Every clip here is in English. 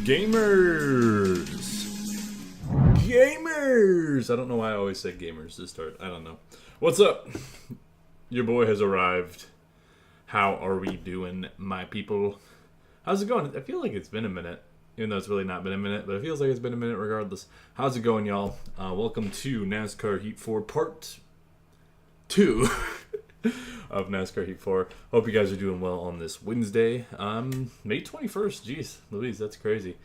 Gamers! Gamers! I don't know why I always say gamers to start. I don't know. What's up? Your boy has arrived. How are we doing, my people? How's it going? I feel like it's been a minute. Even though it's really not been a minute, but it feels like it's been a minute regardless. How's it going, y'all? Welcome to NASCAR Heat 4 Part 2 of NASCAR Heat 4. Hope you guys are doing well on this Wednesday. May 21st. Jeez, Louise, that's crazy.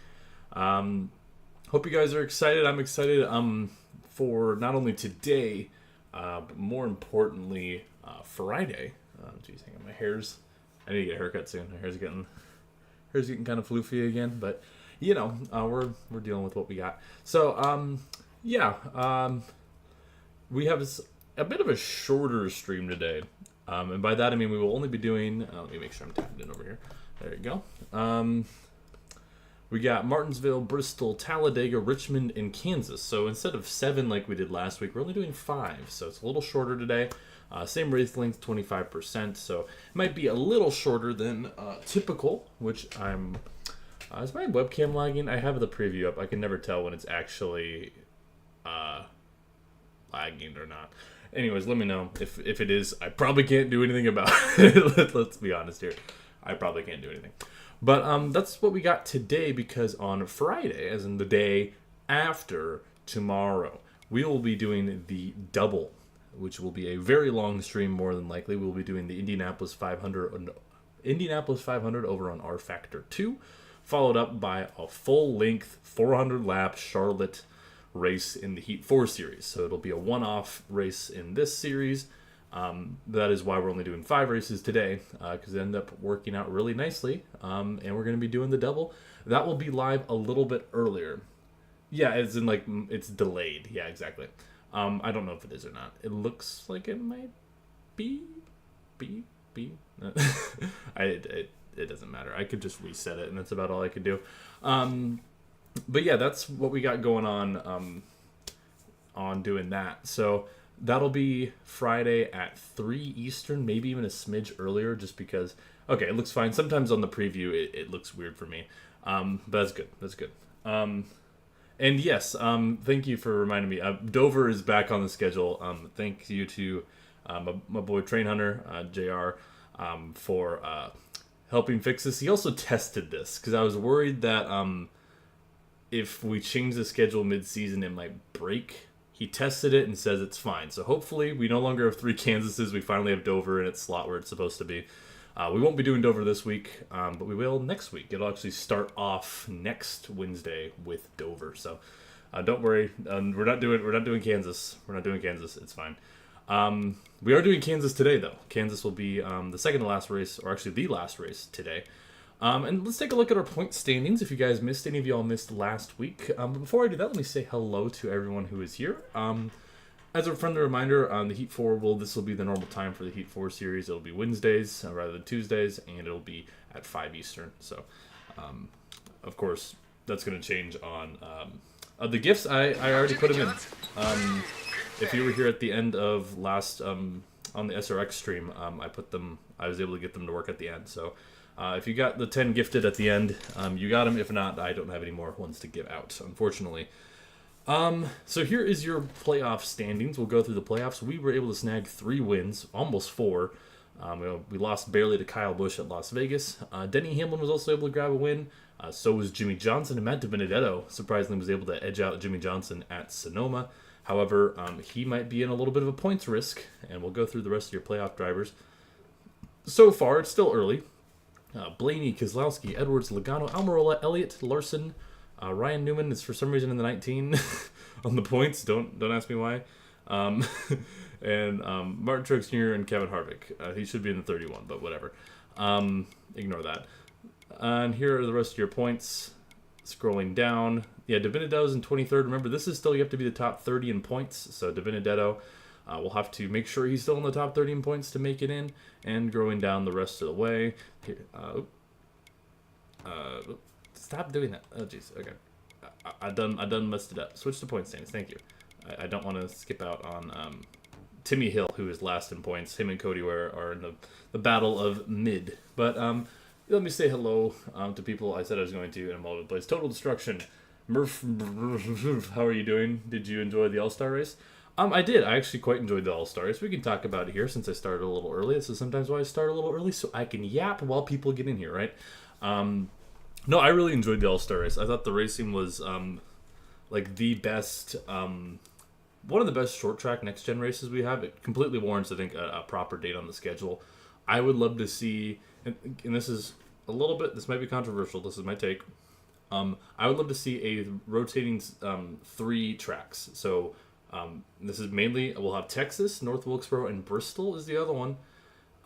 Hope you guys are excited. I'm excited for not only today, but more importantly, Friday. Jeez, hang on, my hair's... I need to get a haircut soon. My hair's getting kind of floofy again, but you know, we're dealing with what we got. So, we have a bit of a shorter stream today, and by that I mean we will only be doing. Let me make sure I'm tapped in over here. There you go. We got Martinsville, Bristol, Talladega, Richmond, and Kansas. So instead of 7 like we did last week, we're only doing 5. So it's a little shorter today. Same race length, 25%. So it might be a little shorter than typical, which I'm... is my webcam lagging? I have the preview up. I can never tell when it's actually lagging or not. Anyways, let me know. If it is, I probably can't do anything about it. Let's be honest here. I probably can't do anything. But that's what we got today, because on Friday, as in the day after tomorrow, we will be doing the double, which will be a very long stream more than likely. We'll be doing the Indianapolis 500 over on R Factor 2, followed up by a full-length 400-lap Charlotte race in the Heat 4 series. So it'll be a one-off race in this series. That is why we're only doing 5 races today, because it ended up working out really nicely, and we're going to be doing the double. That will be live a little bit earlier. Yeah, it's in like, it's delayed. Yeah, exactly. I don't know if it is or not. It looks like it might be. It doesn't matter. I could just reset it, and that's about all I could do. But yeah, that's what we got going on doing that. So that'll be Friday at 3 Eastern, maybe even a smidge earlier, just because, okay, it looks fine. Sometimes on the preview, it looks weird for me. But that's good. That's good. And yes, thank you for reminding me. Dover is back on the schedule. Thank you to my boy Train Hunter, JR, for helping fix this. He also tested this, because I was worried that if we change the schedule mid-season, it might break. He tested it and says it's fine. So hopefully we no longer have 3 Kansases. We finally have Dover in its slot where it's supposed to be. We won't be doing Dover this week, but we will next week. It'll actually start off next Wednesday with Dover. So don't worry. We're not doing Kansas. We're not doing Kansas. It's fine. We are doing Kansas today, though. Kansas will be the second to last race, or actually the last race today. And let's take a look at our point standings. If you guys missed, any of y'all missed last week. But before I do that, let me say hello to everyone who is here. As a friendly reminder, the Heat 4 this will be the normal time for the Heat 4 series. It'll be Wednesdays rather than Tuesdays, and it'll be at 5 Eastern. So, of course, that's going to change on the gifts. I already put them in. If you were here at the end of last on the SRX stream, I was able to get them to work at the end. So. If you got the 10 gifted at the end, you got them. If not, I don't have any more ones to give out, unfortunately. So here is your playoff standings. We'll go through the playoffs. We were able to snag 3 wins, almost 4. We lost barely to Kyle Busch at Las Vegas. Denny Hamlin was also able to grab a win. So was Jimmy Johnson, and Matt DiBenedetto surprisingly was able to edge out Jimmy Johnson at Sonoma. However, he might be in a little bit of a points risk, and we'll go through the rest of your playoff drivers. So far, it's still early. Blaney, Keselowski, Edwards, Logano, Almirola, Elliott, Larson, Ryan Newman is for some reason in the 19 on the points. Don't ask me why. And Martin Truex Jr. and Kevin Harvick. He should be in the 31, but whatever. Ignore that. And here are the rest of your points. Scrolling down. Yeah, DiBenedetto's in 23rd. Remember, this is still, you have to be the top 30 in points. So DiBenedetto, we'll have to make sure he's still in the top 30 in points to make it in. And growing down the rest of the way. Here, stop doing that. Oh, jeez. Okay. I done messed it up. Switch to point standings. Thank you. I don't want to skip out on Timmy Hill, who is last in points. Him and Cody Ware are in the battle of mid. But let me say hello to people I said I was going to, and I'm all over the place. Total Destruction. Murph, how are you doing? Did you enjoy the All-Star race? I did. I actually quite enjoyed the All-Star race. We can talk about it here since I started a little early. This is sometimes why I start a little early, so I can yap while people get in here, right? No, I really enjoyed the All-Star race. I thought the racing was like the best, one of the best short track next gen races we have. It completely warrants, I think, a proper date on the schedule. I would love to see, and this is a little bit, this might be controversial. This is my take. I would love to see a rotating 3 tracks. So this is mainly, we'll have Texas, North Wilkesboro, and Bristol is the other one.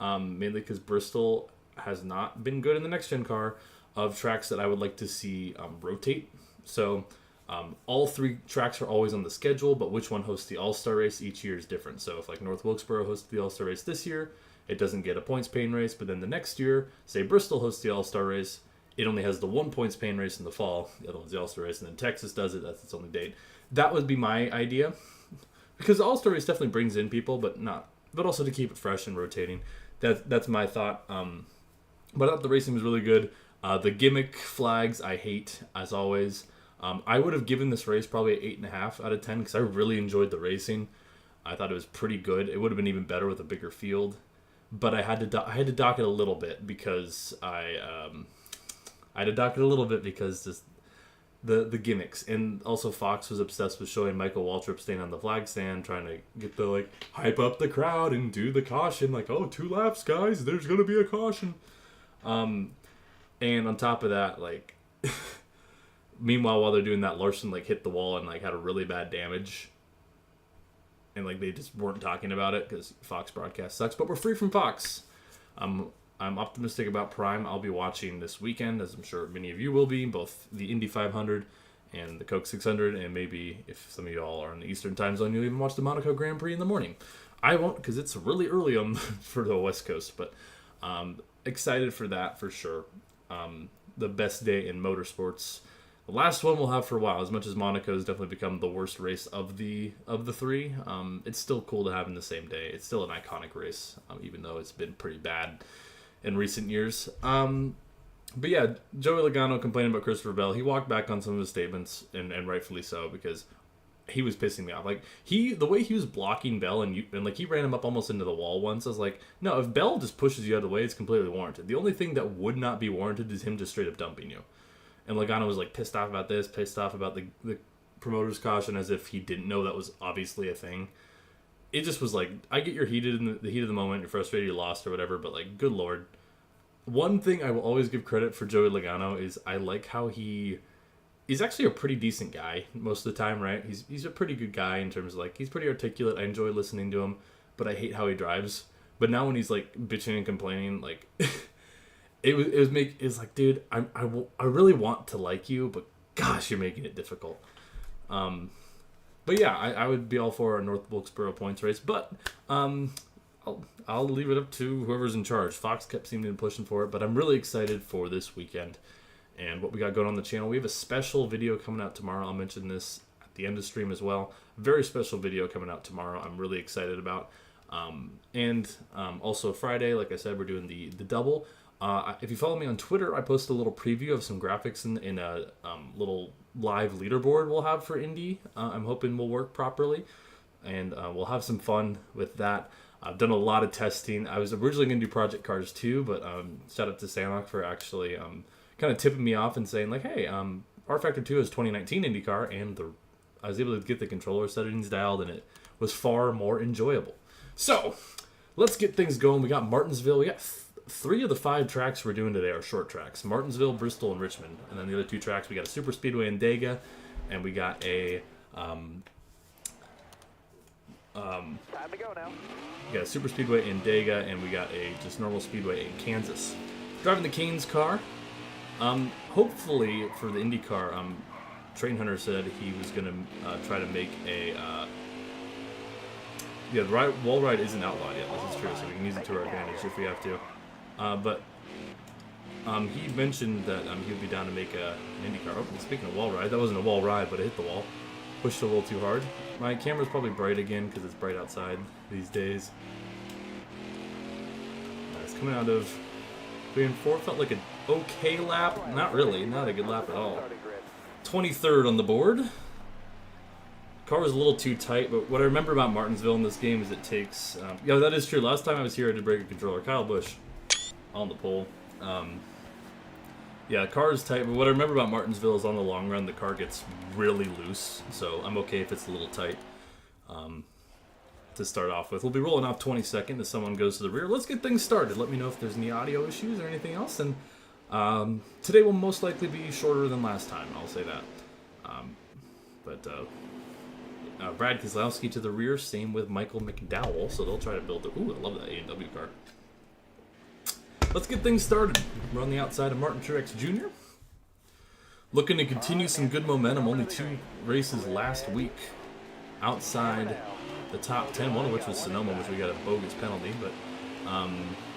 Mainly because Bristol has not been good in the next gen car of tracks that I would like to see rotate. So all 3 tracks are always on the schedule, but which one hosts the All-Star race each year is different. So if like North Wilkesboro hosts the All-Star race this year, it doesn't get a points paying race, but then the next year, say Bristol hosts the All-Star race, it only has the 1 points paying race in the fall, the other one's the All-Star race, and then Texas does it, that's its only date. That would be my idea. Because the All-Star race definitely brings in people, but also to keep it fresh and rotating. That's my thought. But I thought the racing was really good. The gimmick flags I hate, as always. I would have given this race probably an 8.5 out of 10 because I really enjoyed the racing. I thought it was pretty good. It would have been even better with a bigger field. But I had to dock it a little bit because just the gimmicks. And also Fox was obsessed with showing Michael Waltrip staying on the flag stand, trying to get the, like, hype up the crowd and do the caution. Like, oh, 2 laps, guys. There's going to be a caution. And on top of that, like, meanwhile, while they're doing that, Larson, like, hit the wall and, like, had a really bad damage. And, like, they just weren't talking about it because Fox broadcast sucks. But we're free from Fox. I'm optimistic about Prime. I'll be watching this weekend, as I'm sure many of you will be, both the Indy 500 and the Coke 600. And maybe if some of y'all are on the Eastern time zone, you'll even watch the Monaco Grand Prix in the morning. I won't because it's really early for the West Coast. But excited for that for sure. The best day in motorsports. The last one we'll have for a while. As much as Monaco has definitely become the worst race of the 3, it's still cool to have in the same day. It's still an iconic race, even though it's been pretty bad in recent years. But yeah, Joey Logano complaining about Christopher Bell. He walked back on some of his statements, and rightfully so, because he was pissing me off. Like, the way he was blocking Bell, and like he ran him up almost into the wall once. I was like, no, if Bell just pushes you out of the way, it's completely warranted. The only thing that would not be warranted is him just straight up dumping you. And Logano was like pissed off about this, pissed off about the promoter's caution, as if he didn't know that was obviously a thing. It just was like, I get you're heated in the heat of the moment, you're frustrated, you lost or whatever, but like, good lord. One thing I will always give credit for Joey Logano is I like how he's actually a pretty decent guy most of the time, right? He's a pretty good guy in terms of, like, he's pretty articulate. I enjoy listening to him, but I hate how he drives. But now when he's like bitching and complaining, like it was like, dude, I really want to like you, but gosh, you're making it difficult. But yeah, I would be all for a North Wilkesboro points race, but I'll leave it up to whoever's in charge. Fox kept seeming to pushing for it, but I'm really excited for this weekend and what we got going on the channel. We have a special video coming out tomorrow. I'll mention this at the end of the stream as well. Very special video coming out tomorrow. I'm really excited about. Also Friday, like I said, we're doing the double. If you follow me on Twitter, I post a little preview of some graphics in a little live leaderboard we'll have for Indy. I'm hoping will work properly, and we'll have some fun with that. I've done a lot of testing. I was originally going to do Project Cars 2, but shout out to Sanok for actually kind of tipping me off and saying, like, hey, R Factor 2 is 2019 IndyCar, and I was able to get the controller settings dialed, and it was far more enjoyable. So, let's get things going. We got Martinsville. We got 3 of the 5 tracks we're doing today are short tracks. Martinsville, Bristol, and Richmond. And then the other 2 tracks, we got a super speedway in Dega, and we got a time to go now. We got a super speedway in Dega, and we got a just normal speedway in Kansas. Driving the Canes car. Hopefully for the IndyCar, Train Hunter said he was gonna try to make a wall ride isn't outlawed yet. This is true, so we can use it to our advantage if we have to. But he mentioned that he would be down to make an IndyCar. Oh, speaking of wall ride, that wasn't a wall ride, but it hit the wall. Pushed a little too hard. My camera's probably bright again because it's bright outside these days. It's coming out of 3 and 4. Felt like a okay lap. Not really. Not a good lap at all. 23rd on the board. Car was a little too tight, but what I remember about Martinsville in this game is it takes... yeah, that is true. Last time I was here, I did break a controller. Kyle Busch on the pole. Yeah, the car is tight, but what I remember about Martinsville is on the long run, the car gets really loose, so I'm okay if it's a little tight to start off with. We'll be rolling off 22nd as someone goes to the rear. Let's get things started. Let me know if there's any audio issues or anything else, and today will most likely be shorter than last time, I'll say that. Brad Keselowski to the rear, same with Michael McDowell, so they'll try to build it. Ooh, I love that A&W car. Let's get things started. We're on the outside of Martin Truex Jr. Looking to continue some good momentum. Only 2 races last week outside the top 10, one of which was Sonoma, which we got a bogus penalty, but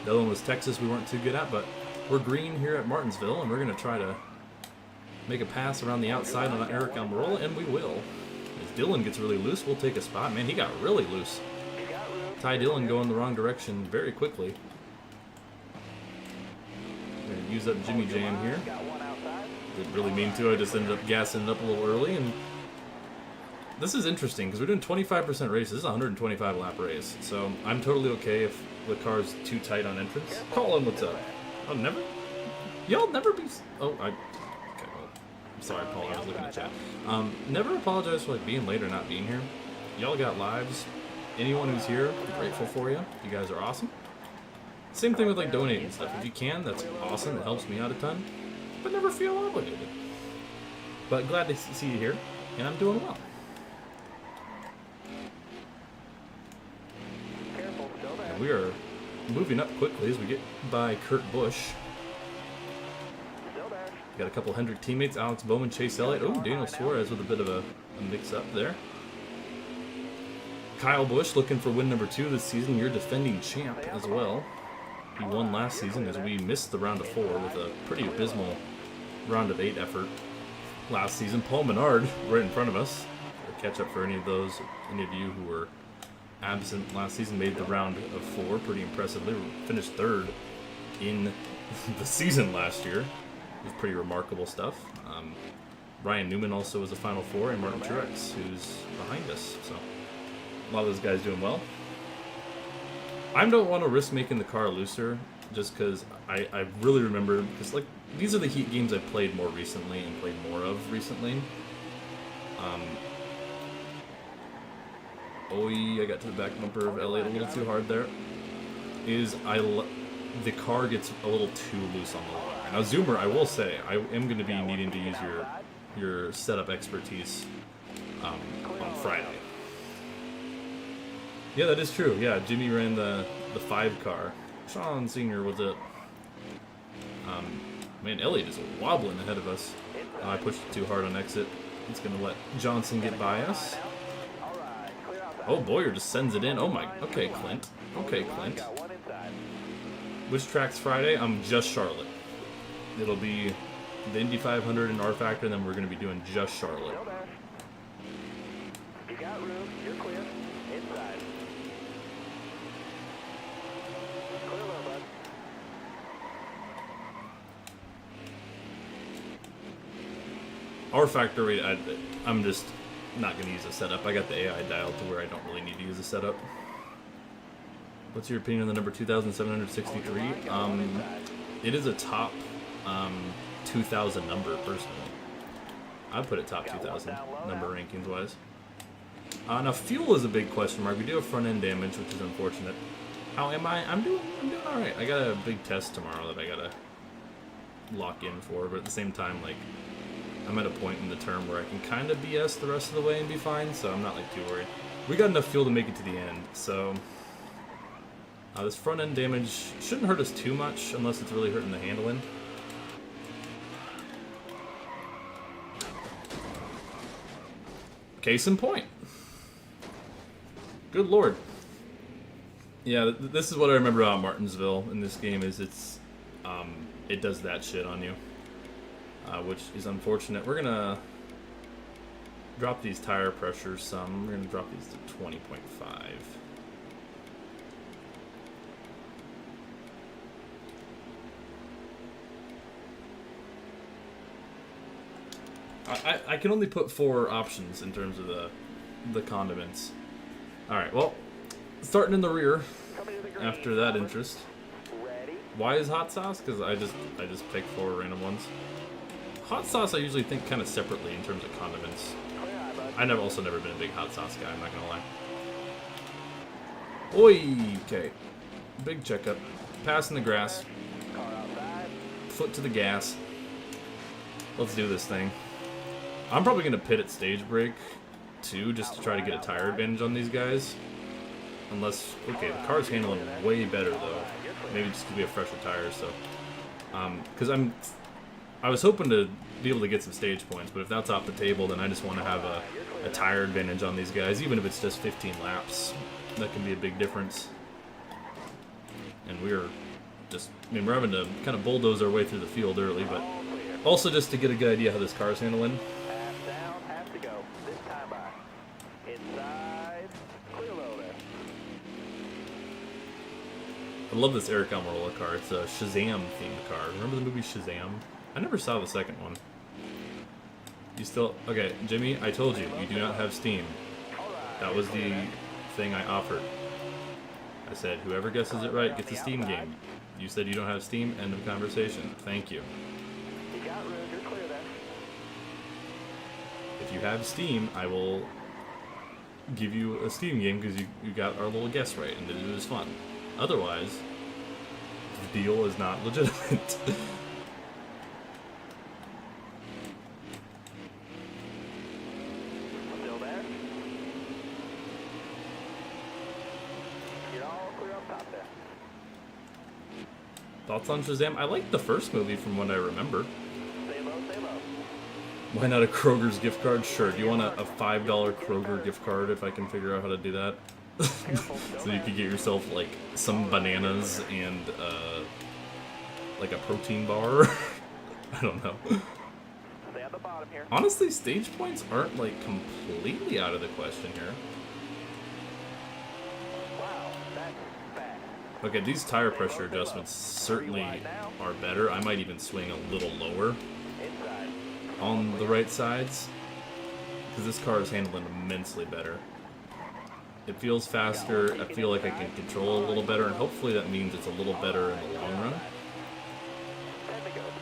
the other one was Texas we weren't too good at, but we're green here at Martinsville, and we're going to try to make a pass around the outside on Eric Almirola, and we will. If Dillon gets really loose, we'll take a spot. Man, he got really loose. Ty Dillon going the wrong direction very quickly. We're going to use up Jimmy Jam here. Didn't really mean to. I just ended up gassing it up a little early. And this is interesting because we're doing 25% race. This is a 125 lap race. So I'm totally okay if the car's too tight on entrance. Colin, what's up? Oh, never? Y'all never be... Oh, okay, well, I'm sorry, Paul. I was looking at chat. Never apologize for like being late or not being here. Y'all got lives. Anyone who's here, I'm grateful for you. You guys are awesome. Same thing with like donating stuff. If you can, that's awesome. It helps me out a ton. But never feel obligated. But glad to see you here, and I'm doing well. And we are moving up quickly as we get by Kurt Busch. Got a couple Hendrick teammates, Alex Bowman, Chase Elliott. Oh, Daniel Suarez with a bit of a mix-up there. Kyle Busch looking for win number 2 this season. You're defending champ as well. He won last season as we missed the round of 4 with a pretty abysmal round of 8 effort last season. Paul Menard right in front of us. A catch up for any of you who were absent last season, made the round of 4 pretty impressively. Finished 3rd in the season last year. It was pretty remarkable stuff. Ryan Newman also was a Final 4, and Martin Truex, who's behind us. So a lot of those guys doing well. I don't want to risk making the car looser, just because I really remember, because like these are the Heat games I've played more recently and played more of recently. I got to the back bumper of Elliott a little too hard there. The car gets a little too loose on the line. Now Zoomer, I will say, I am going to be needing to use your setup expertise on Friday. Yeah, that is true. Yeah, Jimmy ran the 5 car. Sean Sr. was it. Man, Elliott is wobbling ahead of us. I pushed it too hard on exit. It's going to let Johnson get by us. Oh, Boyer just sends it in. Oh my. Okay, Clint. Okay, Clint. Which track's Friday? Just Charlotte. It'll be the Indy 500 and R Factor, and then we're going to be doing just Charlotte. You got room. You're clear. Inside. Clear low, bud. R Factor, I'm just not going to use a setup. I got the AI dialed to where I don't really need to use a setup. What's your opinion on the number 2,763? It is a top 2,000 number, personally. I'd put it top 2,000 number rankings-wise. Now, fuel is a big question mark. We do have front-end damage, which is unfortunate. How am I? I'm doing all right. I got a big test tomorrow that I got to lock in for, but at the same time, like, I'm at a point in the term where I can kind of BS the rest of the way and be fine, so I'm not, like, too worried. We got enough fuel to make it to the end, so... this front-end damage shouldn't hurt us too much unless it's really hurting the handling. Case in point. Good lord. Yeah, this is what I remember about Martinsville in this game is it does that shit on you, which is unfortunate. We're gonna drop these tire pressures some. We're gonna drop these to 20.5. I can only put 4 options in terms of the condiments. Alright, well, starting in the rear after that interest. Why is hot sauce? Because I just pick 4 random ones. Hot sauce I usually think kind of separately in terms of condiments. I've also never been a big hot sauce guy, I'm not gonna lie. Oi! Okay. Big checkup. Passing the grass. Foot to the gas. Let's do this thing. I'm probably gonna pit at stage brake too, just to try to get a tire advantage on these guys. Unless, okay, the car's handling way better though. Maybe just because we have fresher tires, so. Because I was hoping to be able to get some stage points, but if that's off the table, then I just want to have a tire advantage on these guys, even if it's just 15 laps. That can be a big difference. And we're just, I mean, we're having to kind of bulldoze our way through the field early, but also just to get a good idea how this car's handling. I love this Eric Almirola car. It's a Shazam themed car. Remember the movie Shazam? I never saw the second one. You still... Okay, Jimmy, I told you, you do not have Steam. That was the thing I offered. I said, whoever guesses it right gets a Steam game. You said you don't have Steam, end of conversation. Thank you. If you have Steam, I will give you a Steam game because you got our little guess right, and it was fun. Otherwise, the deal is not legitimate. Still there? You're all clear up top there. Thoughts on Shazam? I liked the first movie from what I remember. Stay low, stay low. Why not a Kroger's gift card? Sure. Do you want a $5 Kroger gift card if I can figure out how to do that? So you could get yourself like some bananas and like a protein bar. I don't know. Stay at the bottom here. Honestly, stage points aren't like completely out of the question here. Wow, that's fast. Okay, these tire pressure adjustments certainly are better. I might even swing a little lower Inside. on the right sides because this car is handling immensely better. It feels faster, I feel like I can control a little better, and hopefully that means it's a little better in the long run.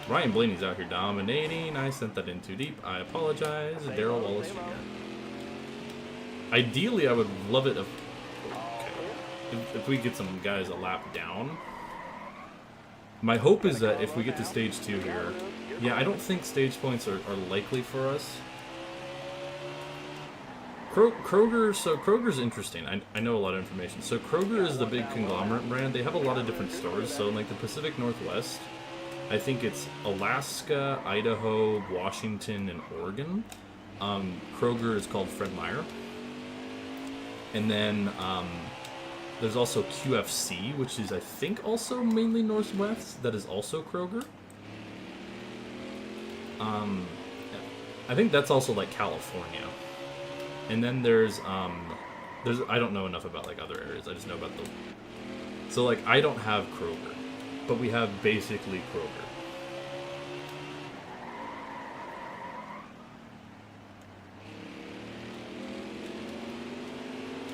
Ryan Blaney's out here dominating. I sent that in too deep. I apologize. Darrell Wallace Jr. Ideally, I would love it if we get some guys a lap down. My hope is that if we get to stage 2 here, yeah, I don't think stage points are likely for us. Kroger's interesting. I know a lot of information. So Kroger is the big conglomerate brand. They have a lot of different stores. So in like the Pacific Northwest, I think it's Alaska, Idaho, Washington, and Oregon. Kroger is called Fred Meyer. And then there's also QFC, which is I think also mainly Northwest. That is also Kroger. I think that's also like California. And then there's I don't know enough about like other areas. I just know about the. So like I don't have Kroger, but we have basically Kroger.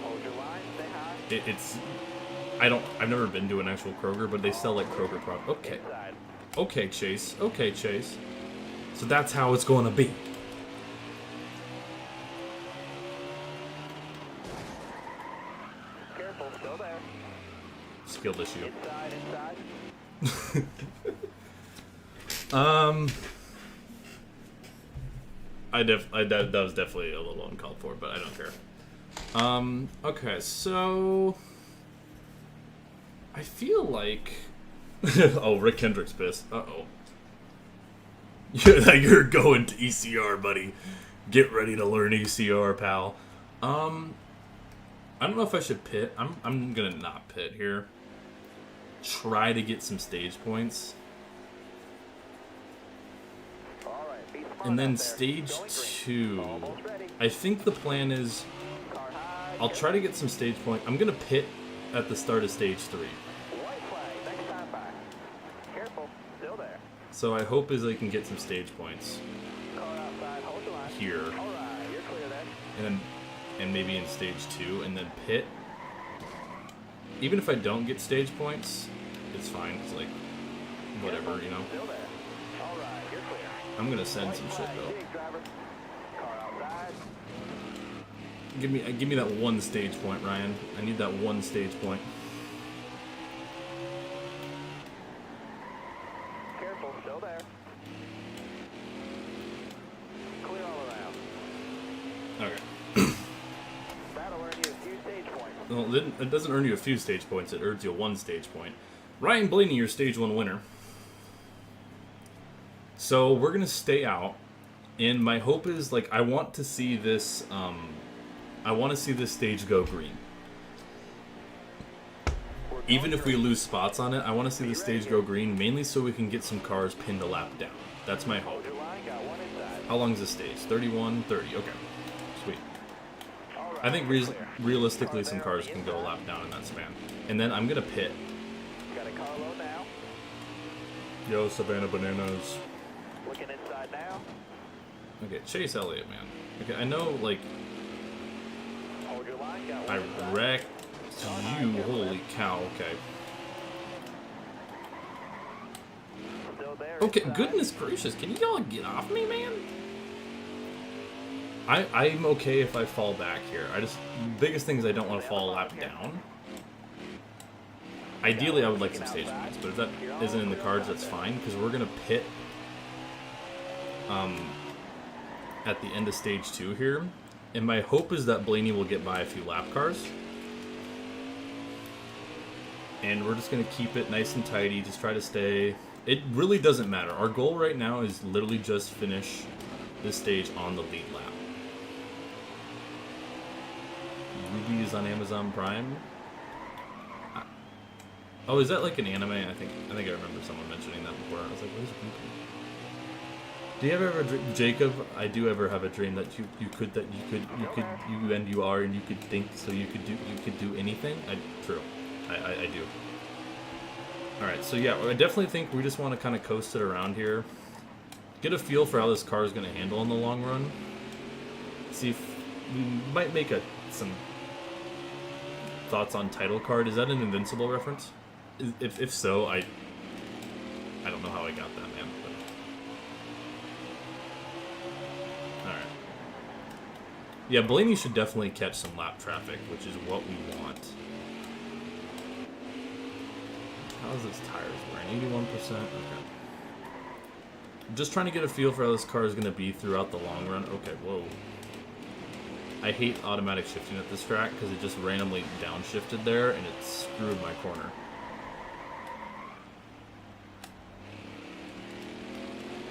Hold your line, stay high. It's I've never been to an actual Kroger, but they sell like Kroger products. Okay. Inside. Okay, Chase. Okay, Chase. So that's how it's going to be. Careful, still there. Skill issue. Inside. That was definitely a little uncalled for, but I don't care. Okay, so I feel like oh, Rick Hendrick's pissed. Uh-oh. You're going to ECR, buddy. Get ready to learn ECR, pal. I don't know if I should pit. I'm gonna not pit here. Try to get some stage points. All right, be smart And then out there. stage Going green. 2, Almost ready. I think the plan is Car high. I'll try to get some stage point. I'm gonna pit at the start of stage 3. White flag, next time by. Careful, still there. So I hope is I can get some stage points. Car outside, hold the here, All right, you're clear then. and maybe in stage 2, and then pit. Even if I don't get stage points, it's fine. It's like whatever, you know. Still there. All right, you're clear. I'm gonna send some shit though. Dig, driver. Car outside. Give me that 1 stage point, Ryan. I need that 1 stage point. Careful, still there. Clear all around. Okay. That'll earn you a few stage points. Well, it doesn't earn you a few stage points. It earns you 1 stage point. Ryan Blaney, your stage 1 winner. So we're gonna stay out, and my hope is like I want to see this. I want to see this stage go green. Even if we lose spots on it, I want to see the stage go green, mainly so we can get some cars pinned a lap down. That's my hope. Hold your line, got one inside. How long is this stage? 31, 30. Okay. Sweet. All right, I think you're clear. realistically some cars can go a lap down in that span. And then I'm going to pit. Got a car low now. Yo, Savannah Bananas. Looking inside now. Okay, Chase Elliott, man. Okay, I know, like, Hold your line, got I one inside. wrecked you. Holy cow, okay. Still there. Okay, inside. goodness gracious, can y'all get off me, man? I'm okay if I fall back here. Biggest thing is I don't want to fall a lap down. Ideally, I would like some stage points, but if that isn't in the cards, that's fine, because we're going to pit at the end of stage 2 here. And my hope is that Blaney will get by a few lap cars. And we're just going to keep it nice and tidy, just try to stay... It really doesn't matter. Our goal right now is literally just finish this stage on the lead lap. Ruby is on Amazon Prime. Oh, is that like an anime? I think I remember someone mentioning that before. I was like, what is Ruby? Do you ever Jacob? I do ever have a dream that you could think so you could do anything. True, I do. All right, so yeah, I definitely think we just want to kind of coast it around here, get a feel for how this car is going to handle in the long run. See if we might make some thoughts on title card. Is that an Invincible reference? If so, I don't know how I got that, man. Alright. Yeah, Blaney should definitely catch some lap traffic, which is what we want. How's this tires wearing? 81%? Okay. I'm just trying to get a feel for how this car is going to be throughout the long run. Okay, whoa. I hate automatic shifting at this track because it just randomly downshifted there and it screwed my corner.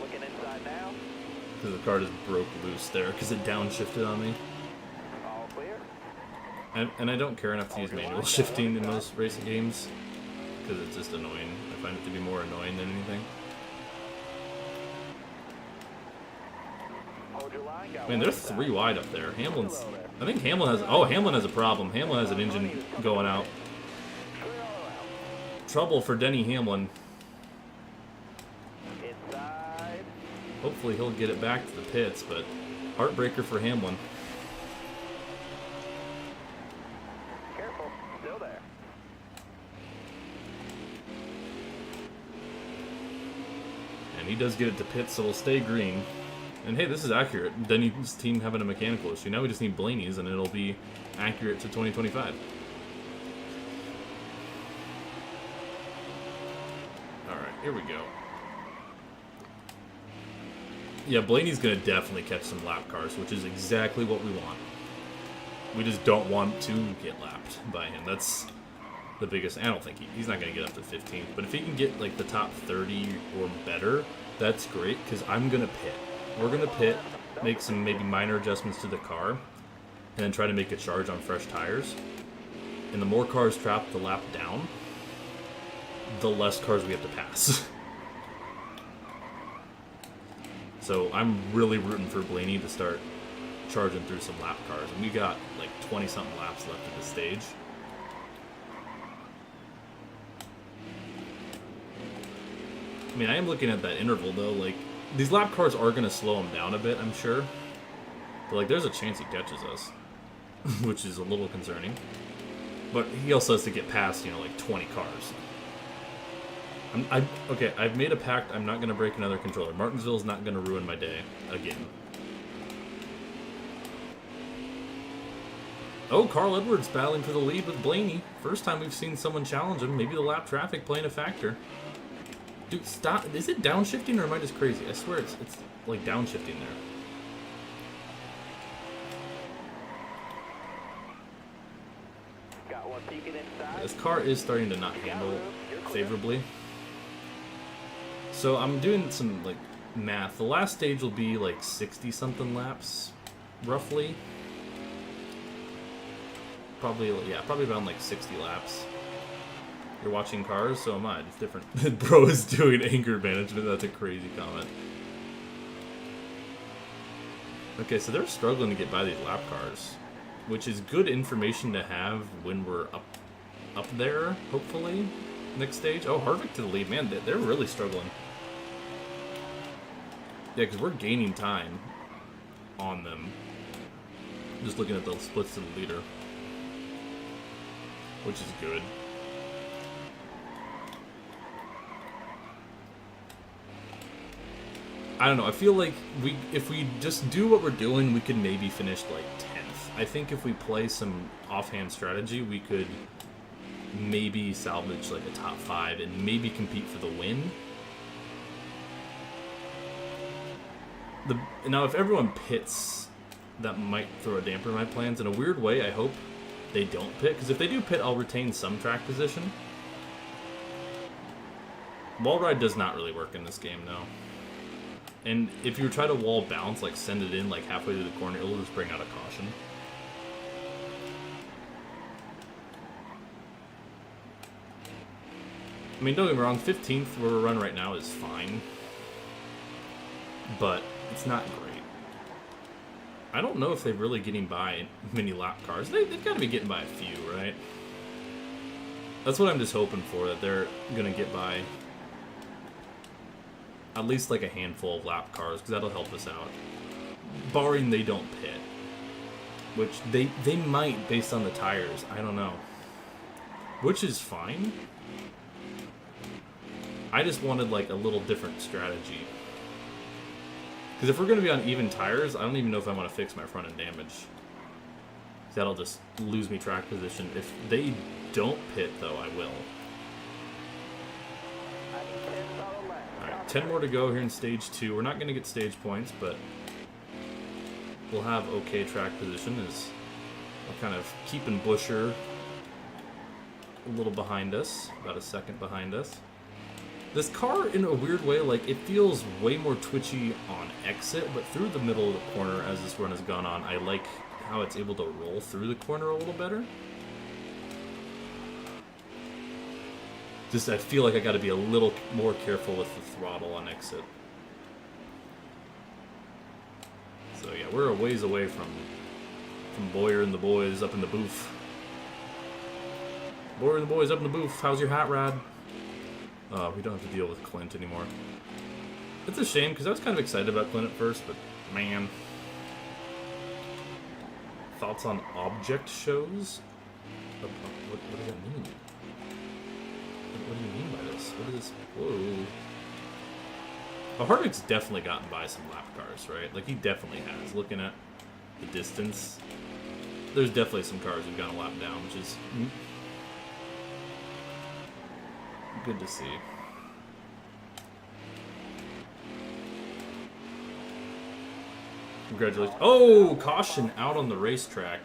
Looking inside now. Because the car just broke loose there because it downshifted on me. All clear. And I don't care enough to use manual shifting in most racing games because it's just annoying. I find it to be more annoying than anything. Hold your line, got Man, one they're inside. 3 wide up there. Hamlin's... I think Hamlin has... Oh, Hamlin has a problem. Hamlin has an engine going out. Clear all around. Trouble for Denny Hamlin. Inside. Hopefully he'll get it back to the pits, but heartbreaker for Hamlin. Careful. Still there. And he does get it to pits, so we'll stay green. And hey, this is accurate. Denny's team having a mechanical issue. Now we just need Blaney's, and it'll be accurate to 2025. Alright, here we go. Yeah, Blaney's going to definitely catch some lap cars, which is exactly what we want. We just don't want to get lapped by him. That's the biggest... I don't think he's not going to get up to 15th, but if he can get like the top 30 or better, that's great, because I'm going to pit. We're going to pit, make some maybe minor adjustments to the car, and then try to make a charge on fresh tires. And the more cars trap the lap down, the less cars we have to pass. So I'm really rooting for Blaney to start charging through some lap cars. And we got like 20-something laps left at this stage. I mean, I am looking at that interval, though. Like, these lap cars are going to slow him down a bit, I'm sure. But, like, there's a chance he catches us, which is a little concerning. But he also has to get past, you know, like 20 cars. Okay, I've made a pact. I'm not going to break another controller. Martinsville is not going to ruin my day again. Oh, Carl Edwards battling for the lead with Blaney. First time we've seen someone challenge him. Maybe the lap traffic playing a factor. Dude, stop. Is it downshifting or am I just crazy? I swear it's like downshifting there. Got one peeking inside. This car is starting to not handle favorably. So I'm doing some like math. The last stage will be like 60 something laps, roughly. Probably, yeah, probably around like 60 laps. You're watching cars, so am I. It's different. Bro is doing anger management. That's a crazy comment. Okay, so they're struggling to get by these lap cars, which is good information to have when we're up there, hopefully. Next stage. Oh, Harvick to the lead. Man, they're really struggling. Yeah, because we're gaining time on them. Just looking at the splits to the leader, which is good. I don't know. I feel like if we just do what we're doing, we could maybe finish like 10th. I think if we play some offhand strategy, we could maybe salvage like a top 5 and maybe compete for the win. Now, if everyone pits, that might throw a damper in my plans. In a weird way, I hope they don't pit, because if they do pit, I'll retain some track position. Wall ride does not really work in this game, no. And if you try to wall bounce, like send it in like halfway through the corner, it'll just bring out a caution. I mean, don't get me wrong, 15th where we're running right now is fine. But it's not great. I don't know if they're really getting by many lap cars. They've got to be getting by a few, right? That's what I'm just hoping for, that they're going to get by at least like a handful of lap cars, because that'll help us out. Barring they don't pit. Which they might based on the tires. I don't know. Which is fine. I just wanted like a little different strategy. Because if we're going to be on even tires, I don't even know if I want to fix my front end damage. That'll just lose me track position. If they don't pit, though, I will. Alright, 10 more to go here in stage 2. We're not going to get stage points, but we'll have okay track position as we're kind of keeping Busher a little behind us, about a second behind us. This car, in a weird way, like, it feels way more twitchy on exit, but through the middle of the corner as this run has gone on, I like how it's able to roll through the corner a little better. Just, I feel like I gotta be a little more careful with the throttle on exit. So yeah, we're a ways away from Boyer and the boys up in the booth. Boyer and the boys up in the booth, how's your hot rod? We don't have to deal with Clint anymore. It's a shame, because I was kind of excited about Clint at first, but man. Thoughts on object shows? What does that mean? What do you mean by this? What is this? Whoa. Well, Harvick's definitely gotten by some lap cars, right? Like, he definitely has. Looking at the distance, there's definitely some cars who've gone a lap down, which is good to see. Congratulations. Oh, caution out on the racetrack.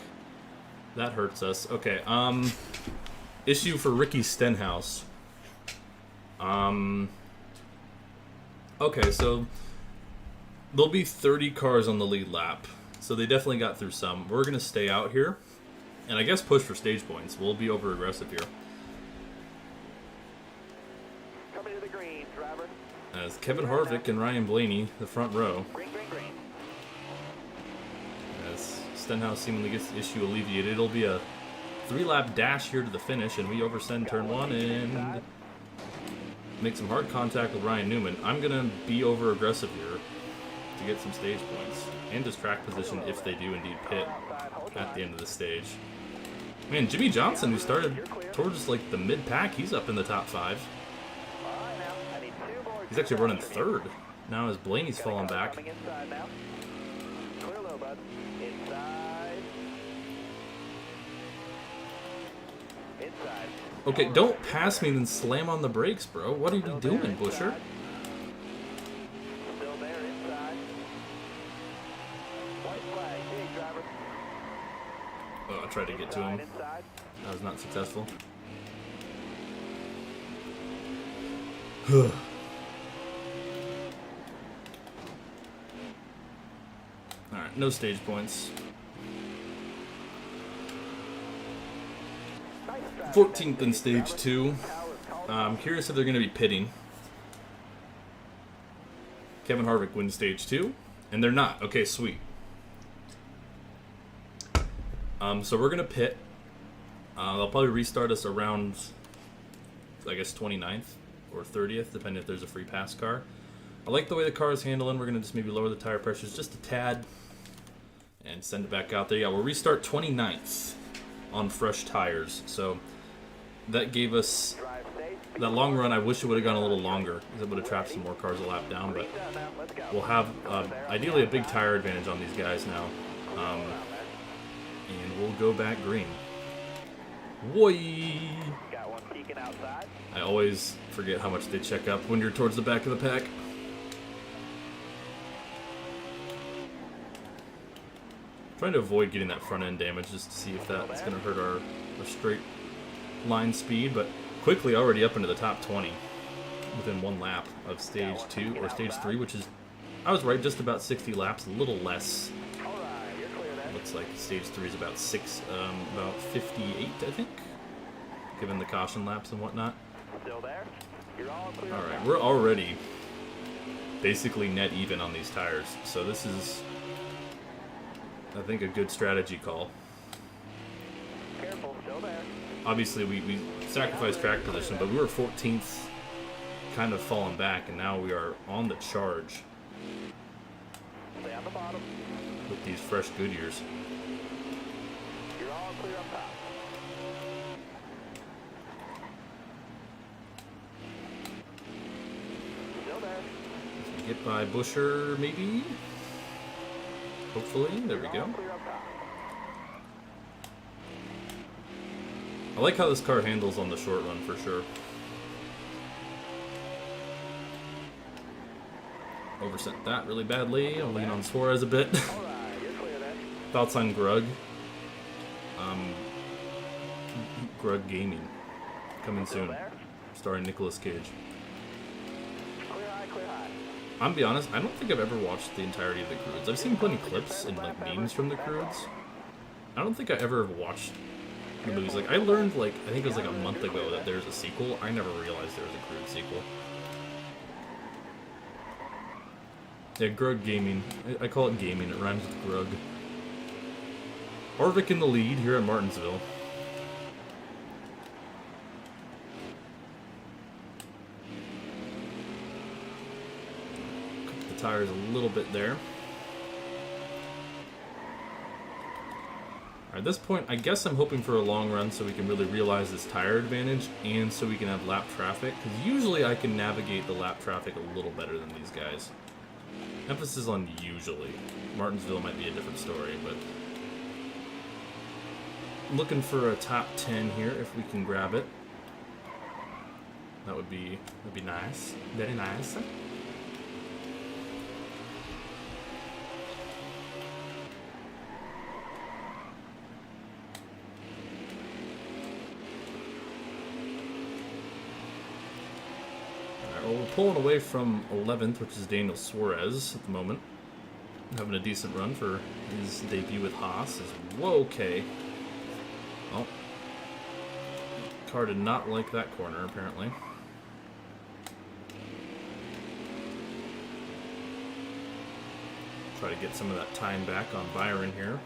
That hurts us. Okay, issue for Ricky Stenhouse. Okay, so there'll be 30 cars on the lead lap. So they definitely got through some. We're going to stay out here and I guess push for stage points. We'll be over aggressive here. Coming to the green, driver. As Kevin Harvick and Ryan Blaney, the front row. Green, green, green. As Stenhouse seemingly gets the issue alleviated, it'll be a 3-lap dash here to the finish, and we oversend turn 1 and make some hard contact with Ryan Newman. I'm going to be over aggressive here to to get some stage points. And just track position if they do indeed pit at the end of the stage. Man, Jimmy Johnson, who started towards like the mid-pack, he's up in the top 5. He's actually running 3rd. Now as Blaney's falling back. Okay, don't pass me and then slam on the brakes, bro. What are you doing, Busher? Oh, I tried to get to him. That was not successful. Alright, no stage points. 14th in stage 2. I'm curious if they're going to be pitting. Kevin Harvick wins stage 2, and they're not. Okay, sweet. So we're going to pit. They'll probably restart us around, I guess, 29th or 30th, depending if there's a free pass car. I like the way the car is handling. We're going to just maybe lower the tire pressures just a tad and send it back out there. Yeah, we'll restart 29th on fresh tires. So that gave us that long run. I wish it would have gone a little longer because it would have trapped some more cars a lap down. But we'll have ideally a big tire advantage on these guys now. And we'll go back green. Whoy! I always forget how much they check up when you're towards the back of the pack. Trying to avoid getting that front end damage just to see if that's going to hurt our straight line speed, but quickly already up into the top 20 within one lap of stage 2 or stage 3, which is, I was right, just about 60 laps, a little less. Looks like stage 3 is about 58, I think, given the caution laps and whatnot. Alright, we're already basically net even on these tires, so this is, I think, a good strategy call. Obviously, we sacrificed track position, but we were 14th, kind of falling back, and now we are on the charge with these fresh Goodyears. Get by Busher, maybe? Hopefully. There we go. I like how this car handles on the short run for sure. Oversent that really badly. I'll lean on Suarez a bit. Thoughts on Grug? Grug Gaming. Coming soon. Starring Nicolas Cage. I'm gonna be honest, I don't think I've ever watched the entirety of the Croods. I've seen plenty of clips and like memes from the Croods. I don't think I ever watched the movies. Like I learned I think it was like a month ago that there's a sequel. I never realized there was a Crude sequel. Yeah, Grug Gaming. I call it gaming. It rhymes with Grug. Harvick in the lead here at Martinsville. Tires a little bit there. At this point, I guess I'm hoping for a long run so we can really realize this tire advantage and so we can have lap traffic, because usually I can navigate the lap traffic a little better than these guys. Emphasis on usually. Martinsville might be a different story, but I'm looking for a top 10 here if we can grab it. That'd be nice. Very nice. Well, we're pulling away from 11th, which is Daniel Suarez at the moment. Having a decent run for his debut with Haas. Whoa, okay. Well, car did not like that corner, apparently. Try to get some of that time back on Byron here.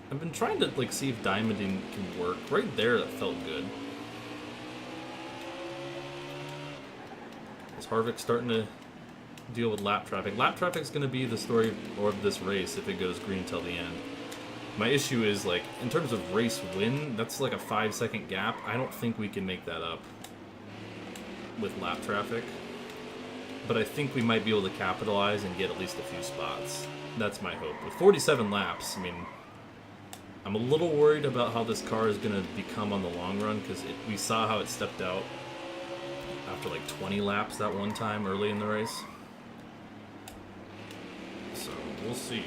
I've been trying to see if diamonding can work. Right there, that felt good. Is Harvick starting to deal with lap traffic. Lap traffic is going to be the story of this race if it goes green till the end. My issue is, like, in terms of race win, that's like a 5-second gap. I don't think we can make that up with lap traffic. But I think we might be able to capitalize and get at least a few spots. That's my hope. With 47 laps, I mean, I'm a little worried about how this car is going to become on the long run, because we saw how it stepped out after like 20 laps that one time early in the race. So we'll see.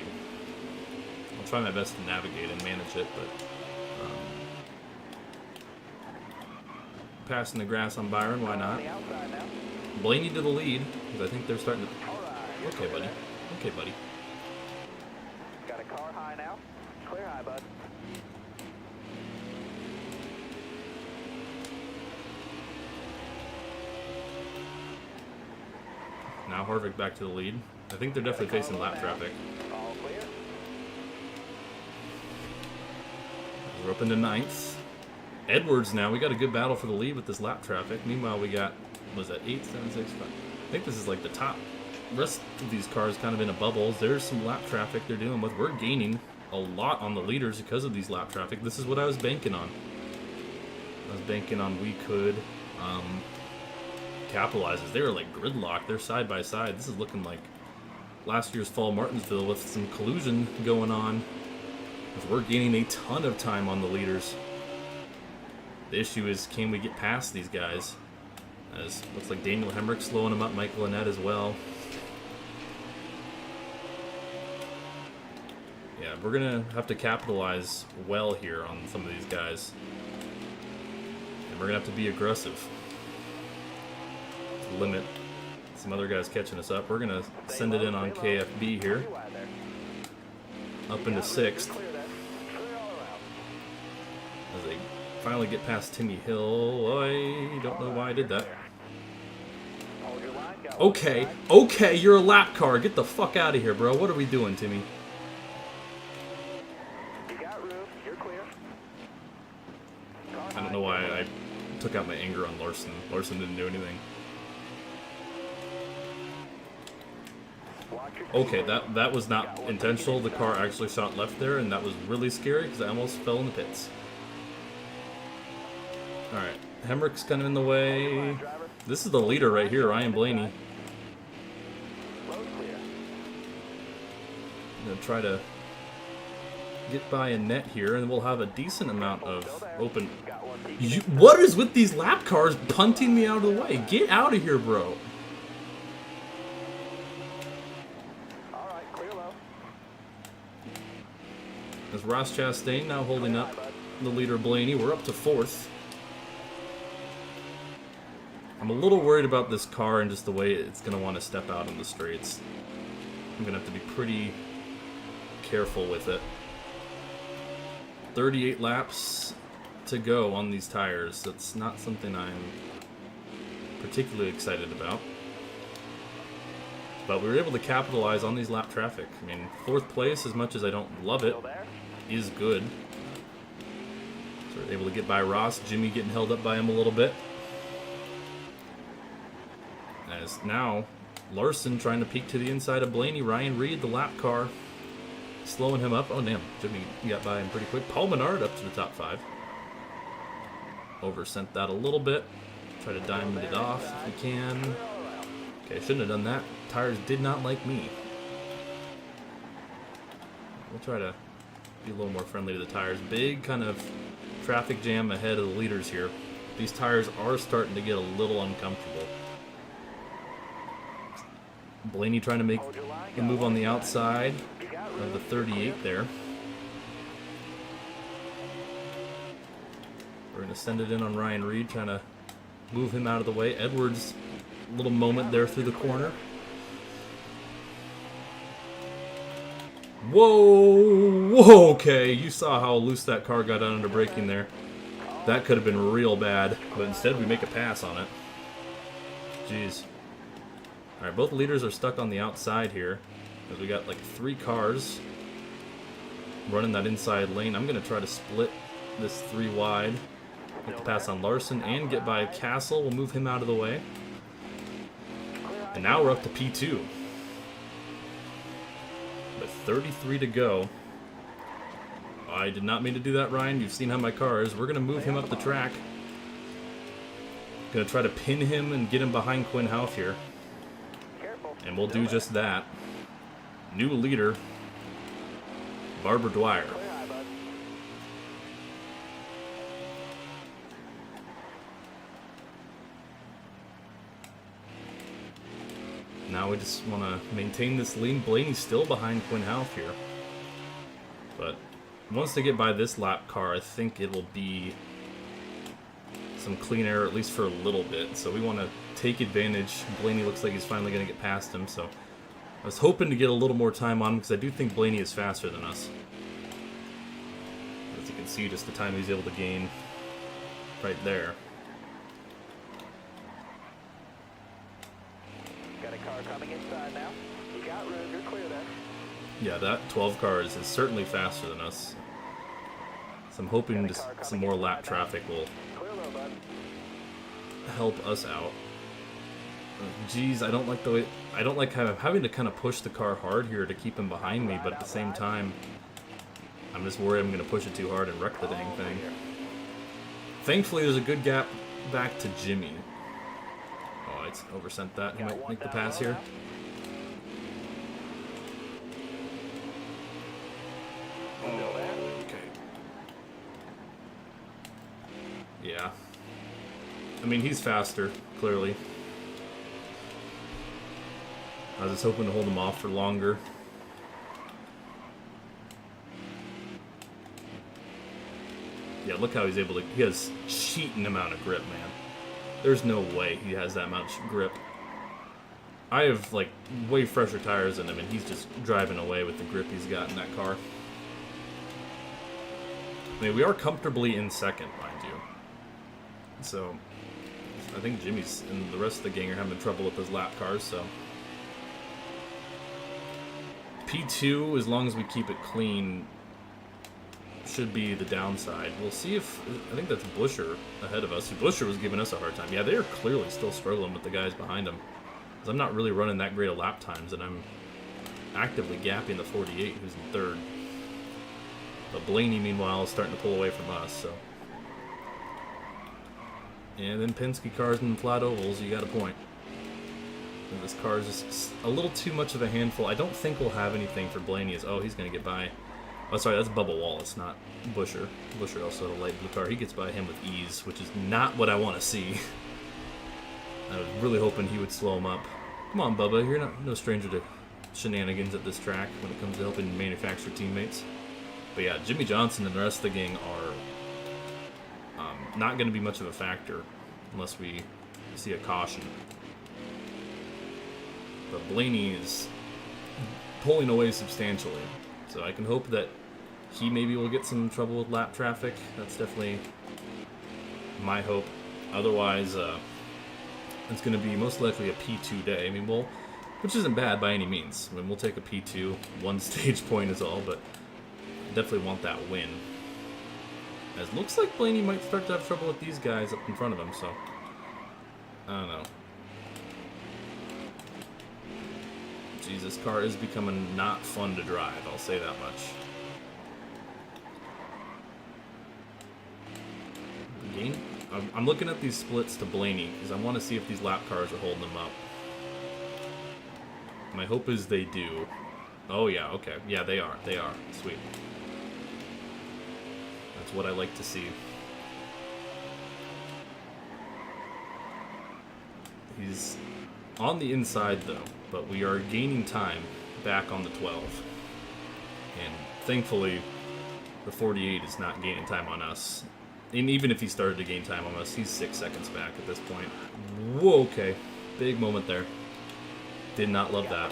I'll try my best to navigate and manage it, but passing the grass on Byron, why not? Blaney to the lead, because I think they're starting to... Okay, buddy. Okay, buddy. Got a car high now. Clear high, bud. Now Harvick back to the lead. I think they're definitely facing lap traffic. All clear. We're up into 9th. Edwards now, we got a good battle for the lead with this lap traffic. Meanwhile, we got, was that 8, 7, 6, 5? I think this is like the top. Rest of these cars kind of in a bubble. There's some lap traffic they're dealing with. We're gaining a lot on the leaders because of these lap traffic. This is what I was banking on. I was banking on we could capitalize. They were like gridlocked. They're side by side. This is looking like last year's fall Martinsville with some collusion going on. We're gaining a ton of time on the leaders. The issue is, can we get past these guys? As looks like Daniel Hemrick slowing them up, Michael Annette as well. Yeah, we're gonna have to capitalize well here on some of these guys. And we're gonna have to be aggressive to limit some other guys catching us up. We're gonna send it in on KFB here. Up into 6th. As they finally get past Timmy Hill. I don't know why I did that. Okay, okay, you're a lap car. Get the fuck out of here, bro. What are we doing, Timmy? I don't know why I took out my anger on Larson. Larson didn't do anything. Okay, that was not intentional. The car actually shot left there, and that was really scary because I almost fell in the pits. Alright, Hemrick's kind of in the way. This is the leader right here, Ryan Blaney. I'm going to try to get by a net here, and we'll have a decent amount of open... What is with these lap cars punting me out of the way? Get out of here, bro. As Ross Chastain now holding up the leader Blaney. We're up to 4th. I'm a little worried about this car and just the way it's going to want to step out in the straights. I'm going to have to be pretty careful with it. 38 laps to go on these tires. That's not something I'm particularly excited about. But we were able to capitalize on these lap traffic. I mean, 4th place, as much as I don't love it, is good. So we're able to get by Ross. Jimmy getting held up by him a little bit. As now, Larson trying to peek to the inside of Blaney. Ryan Reed, the lap car, slowing him up. Oh, damn. Jimmy got by him pretty quick. Paul Menard up to the top 5. Oversent that a little bit. Try to diamond it off if we can. Okay, shouldn't have done that. Tires did not like me. We'll try to be a little more friendly to the tires. Big kind of traffic jam ahead of the leaders here. These tires are starting to get a little uncomfortable. Blaney trying to make the move on the outside of the 38 there. We're going to send it in on Ryan Reed, trying to move him out of the way. Edwards, a little moment there through the corner. Whoa! Whoa, okay. You saw how loose that car got under braking there. That could have been real bad, but instead we make a pass on it. Jeez. Alright, both leaders are stuck on the outside here, as we got like 3 cars running that inside lane. I'm going to try to split this 3 wide. Get the pass on Larson and get by Castle. We'll move him out of the way. And now we're up to P2. With 33 to go. I did not mean to do that, Ryan. You've seen how my car is. We're going to move him up the track. Going to try to pin him and get him behind Quinn Houff here. And we'll do just that. New leader, Barb Dwyer. Now we just want to maintain this lead. Blaney's still behind Quinn Houff here. But once they get by this lap car, I think it'll be some clean air, at least for a little bit. So we want to take advantage. Blaney looks like he's finally going to get past him. So I was hoping to get a little more time on him because I do think Blaney is faster than us. As you can see, just the time he's able to gain right there. Got a car coming inside now. You got room, you're clear there. Yeah, that 12 car is certainly faster than us. So I'm hoping just some more lap traffic will help us out. Geez, I don't like the way... I don't like having to kind of push the car hard here to keep him behind me, but at the same time, I'm just worried I'm going to push it too hard and wreck the dang thing. Thankfully, there's a good gap back to Jimmy. Oh, I oversent that. He might make the pass here. Okay. Yeah. I mean, he's faster, clearly. I was just hoping to hold him off for longer. Yeah, look how he's able to... He has cheating amount of grip, man. There's no way he has that much grip. I have, like, way fresher tires than him, and he's just driving away with the grip he's got in that car. I mean, we are comfortably in second, mind you. So, I think Jimmy's and the rest of the gang are having trouble with those lap cars, so... P2, as long as we keep it clean, should be the downside. We'll see if... I think that's Busher ahead of us. Busher was giving us a hard time. Yeah, they are clearly still struggling with the guys behind them. Because I'm not really running that great of lap times, and I'm actively gapping the 48, who's in third. But Blaney, meanwhile, is starting to pull away from us, so... And then Penske cars and flat ovals, you got a point. And this car is just a little too much of a handful. I don't think we'll have anything for Blaney. Oh, he's going to get by. Oh, sorry, that's Bubba Wallace, not Busher. Busher also had a light blue car. He gets by him with ease, which is not what I want to see. I was really hoping he would slow him up. Come on, Bubba. You're no stranger to shenanigans at this track when it comes to helping manufacture teammates. But yeah, Jimmy Johnson and the rest of the gang are not going to be much of a factor unless we see a caution. But Blaney is pulling away substantially. So I can hope that he maybe will get some trouble with lap traffic. That's definitely my hope. Otherwise, it's going to be most likely a P2 day. I mean, which isn't bad by any means. I mean, we'll take a P2. One stage point is all, but definitely want that win. As it looks like Blaney might start to have trouble with these guys up in front of him, so I don't know. Jeez, this car is becoming not fun to drive, I'll say that much. Again, I'm looking at these splits to Blaney, because I want to see if these lap cars are holding them up. My hope is they do. Oh yeah, okay. Yeah, they are. They are. Sweet. That's what I like to see. He's on the inside, though. But we are gaining time back on the 12. And thankfully, the 48 is not gaining time on us. And even if he started to gain time on us, he's 6 seconds back at this point. Whoa, okay. Big moment there. Did not love that.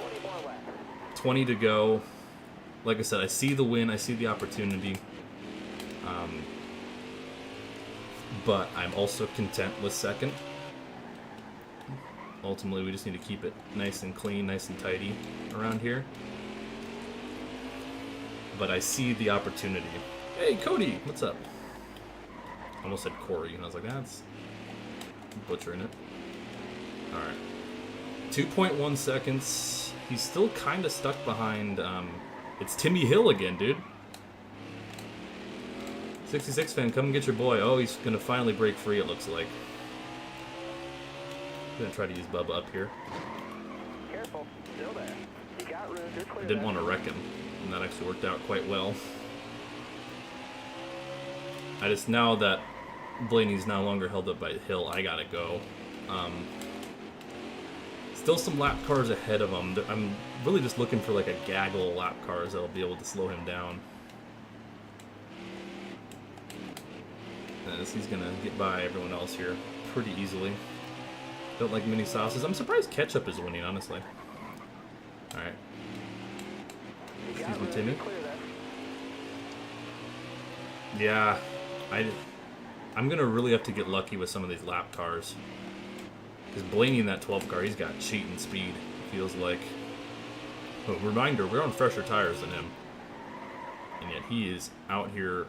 20 to go. Like I said, I see the win. I see the opportunity. But I'm also content with second. Ultimately, we just need to keep it nice and clean, nice and tidy around here. But I see the opportunity. Hey, Cody, what's up? I almost said Corey, and I was like, that's butchering it. Alright. 2.1 seconds. He's still kind of stuck behind. It's Timmy Hill again, dude. 66 fan, come and get your boy. Oh, he's going to finally break free, it looks like. I'm going to try to use Bubba up here. Careful, still there. You got room, you're clear. I didn't want to wreck him, and that actually worked out quite well. I just, now that Blaney's no longer held up by Hill, I gotta go. Still some lap cars ahead of him. I'm really just looking for like a gaggle of lap cars that'll be able to slow him down. As he's gonna get by everyone else here pretty easily. Don't like mini sauces. I'm surprised ketchup is winning, honestly. Alright. Excuse me, Timmy. Yeah, I'm gonna really have to get lucky with some of these lap cars. Because Blaney in that 12 car, he's got cheating speed, it feels like. But reminder, we're on fresher tires than him. And yet he is out here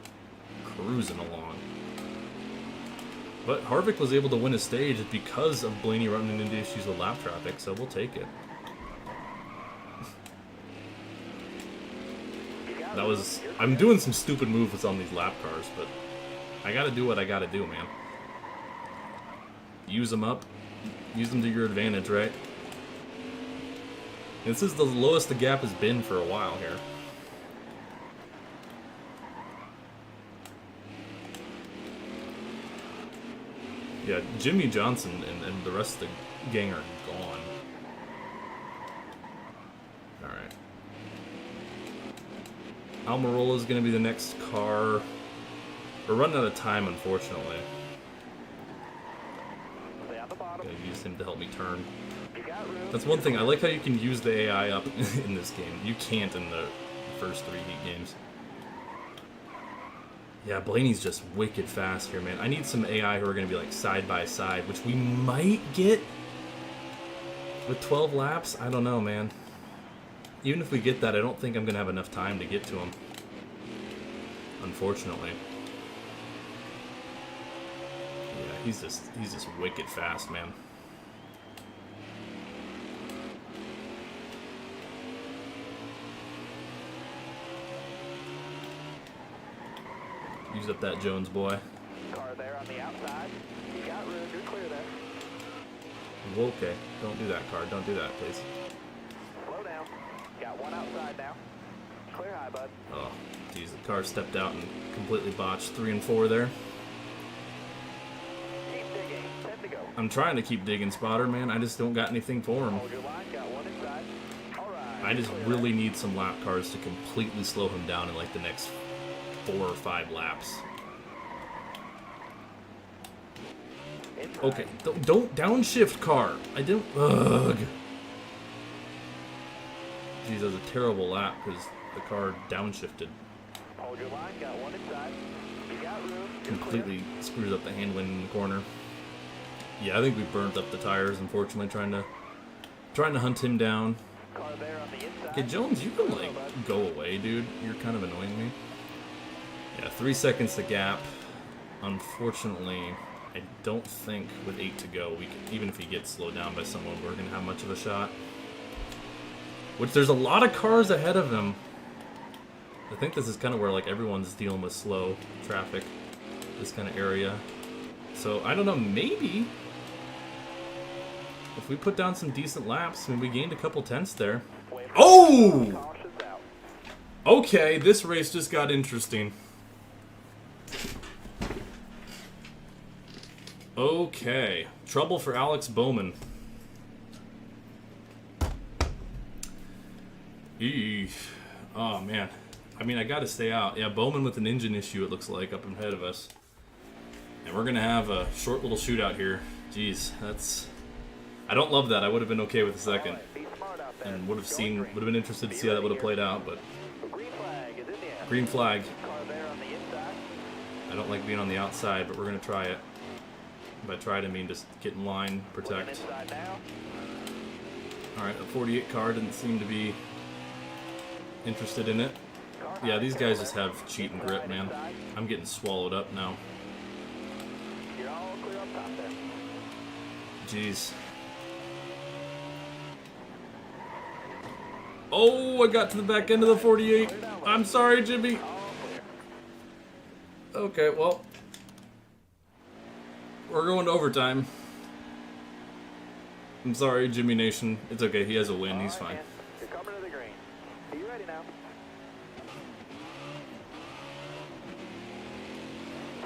cruising along. But Harvick was able to win a stage because of Blaney running into issues with lap traffic, so we'll take it. I'm doing some stupid moves on these lap cars, but I gotta do what I gotta do, man. Use them up. Use them to your advantage, right? This is the lowest the gap has been for a while here. Yeah, Jimmy Johnson and the rest of the gang are gone. Alright. Almirola's going to be the next car. We're running out of time, unfortunately. I'm going to use him to help me turn. That's one thing. I like how you can use the AI up in this game. You can't in the first 3 heat games. Yeah, Blaney's just wicked fast here, man. I need some AI who are going to be like side by side, which we might get with 12 laps. I don't know, man. Even if we get that, I don't think I'm going to have enough time to get to him. Unfortunately. Yeah, he's just wicked fast, man. Use up that Jones boy. Car there on the outside. You got room, you're clear there. Okay, don't do that, car. Don't do that, please. Slow down. Got one outside now. Clear high, bud. Oh, geez, the car stepped out and completely botched 3 and 4 there. Keep digging. 10 to go. I'm trying to keep digging Spotter, man. I just don't got anything for him. Hold your line. Got one inside. All right. I just really need some lap cars to completely slow him down in like the next 4 or 5 laps. Okay, don't downshift, car. I didn't. Ugh. Geez, that was a terrible lap because the car downshifted. Hold your line. Got one inside. You got room. Completely screws up the handling in the corner. Yeah, I think we burnt up the tires. Unfortunately, trying to hunt him down. Car there on the inside. Okay, Jones, you can like go away, dude. You're kind of annoying me. Yeah, 3 seconds to gap. Unfortunately, I don't think with 8 to go, we can, even if he gets slowed down by someone, we're gonna have much of a shot. Which there's a lot of cars ahead of him. I think this is kind of where like everyone's dealing with slow traffic, this kind of area. So I don't know, maybe if we put down some decent laps, I mean, we gained a couple tenths there. Oh! Okay, this race just got interesting. Okay, trouble for Alex Bowman. Eesh. Oh, man. I mean, I gotta stay out. Yeah, Bowman with an engine issue, it looks like, up ahead of us. And we're gonna have a short little shootout here. Jeez, that's... I don't love that. I would have been okay with a second. And would have been interested to see how that would have played out, but... Green flag. I don't like being on the outside, but we're gonna try it. By try, I mean just get in line, protect. Alright, a 48 car didn't seem to be interested in it. Yeah, these guys just have cheat and grip, man. I'm getting swallowed up now. Jeez. Oh, I got to the back end of the 48. I'm sorry, Jimmy. All clear. Okay, well, we're going to overtime. I'm sorry, Jimmy Nation. It's okay. He has a win. He's All right, fine. man. You're coming to the green. Are you ready now?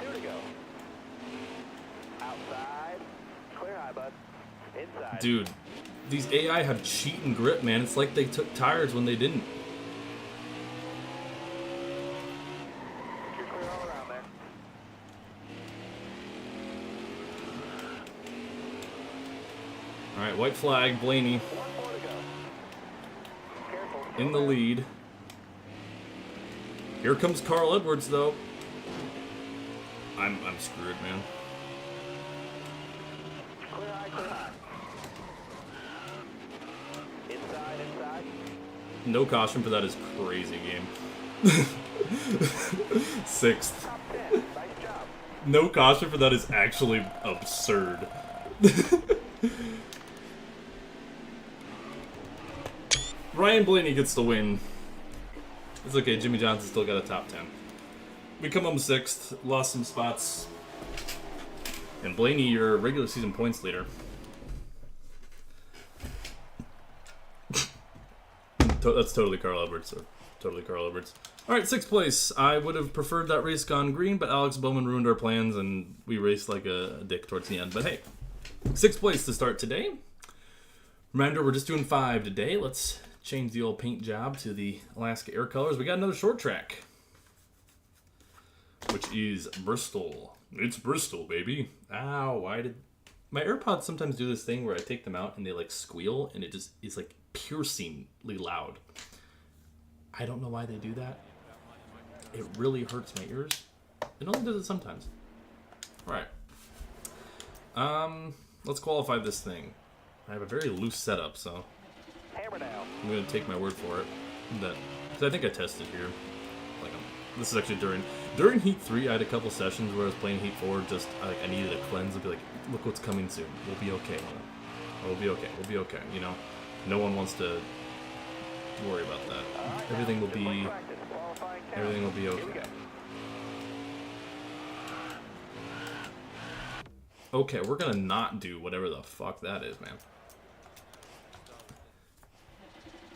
2 to go. Outside. Clear high, bud. Inside. Dude, these AI have cheat and grip, man. It's like they took tires when they didn't. You're clear all around there. All right, white flag, Blaney 1 more to go. Careful. in the lead. Here comes Carl Edwards, though. I'm screwed, man. Clear high, clear high. Inside. No caution for that is crazy game. 6th. Top 10. Nice job. No caution for that is actually absurd. Ryan Blaney gets the win. It's okay, Jimmy Johnson still got a top 10. We come home 6th, lost some spots. And Blaney, your regular season points leader. That's totally Carl Edwards. Or totally Carl Edwards. Alright, 6th place. I would have preferred that race gone green, but Alex Bowman ruined our plans and we raced like a dick towards the end. But hey, 6th place to start today. Reminder, we're just doing 5 today. Let's change the old paint job to the Alaska Air colors. We got another short track, which is Bristol. It's Bristol, baby. Ow, why did... My AirPods sometimes do this thing where I take them out and they like squeal and it just is like piercingly loud. I don't know why they do that. It really hurts my ears. It only does it sometimes. Alright. Let's qualify this thing. I have a very loose setup, so Hammer down. I'm going to take my word for it. That, 'cause I think I tested here. Like, this is actually during Heat 3, I had a couple sessions where I was playing Heat 4, just, like, I needed a cleanse. I'd be like, look what's coming soon. We'll be okay. We'll be okay. We'll be okay, you know? No one wants to worry about that. Everything will be... Everything will be okay. Okay, we're gonna not do whatever the fuck that is, man.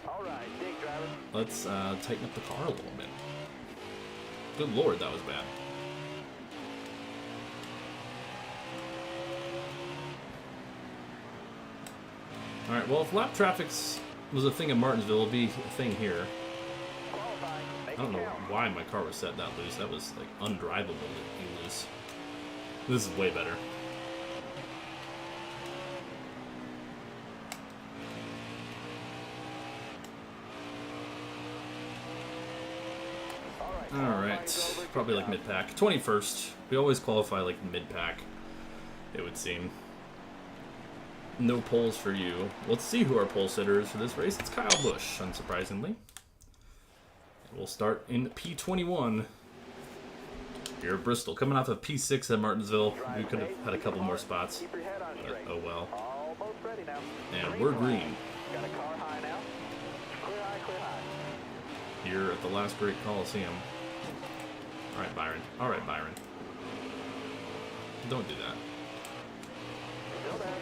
Alright, dig driver. Let's tighten up the car a little bit. Good lord, that was bad. Alright, well, if lap traffic's was a thing in Martinsville, it'll be a thing here. Qualifying. Make I don't it know count. why my car was set that loose. That was, like, undrivably loose. This is way better. Alright, probably like mid-pack. 21st. We always qualify like mid-pack, it would seem. No poles for you. Let's see who our pole sitter is for this race. It's Kyle Busch, unsurprisingly. We'll start in P21 here at Bristol. Coming off of P6 at Martinsville. We could have had a couple more spots. Keep your head on But, straight. oh well. Almost ready now. And we're green Got a car high now. Clear high, clear high. here at the last great Coliseum. Alright, Byron. Alright, Byron. Don't do that. Still there.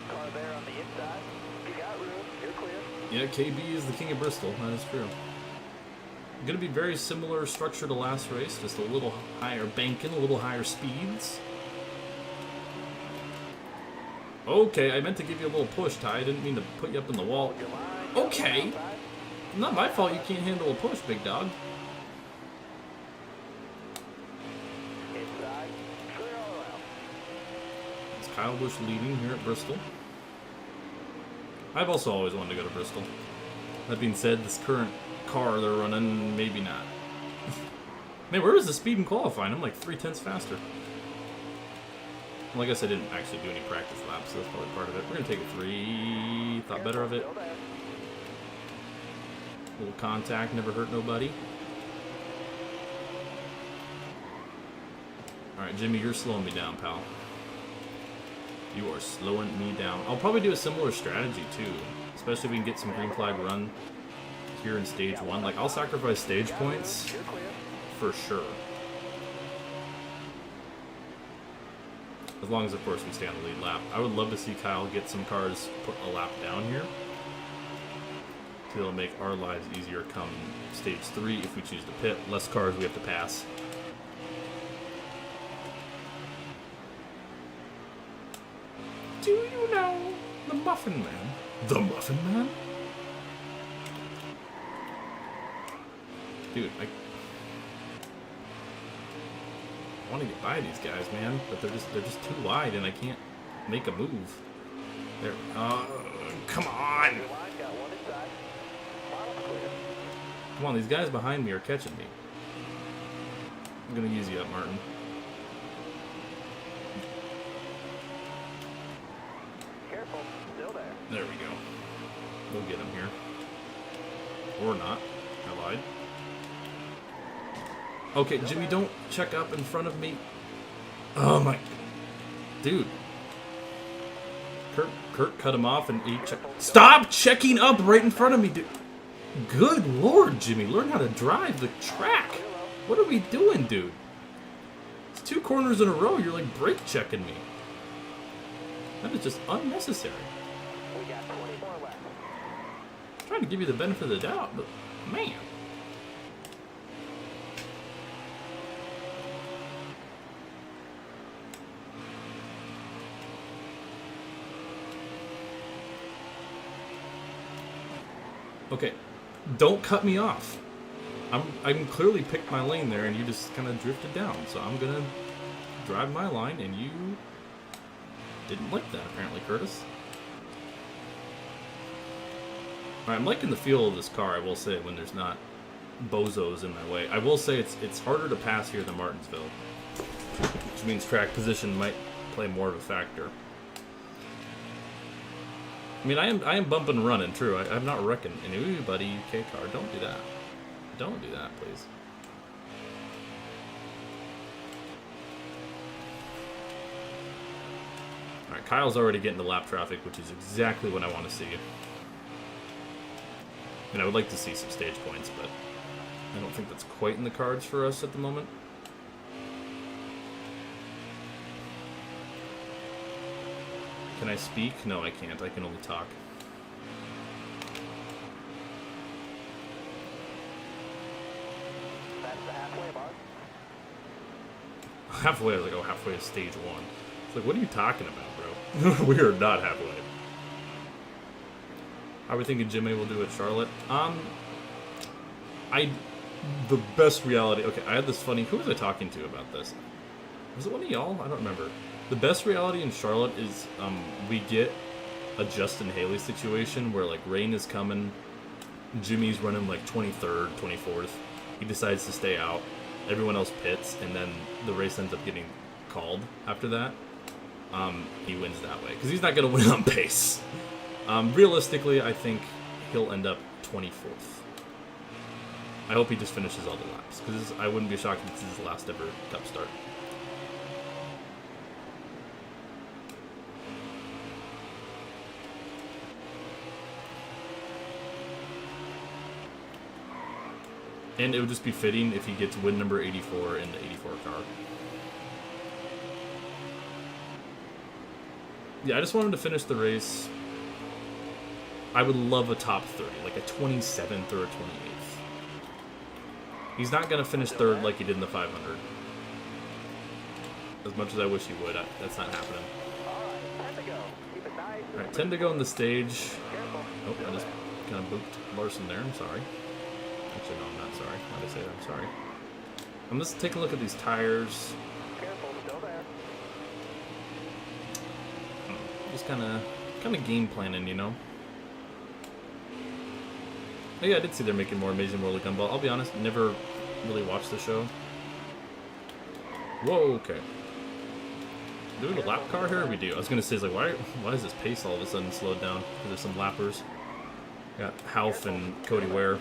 Car there on the inside. You got room. You're clear. Yeah, KB is the king of Bristol. That is true. Going to be very similar structure to last race, just a little higher banking, a little higher speeds. Okay, I meant to give you a little push, Ty. I didn't mean to put you up in the wall. Your line. Okay. Outside. Not my fault you can't handle a push, big dog. Inside. Clear all around. It's Kyle Busch leading here at Bristol. I've also always wanted to go to Bristol. That being said, this current car they're running, maybe not. Man, where was the speed in qualifying? I'm like 0.3 faster. Well, I guess I didn't actually do any practice laps, so that's probably part of it. We're going to take a 3. Thought better of it. Still there. Little contact, never hurt nobody. Alright, Jimmy, you're slowing me down, pal. You are slowing me down. I'll probably do a similar strategy, too. Especially if we can get some green flag run here in stage 1. Like, I'll sacrifice stage points for sure. As long as, of course, we stay on the lead lap. I would love to see Kyle get some cars put a lap down here. So it'll make our lives easier come stage 3 if we choose to pit. Less cars we have to pass. Do you know the Muffin Man? The Muffin Man? Dude, I want to get by these guys, man, but they're just too wide, and I can't make a move. There. Come on! Come on, these guys behind me are catching me. I'm gonna use you up, Martin. Careful, still there. There we go. We'll get him here. Or not. I lied. Okay, Jimmy, don't check up in front of me. Oh my... Dude. Kurt cut him off and he Stop checking up right in front of me, dude. Good lord, Jimmy. Learn how to drive the track. What are we doing, dude? It's 2 corners in a row. You're like brake checking me. That is just unnecessary. We got 20 more left. I'm trying to give you the benefit of the doubt, but man. Okay, don't cut me off. I'm clearly picked my lane there, and you just kind of drifted down. So I'm gonna drive my line, and you didn't like that apparently, Curtis. Alright, I'm liking the feel of this car. I will say when there's not bozos in my way. I will say it's harder to pass here than Martinsville, which means track position might play more of a factor. I mean, I am bumping and running, true. I'm not wrecking anybody, K-car. Don't do that. Don't do that, please. Alright, Kyle's already getting to lap traffic, which is exactly what I want to see. I mean, I would like to see some stage points, but I don't think that's quite in the cards for us at the moment. Can I speak? No, I can't. I can only talk. That's the halfway mark. Halfway, I was like, oh, halfway is stage 1. It's like, what are you talking about, bro? We are not halfway. How are we thinking Jimmy will do at Charlotte? The best reality... Okay, I had this funny... Who was I talking to about this? Was it one of y'all? I don't remember. The best reality in Charlotte is we get a Justin Haley situation where, like, rain is coming, Jimmy's running, like, 23rd, 24th. He decides to stay out. Everyone else pits, and then the race ends up getting called after that. He wins that way, because he's not going to win on pace. Realistically, I think he'll end up 24th. I hope he just finishes all the laps, because I wouldn't be shocked if this is his last ever Cup start. And it would just be fitting if he gets win number 84 in the 84 car. Yeah, I just want him to finish the race. I would love a top 30, like a 27th or a 28th. He's not going to finish 3rd like he did in the 500. As much as I wish he would, that's not happening. Alright, 10 to go. Keep it nice. Alright, 10 to go on the stage. Careful. Oh, I just kind of booped Larson there, I'm sorry. Actually, no, I'm not sorry. Why did I say that? I'm sorry. I'm just taking a look at these tires. Careful, still there. Just kind of game planning, you know. Oh, yeah, I did see they're making more Amazing World of Gumball. I'll be honest, never really watched the show. Whoa, okay. Do we have a lap car here? Or we do. I was gonna say, like, why is this pace all of a sudden slowed down? Because there's some lappers. Got Half and Cody Ware.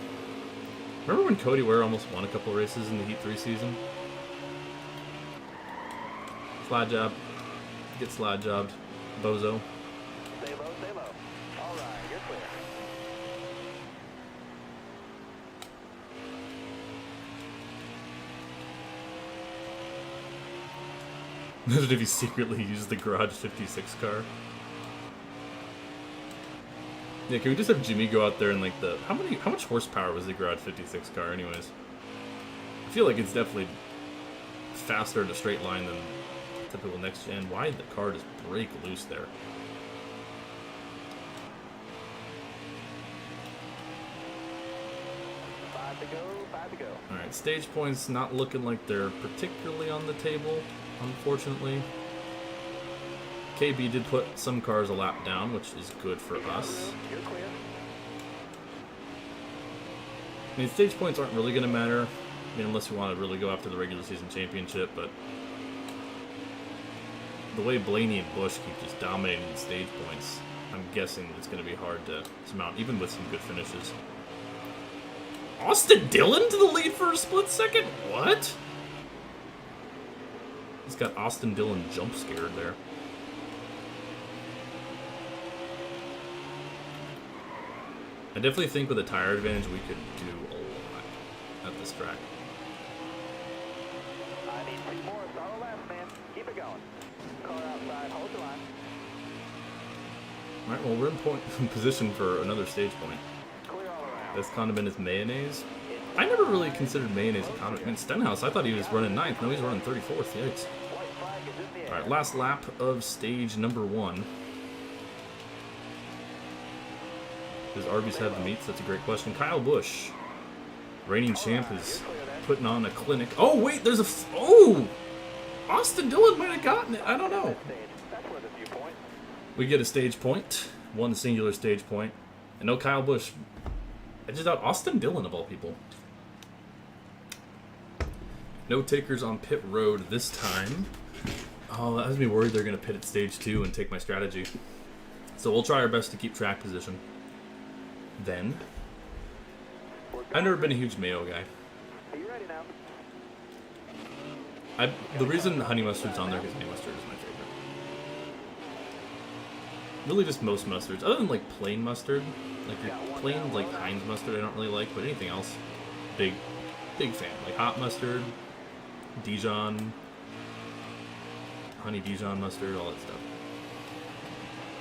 Remember when Cody Ware almost won a couple races in the Heat 3 season? Slide job. Get slide jobbed. bozo. Stay low, stay low. All right, you're clear. Imagine if he secretly used the Garage 56 car. Yeah, can we just have Jimmy go out there and like the how much horsepower was the Garage 56 car anyways? I feel like it's definitely faster in a straight line than typical next gen. Why did the car just break loose there? Five to go, five to go. Alright, stage points not looking like they're particularly on the table, unfortunately. KB did put some cars a lap down, which is good for us. You're clear. I mean, stage points aren't really going to matter, I mean, unless you want to really go after the regular season championship, but the way Blaney and Busch keep just dominating the stage points, I'm guessing it's going to be hard to surmount, even with some good finishes. Austin Dillon to the lead for a split second? What? He's got Austin Dillon jump scared there. I definitely think with a tire advantage we could do a lot at this track. I need 2 more. Solid last, man. Keep it going. Car outside. Hold the line. Alright, well, we're in position for another stage point. Clear all around. Best condiment is mayonnaise. I never really considered mayonnaise a condiment. I mean, Stenhouse, I thought he was running 9th. No, he's running 34th. Yikes. White flag is in the air. Alright, last lap of stage number 1. Does Arby's have the meats? That's a great question. Kyle Busch, reigning champ, is putting on a clinic. Oh, wait, there's a... Oh! Austin Dillon might have gotten it. I don't know. That's worth a few points. We get a stage point. One singular stage point. And no Kyle Busch. Edges out Austin Dillon, of all people. No takers on pit road this time. Oh, that has me worried they're going to pit at stage 2 and take my strategy. So we'll try our best to keep track position. Then, I've never been a huge mayo guy. Are you ready now? The reason honey mustard's on there because honey mustard is my favorite. Really just most mustards. Other than like plain mustard. Like your plain like Heinz mustard I don't really like, but anything else, big fan. Like hot mustard, Dijon, honey Dijon mustard, all that stuff.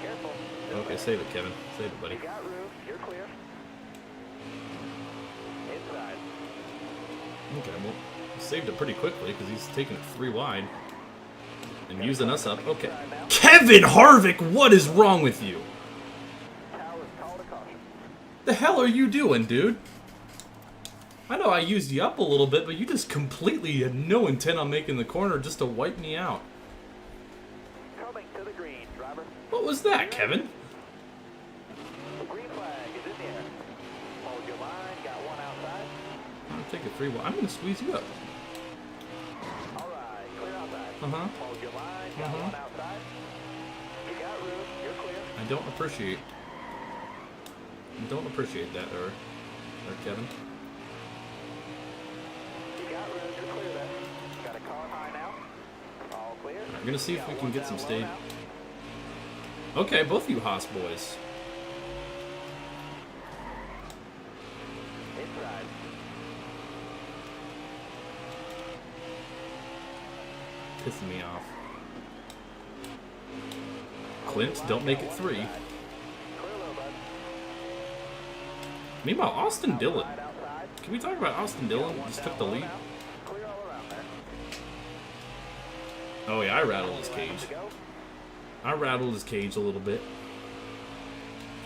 Careful. Okay, save it, Kevin. Save it, buddy. You got room. You're clear. Inside. Okay, well, he saved it pretty quickly because he's taking it 3 wide and using us up. Okay. Kevin Harvick, what is wrong with you? Tower is called a caution. The hell are you doing, dude? I know I used you up a little bit, but you just completely had no intent on making the corner just to wipe me out. Coming to the green, driver. What was that, Kevin? The green flag is in the air. Hold your line. Got one outside. I'm taking 3 wide. I'm going to squeeze you up. All right. Clear outside. Uh-huh. Hold your line. Got one outside. You got room. You're clear. I don't appreciate that, or Kevin. You got room. You're clear there. Got a car high now. All clear. I'm going to see if we can get some stage. Okay, both of you Haas boys. Inside. Pissing me off. Clint, don't make it 3. Clear low, bud. Meanwhile, Austin Dillon. Right outside. Can we talk about Austin Dillon? Just took the lead. Clear all around there. Oh yeah, I rattled his cage. To go. I rattled his cage a little bit.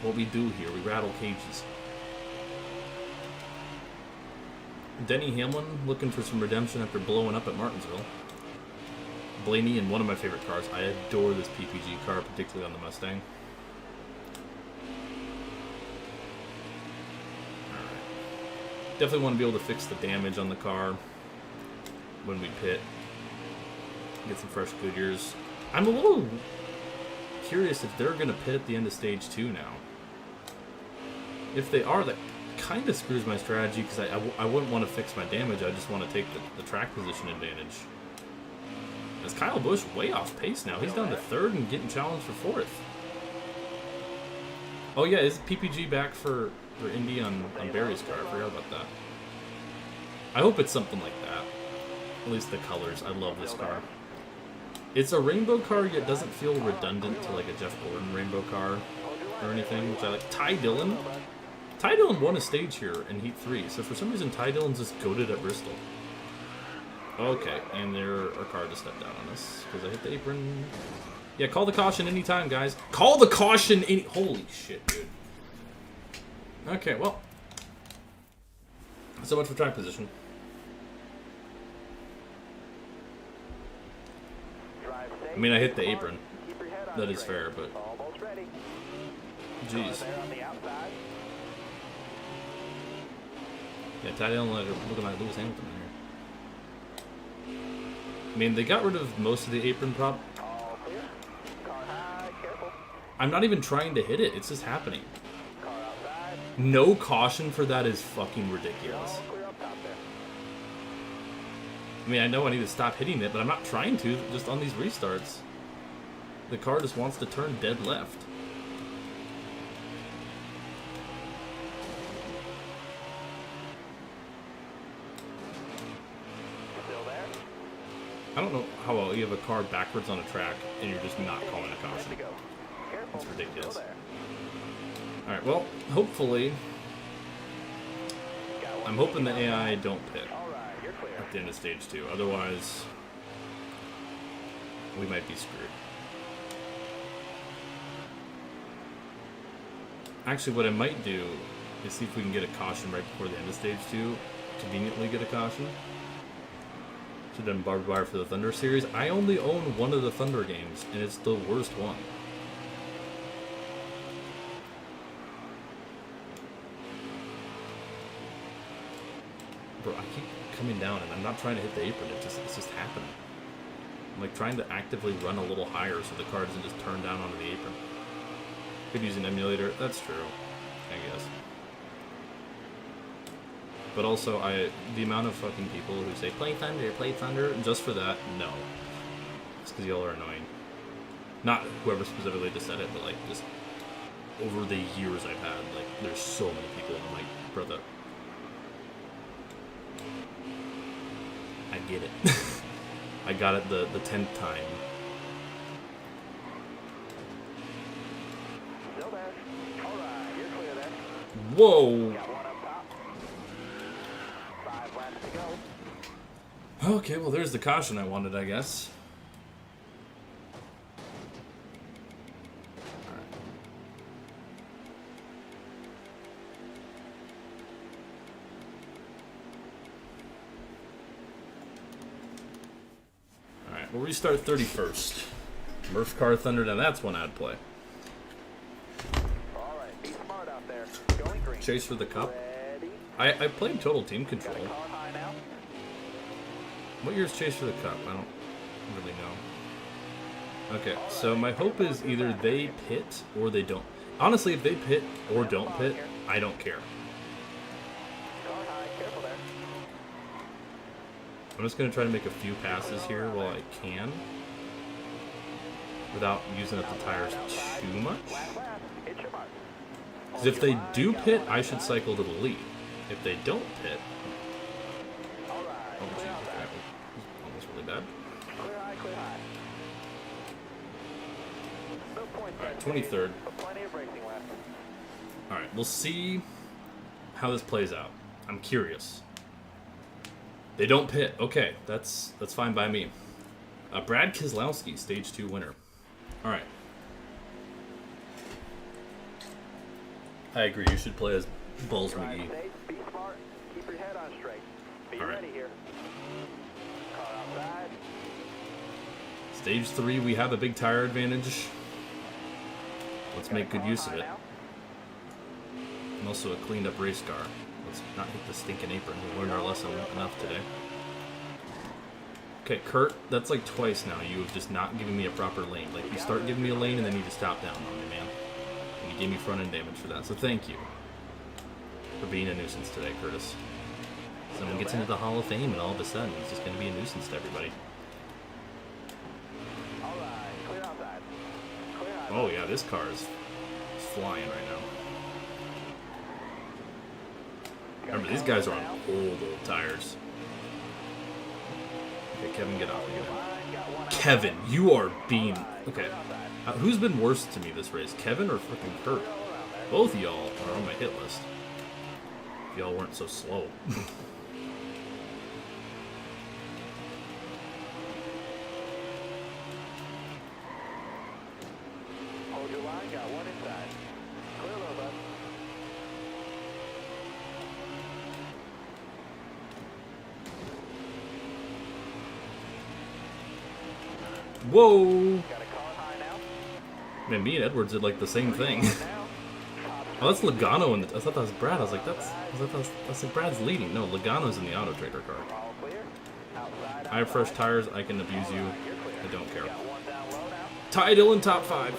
What we do here, we rattle cages. Denny Hamlin looking for some redemption after blowing up at Martinsville. Blaney in one of my favorite cars. I adore this PPG car, particularly on the Mustang. Alright. Definitely want to be able to fix the damage on the car when we pit. Get some fresh Goodyears. I'm a little curious if they're going to pit at the end of stage 2 now. If they are, that kind of screws my strategy because I wouldn't want to fix my damage. I just want to take the track position advantage. Is Kyle Busch way off pace now? He's down to third and getting challenged for fourth. Oh yeah, is PPG back for Indy on Barry's car? I forgot about that. I hope it's something like that. At least the colors. I love this car. It's a rainbow car, yet doesn't feel redundant to like a Jeff Gordon rainbow car or anything, which I like. Ty Dillon won a stage here in Heat 3, so for some reason Ty Dillon's just goated at Bristol. Okay, and our car just stepped down on us because I hit the apron. Yeah, call the caution anytime, guys. Call the caution any... Holy shit, dude. Okay, well. So much for track position. I mean, I hit the apron. That is fair, but... Jeez. Yeah, Ty Dillon looking like Lewis Hamilton in here. I mean, they got rid of most of the apron prop. I'm not even trying to hit it. It's just happening. No caution for that is fucking ridiculous. I mean, I know I need to stop hitting it, but I'm not trying to. Just on these restarts, the car just wants to turn dead left. I don't know how well you have a car backwards on a track and you're just not calling a caution. That's ridiculous. Alright, well, hopefully... I'm hoping the AI don't pit at the end of stage 2. Otherwise, we might be screwed. Actually, what I might do is see if we can get a caution right before the end of stage 2. Conveniently get a caution. Should have done Barb Dwyer for the Thunder series. I only own one of the Thunder games, and it's the worst one. Bro, I keep coming down, and I'm not trying to hit the apron. It's just happening. I'm like trying to actively run a little higher so the car doesn't just turn down onto the apron. Could use an emulator. That's true, I guess. But also, the amount of fucking people who say, play Thunder, just for that, no. It's because y'all are annoying. Not whoever specifically just said it, but like, just over the years I've had, like, there's so many people, and I'm like, brother, I get it. I got it the 10th time. Still there. All right, you're clear there. Whoa! Got one up top. 5 laps to go. Okay, well, there's the caution I wanted, I guess. Alright, we'll restart 31st. Murph car Thunder, now that's one I'd play. All right, be smart out there. Going green. Chase for the cup. Ready. I played Total Team Control. Car high now. What year's Chase for the Cup? I don't really know. Okay, so my hope is either they pit or they don't. Honestly, if they pit or don't pit, I don't care. Car high, careful there. I'm just going to try to make a few passes here while I can. Without using up the tires too much. Last lap, hit your mark. Because if they do pit, I should cycle to the lead. If they don't pit... All right, Oh, clear geez, outside. that was almost really bad. Clear high, clear high. No points Alright, yet, 23rd. but plenty of racing left. Alright, we'll see how this plays out. I'm curious. They don't pit. Okay, that's fine by me. Brad Keselowski, Stage 2 winner. Alright. I agree, you should play as Balls Drive McGee. safe, be smart, keep your head on straight. Be All right. ready here. Car outside. Stage 3, we have a big tire advantage. Let's make good use of it. And also a cleaned up race car. Let's not hit the stinking apron. We learned our lesson enough today. Okay, Kurt, that's like twice now. You have just not given me a proper lane. Like, you start giving me a lane and then you just stop down on me, man. And you gave me front end damage for that. So thank you for being a nuisance today, Curtis. Someone gets into the Hall of Fame and all of a sudden he's just going to be a nuisance to everybody. Oh yeah, this car is flying right now. Remember, these guys are on old tires. Okay, Kevin, get off again. Kevin, you are being... Okay. Who's been worse to me this race? Kevin or freaking Kurt? Both of y'all are on my hit list. If y'all weren't so slow. Hold your line, got one inside. Clear low, bud. Whoa! Got a car high now. Man, me and Edwards did like the same thing. Oh, that's Logano, and I thought that was Brad. I was like, that's like Brad's leading. No, Logano's in the Auto Trader car. All clear. Outside. I have fresh tires. I can abuse you. I don't care. Got one down low now. Ty Dillon, top 5.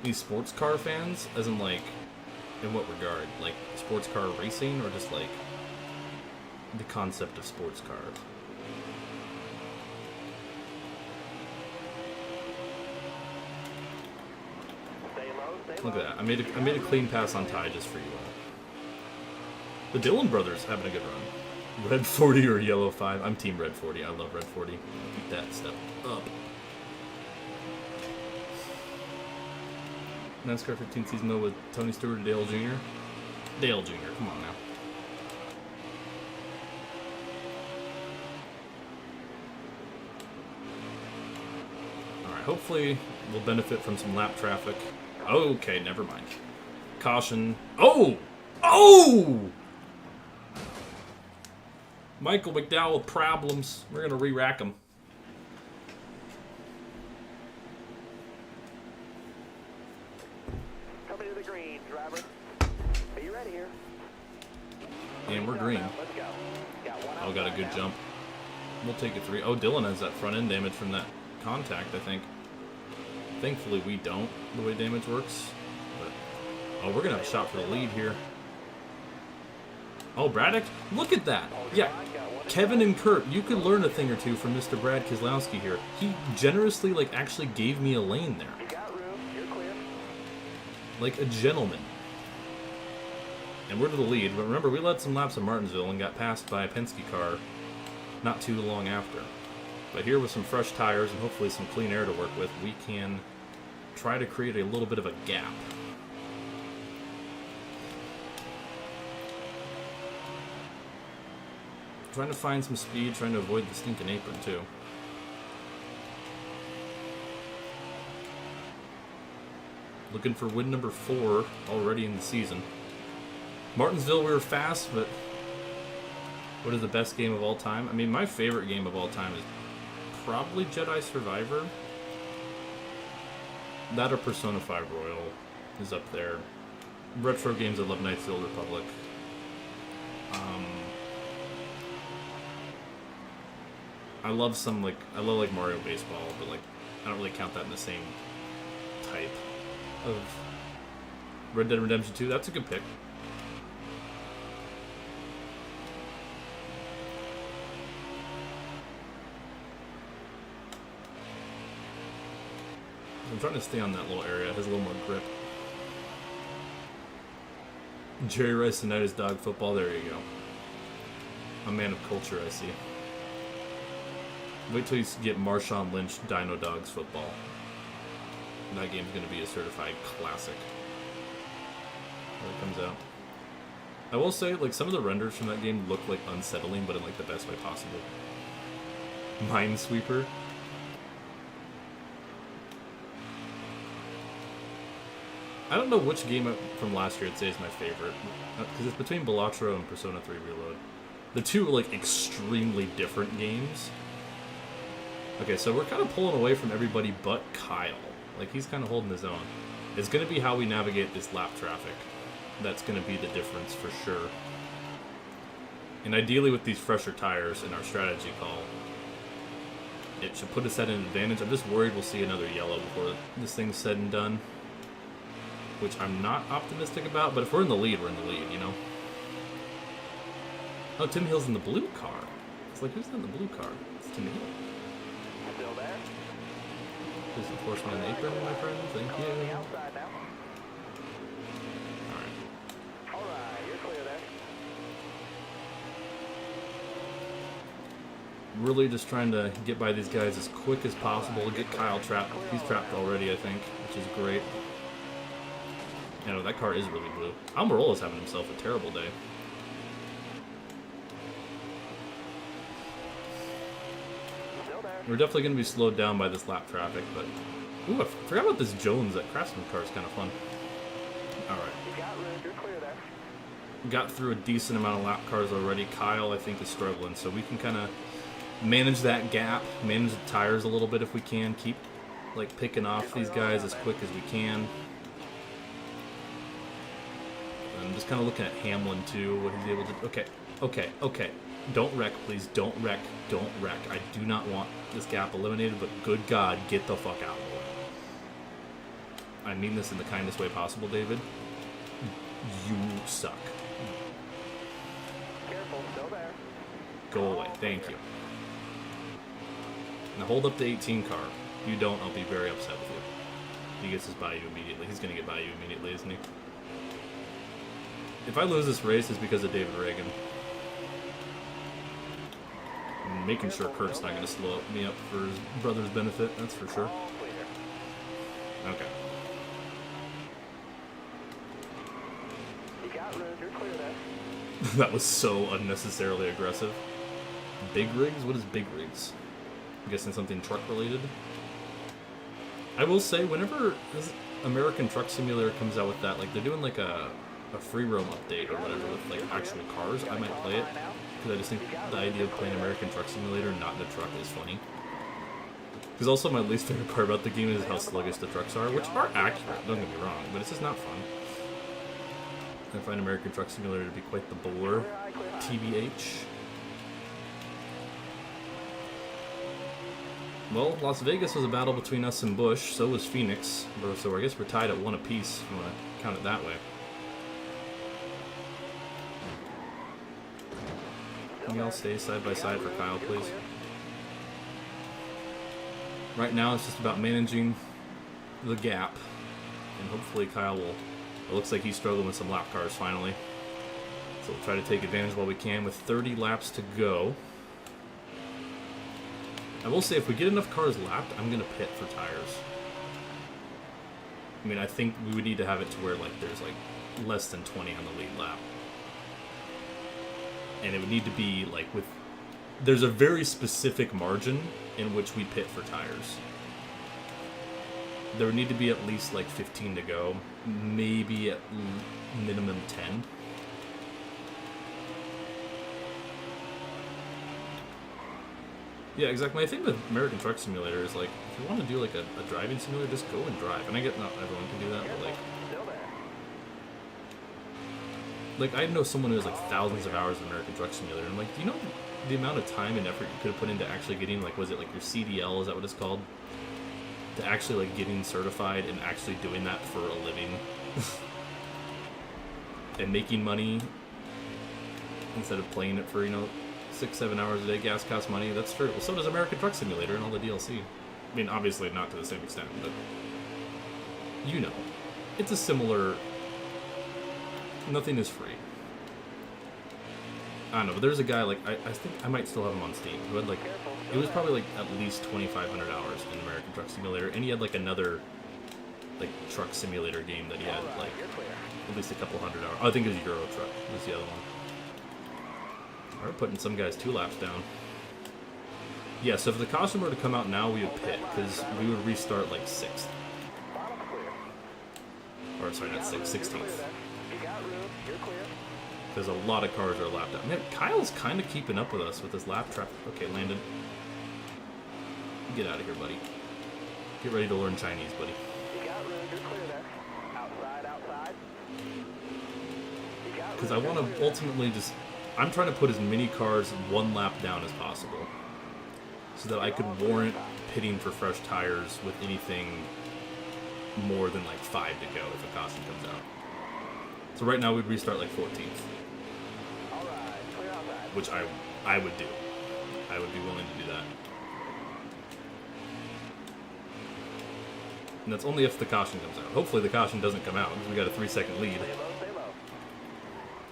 These sports car fans, as in like, in what regard? Like sports car racing, or just like the concept of sports car? Stay low, stay Look low. at that. I made a clean pass on Ty just for you. The Dillon brothers having a good run. Red 40 or yellow 5? I'm team red 40. I love red 40. Keep that stuff up. NASCAR 15 season though with Tony Stewart and Dale Jr. Dale Jr. Come on now. Alright, hopefully we'll benefit from some lap traffic. Okay, never mind. Caution. Oh! Oh! Michael McDowell problems. We're going to re-rack him. Coming to the green, driver. Are you ready here? And we're green. Let's go. Got one Oh, got a outside good now. jump. We'll take a 3. Oh, Dylan has that front end damage from that contact, I think. Thankfully, we don't, the way damage works. But, oh, we're going to have a shot for the lead here. Oh, Braddock, look at that. Yeah, Kevin and Kurt, you could learn a thing or two from Mr. Brad Keselowski here. He generously, like, actually gave me a lane there. You got room. You're clear. Like a gentleman. And we're to the lead. But remember, we led some laps in Martinsville and got passed by a Penske car not too long after. But here with some fresh tires and hopefully some clean air to work with, we can try to create a little bit of a gap. Trying to find some speed, trying to avoid the stinking apron too. Looking for win number 4 already in the season. Martinsville, we were fast, but what is the best game of all time? I mean, my favorite game of all time is probably Jedi Survivor. That or Persona 5 Royal is up there. Retro games, I love Knights of the Old Republic. I love some, like, I love, like, Mario Baseball, but, like, I don't really count that in the same type of Red Dead Redemption 2. That's a good pick. I'm trying to stay on that little area. It has a little more grip. Jerry Rice and United Dog Football. There you go. A man of culture, I see. Wait till you get Marshawn Lynch Dino Dogs Football. That game's going to be a certified classic when it comes out. I will say, like, some of the renders from that game look, like, unsettling, but in, like, the best way possible. Minesweeper. I don't know which game from last year I'd say is my favorite, because it's between Balatro and Persona 3 Reload. The two are, like, extremely different games. Okay, so we're kind of pulling away from everybody but Kyle. Like, he's kind of holding his own. It's going to be how we navigate this lap traffic. That's going to be the difference for sure. And ideally with these fresher tires in our strategy call, it should put us at an advantage. I'm just worried we'll see another yellow before this thing's said and done. Which I'm not optimistic about, but if we're in the lead, we're in the lead, you know? Oh, Tim Hill's in the blue car. It's like, who's in the blue car? It's Tim Hill. Still there? Please enforce me on the apron, my friend. Thank you. On the outside now. Alright. All right, you're clear there. Really just trying to get by these guys as quick as possible. Get Kyle trapped. He's trapped already, I think, which is great. You know, that car is really blue. Almirola's having himself a terrible day. Still there. We're definitely going to be slowed down by this lap traffic, but... Ooh, I forgot about this Jones. That Craftsman car is kind of fun. Alright. You got room, you're clear there. Got through a decent amount of lap cars already. Kyle, I think, is struggling, so we can kind of manage that gap, manage the tires a little bit if we can. Keep, like, picking off these guys as quick as we can. I'm just kind of looking at Hamlin, too, what he's able to... Okay. Don't wreck, please. Don't wreck. I do not want this gap eliminated, but good God, get the fuck out of the way. I mean this in the kindest way possible, David. You suck. Careful, still there. Go away. Thank you. Now hold up the 18 car. If you don't, I'll be very upset with you. He gets his by you immediately. He's going to get by you immediately, isn't he? If I lose this race, it's because of David Reagan. I'm making sure Kurt's not going to slow me up for his brother's benefit, that's for sure. All clear. Okay. You got room, you're clear there. That was so unnecessarily aggressive. Big rigs? What is big rigs? I'm guessing something truck related. I will say, whenever this American Truck Simulator comes out with that, like they're doing like a free roam update or whatever with like actual cars, I might play it. Because I just think the idea of playing American Truck Simulator not in a truck is funny. Because also my least favorite part about the game is how sluggish the trucks are, which are accurate, don't get me wrong, but it's just not fun. I find American Truck Simulator to be quite the bore. TBH. Well, Las Vegas was a battle between us and Busch, so was Phoenix. So I guess we're tied at 1 apiece, if you want to count it that way. Can we all stay side by side for Kyle, please? Right now, it's just about managing the gap, and hopefully Kyle will... It looks like he's struggling with some lap cars finally. So we'll try to take advantage while we can with 30 laps to go. I will say, if we get enough cars lapped, I'm going to pit for tires. I mean, I think we would need to have it to where like there's like less than 20 on the lead lap. And it would need to be like with... There's a very specific margin in which we pit for tires. There would need to be at least like 15 to go. Maybe at minimum 10. Yeah, exactly. I think with American Truck Simulator is like, if you want to do like a driving simulator, just go and drive. And I get not everyone can do that, but like I know someone who has like thousands of hours of American Truck Simulator. And I'm like, do you know the amount of time and effort you could have put into actually getting like, was it like your CDL? Is that what it's called? To actually like getting certified and actually doing that for a living and making money instead of playing it for 6-7 hours a day. Gas costs money. That's true. Well, so does American Truck Simulator and all the DLC. I mean, obviously not to the same extent, but it's a similar. Nothing is free. I don't know, but there's a guy, like, I think I might still have him on Steam, who had, like, it was probably, like, at least 2,500 hours in American Truck Simulator, and he had, like, another, like, truck simulator game that he had, like, at least a couple hundred hours. Oh, I think it was Euro Truck, was the other one. We're putting some guys 2 laps down. Yeah, so if the costume were to come out now, we would pit, because we would restart, like, 6th. Or, sorry, not 6th, 16th. Because a lot of cars are lapped out. Man, Kyle's kind of keeping up with us with this lap traffic. Okay, Landon. Get out of here, buddy. Get ready to learn Chinese, buddy. Because I want to ultimately just... I'm trying to put as many cars 1 lap down as possible. So that I could warrant pitting for fresh tires with anything more than like 5 to go if a costume comes out. So right now we'd restart like 14th. Which I would do. I would be willing to do that. And that's only if the caution comes out. Hopefully the caution doesn't come out, because we got a 3-second lead. Stay low, stay low.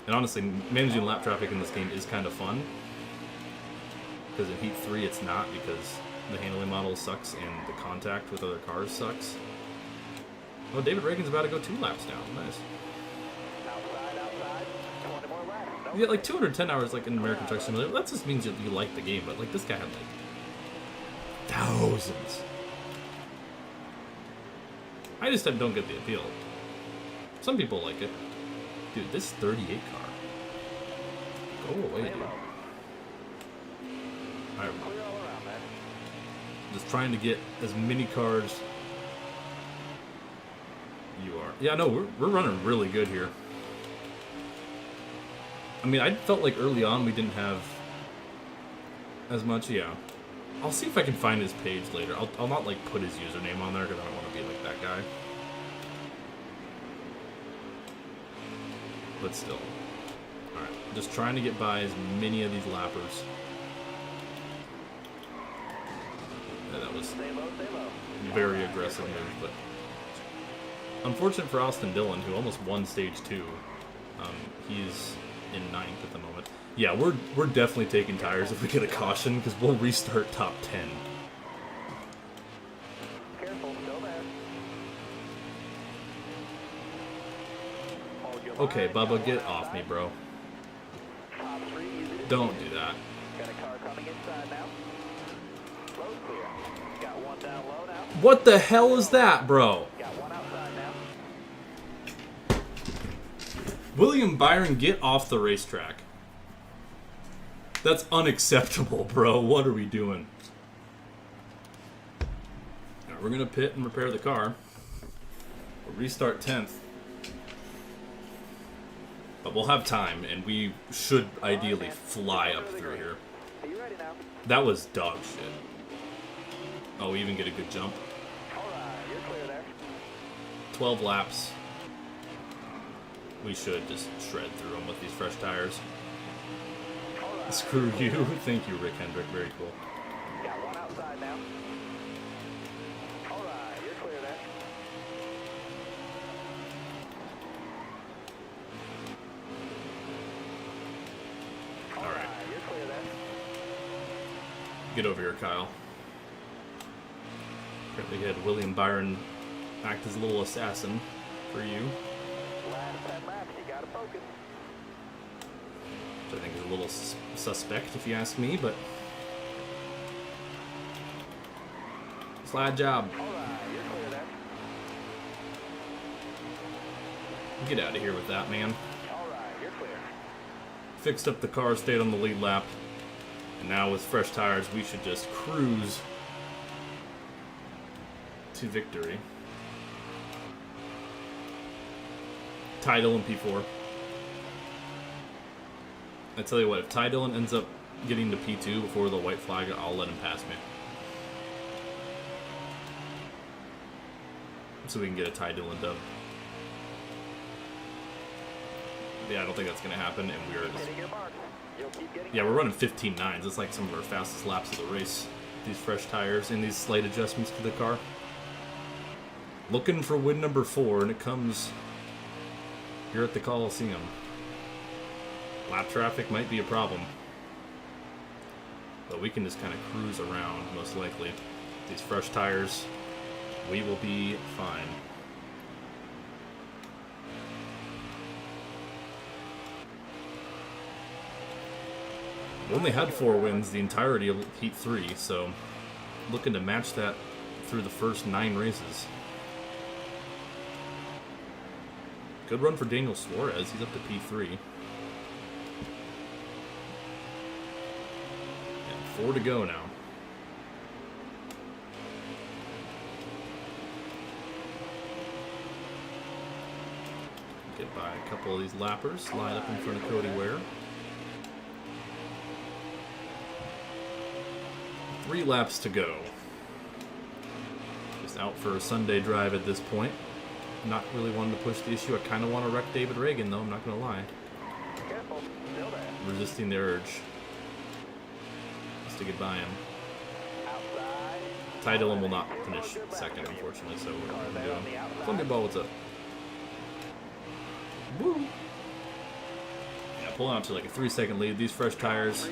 And honestly, managing lap traffic in this game is kind of fun. Because in Heat 3 it's not, because the handling model sucks and the contact with other cars sucks. Oh, David Reagan's about to go 2 laps down. Nice. Outside. 20 more laps. Nope. You get like 210 hours like in American Truck Simulator. That just means that you like the game, but like this guy had like thousands. I just don't get the appeal. Some people like it. Dude, this 38 car. Go away, dude. Alright. Clear all around, man. Just trying to get as many cars. You are. Yeah, no, we're running really good here. I mean, I felt like early on we didn't have as much. Yeah. I'll see if I can find his page later. I'll not like put his username on there because I don't want to be like that guy. But still. Alright. Just trying to get by as many of these lappers. Yeah, that was Stay low, stay low. very aggressive move, but unfortunate for Austin Dillon, who almost won stage 2. He's in 9th at the moment. Yeah, we're definitely taking tires if we get a caution, because we'll restart top 10. Careful, still there. Hold your Okay, line, Bubba, got get one off me, outside. bro. Top 3, easy to Don't see. do that. Got a car coming inside now. Road clear. Got one down low now. What the hell is that, bro? Got one outside now. William Byron, get off the racetrack. That's unacceptable, bro. What are we doing? Alright, we're going to pit and repair the car. We'll restart 10th. But we'll have time, and we should ideally fly up through here. Are you ready now? That was dog shit. Oh, we even get a good jump. Alright, you're clear there. 12 laps. We should just shred through them with these fresh tires. Alright. Screw you. Thank you, Rick Hendrick. Very cool. Got one outside now. Alright, you're clear there. Alright. You're clear there. Get over here, Kyle. Apparently, had William Byron act as a little assassin for you, Last 10 laps, you gotta focus. which I think is a little suspect, if you ask me, but slide job. Alright, you're clear there. Get out of here with that, man. Alright, you're clear. Fixed up the car, stayed on the lead lap, and now with fresh tires, we should just cruise to victory. Ty Dillon P4. I tell you what, if Ty Dillon ends up getting to P2 before the white flag, I'll let him pass me. So we can get a Ty Dillon dub. Yeah, I don't think that's going to happen, and we're just... Hitting your mark. You'll keep getting Yeah, we're running 15.9s. It's like some of our fastest laps of the race. These fresh tires and these slight adjustments to the car. Looking for win number 4, and it comes here at the Coliseum. Lap traffic might be a problem, but we can just kind of cruise around, most likely. These fresh tires, we will be fine. We only had 4 wins the entirety of Heat 3, so looking to match that through the first 9 races. Good run for Daniel Suarez. He's up to P3. And 4 to go now. Get by a couple of these lappers. Slide up in front of Cody Ware. 3 laps to go. Just out for a Sunday drive at this point. Not really wanting to push the issue. I kind of want to wreck David Reagan, though. I'm not going to lie. Careful. Still there. Resisting the urge. Just to get by him. Outside. Ty Dillon will not finish second, unfortunately, so we're going to do him. Columbia Ball, what's up? Woo! Yeah, pulling out to like a 3-second lead. These fresh tires,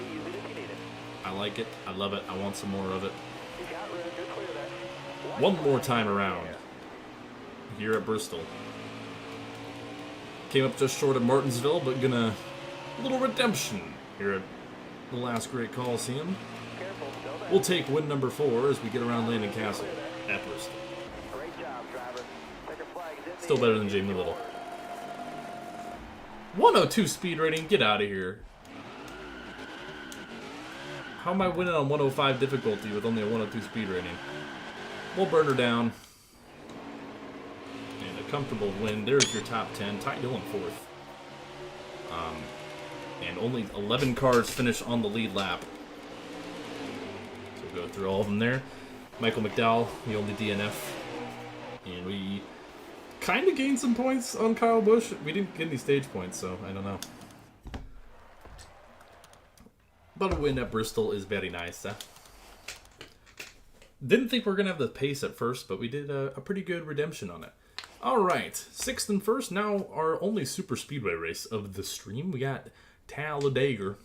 I like it. I love it. I want some more of it. One more time around here at Bristol. Came up just short of Martinsville, but gonna a little redemption here at the last great Coliseum. We'll take win number 4 as we get around Landon Castle at Bristol. Still better than Jamie Little. 102 speed rating, get out of here. How am I winning on 105 difficulty with only a 102 speed rating? We'll burn her down. And a comfortable win. There's your top 10. Ty Dillon 4th. And only 11 cars finish on the lead lap. So we'll go through all of them there. Michael McDowell, the only DNF. And we kind of gained some points on Kyle Busch. We didn't get any stage points, so I don't know. But a win at Bristol is very nice. Didn't think we were going to have the pace at first, but we did a pretty good redemption on it. All right, 6th and 1st. Now our only super speedway race of the stream. We got Talladega.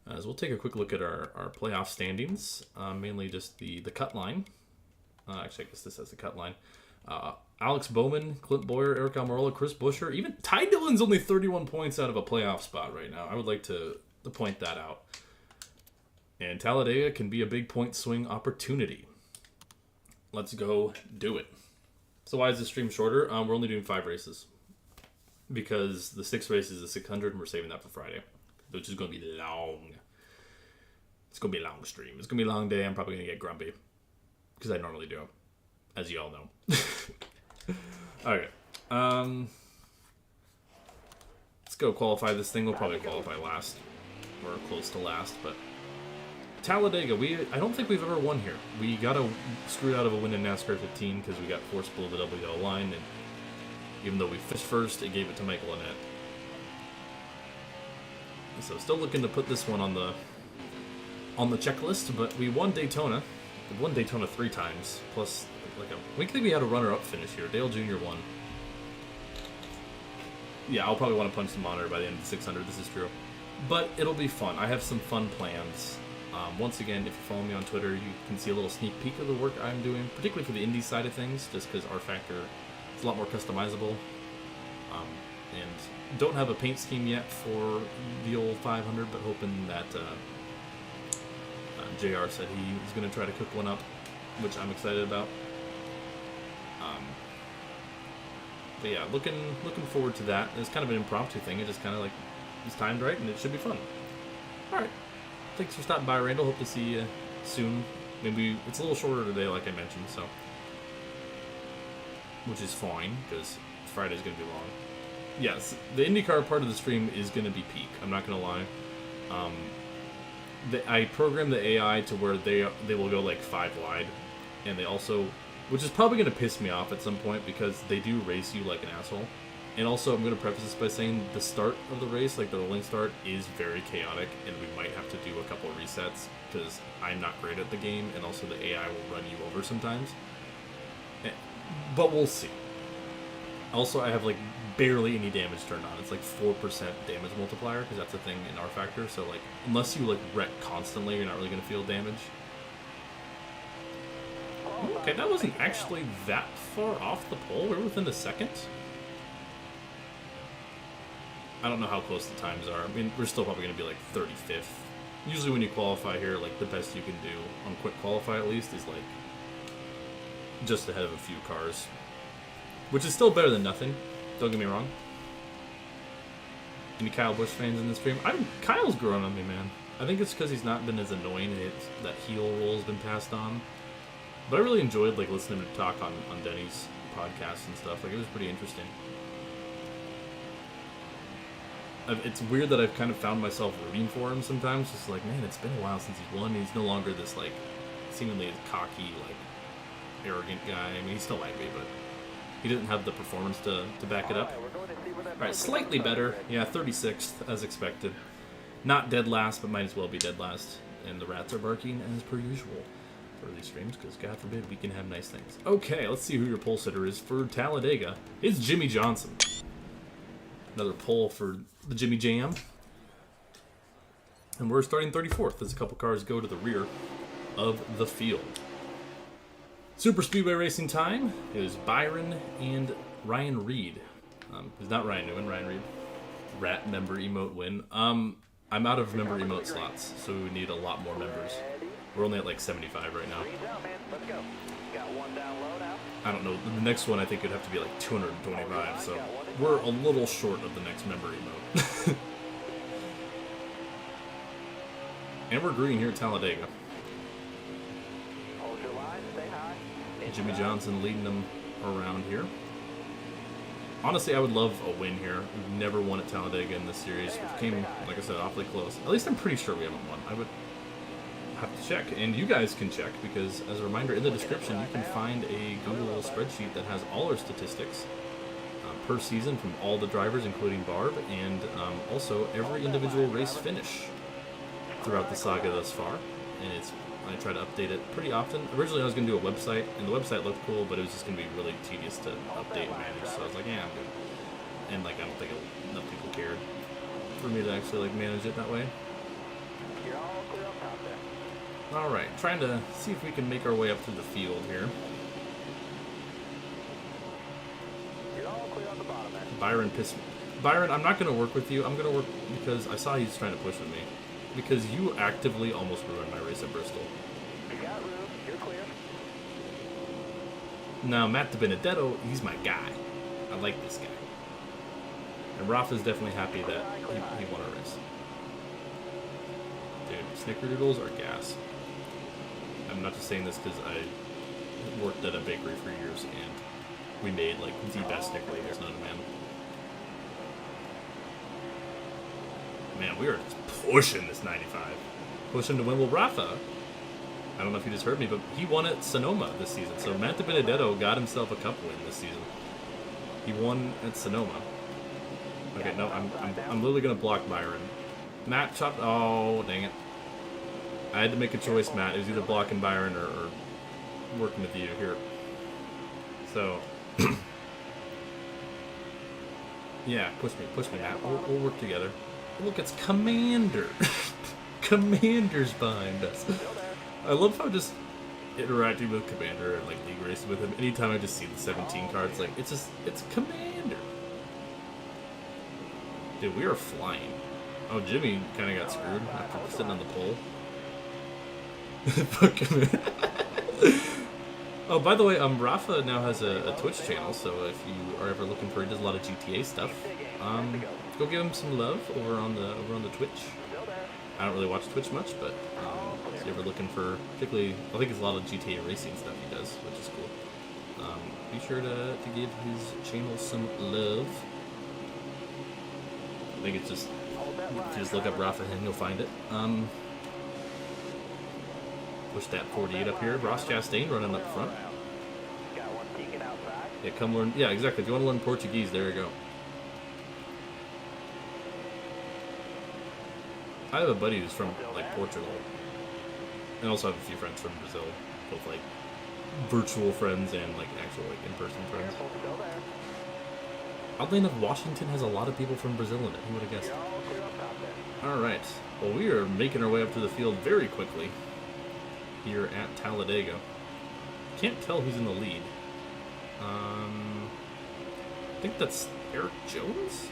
So we'll take a quick look at our playoff standings. Mainly just the cut line. Actually, I guess this has the cut line. Alex Bowman, Clint Boyer, Eric Almirola, Chris Buescher. Even Ty Dillon's only 31 points out of a playoff spot right now. I would like to point that out. And Talladega can be a big point swing opportunity. Let's go do it. So why is this stream shorter? We're only doing 5 races. Because the 6th race is the 600 and we're saving that for Friday. Which is going to be long. It's going to be a long stream. It's going to be a long day. I'm probably going to get grumpy. Because I normally do. As you all know. Okay. Let's go qualify this thing. We'll probably qualify last. Or close to last, but Talladega, I don't think we've ever won here. We got screwed out of a win in NASCAR 15 because we got forced below the WL line, and even though we fished first, it gave it to Michael Annett. So still looking to put this one on the checklist, but we won Daytona. We won Daytona 3 times, plus we think we had a runner-up finish here. Dale Jr. won. Yeah, I'll probably want to punch the monitor by the end of the 600. This is true. But it'll be fun. I have some fun plans. Once again, if you follow me on Twitter, you can see a little sneak peek of the work I'm doing, particularly for the Indy side of things, just because R-Factor is a lot more customizable. And don't have a paint scheme yet for the old 500, but hoping that JR said he was going to try to cook one up, which I'm excited about. But yeah, looking forward to that. It's kind of an impromptu thing. It just kind of it's timed right, and it should be fun. All right. Thanks for stopping by, Randall. Hope to see you soon. Maybe it's a little shorter today, like I mentioned, so which is fine because Friday's gonna be long. Yes, the IndyCar part of the stream is gonna be peak. I'm not gonna lie. I programmed the AI to where they will go 5 wide, and they also, which is probably gonna piss me off at some point because they do race you like an asshole. And also, I'm going to preface this by saying the start of the race, the rolling start, is very chaotic, and we might have to do a couple of resets, because I'm not great at the game, and also the AI will run you over sometimes. But we'll see. Also, I have, barely any damage turned on. It's 4% damage multiplier, because that's a thing in R-Factor, so, unless you, wreck constantly, you're not really going to feel damage. Okay, that wasn't actually that far off the pole. We're within a second. I don't know how close the times are. I mean, we're still probably going to be 35th. Usually when you qualify here, the best you can do, on quick qualify at least, is just ahead of a few cars. Which is still better than nothing, don't get me wrong. Any Kyle Busch fans in this stream? Kyle's growing on me, man. I think it's because he's not been as annoying, and that heel role has been passed on. But I really enjoyed listening to him talk on Denny's podcast and stuff. It was pretty interesting. It's weird that I've kind of found myself rooting for him sometimes. Just man, it's been a while since he's won. He's no longer this seemingly cocky, arrogant guy. I mean, he still might be, but he didn't have the performance to back it up. All right, slightly better. Yeah, 36th as expected. Not dead last, but might as well be dead last. And the rats are barking as per usual. for these streams, because God forbid we can have nice things. Okay, let's see who your pole sitter is for Talladega. It's Jimmy Johnson. Another pole for the Jimmy Jam. And we're starting 34th as a couple cars go to the rear of the field. Super Speedway Racing time is Byron and Ryan Reed. It's not Ryan Newman, Ryan Reed. Rat member emote win. I'm out of member emote slots, so we need a lot more members. We're only at like 75 right now. I don't know. The next one I think would have to be like 225, so we're a little short of the next member emote. And we're green here at Talladega. Jimmy Johnson leading them around here. Honestly, I would love a win here. We've never won at Talladega in this series. We came, like I said, awfully close. At least I'm pretty sure we haven't won. I would have to check, and you guys can check, because as a reminder, in the description you can find a Google spreadsheet that has all our statistics per season from all the drivers, including Barb, and also every individual race finish throughout the saga thus far. And I try to update it pretty often. Originally I was going to do a website, and the website looked cool, but it was just going to be really tedious to update and manage, so I was like, yeah, I'm good. And like, I don't think enough people cared for me to actually like manage it that way. Alright, trying to see if we can make our way up through the field here. Byron pissed me. Byron, I'm not going to work with you. I'm going to work because I saw he's trying to push with me. Because you actively almost ruined my race at Bristol. Now, Matt DiBenedetto, he's my guy. I like this guy. And Rafa's definitely happy that he won a race. Dude, snickerdoodles are gas. I'm not just saying this because I worked at a bakery for years and we made like the best snickerdoodles known to man. Man, we are pushing this 95. Pushing to win. Well, Rafa, I don't know if you just heard me, but he won at Sonoma this season. So Matt DiBenedetto got himself a cup win this season. He won at Sonoma. Okay, no, I'm literally going to block Byron. Matt chopped. Oh, dang it. I had to make a choice, Matt. It was either blocking Byron or working with you here. So, yeah, push me, Matt. We'll work together. Look, it's Commander. Commander's behind us. I love how just interacting with Commander and like league racing with him. Anytime I just see the 17 cards, like it's Commander. Dude, we are flying. Oh, Jimmy kind of got screwed after sitting on the pole. Fuck him. Oh, by the way, Rafa now has a Twitch channel, so if you are ever looking for, he does a lot of GTA stuff. Go give him some love over on the Twitch. I don't really watch Twitch much, but if you're ever looking for, particularly, I think it's a lot of GTA racing stuff he does, which is cool. Be sure to give his channel some love. I think it's just, if you just look up Rafa and you'll find it. Push that 48 up here. Ross Chastain running up front. Yeah, come learn. Yeah, exactly. If you want to learn Portuguese, there you go. I have a buddy who's from like Portugal, and also have a few friends from Brazil, both like virtual friends and like actual like in-person friends. Oddly enough, Washington has a lot of people from Brazil in it. Who would have guessed? All right. Well, we are making our way up to the field very quickly here at Talladega. Can't tell who's in the lead. I think that's Eric Jones?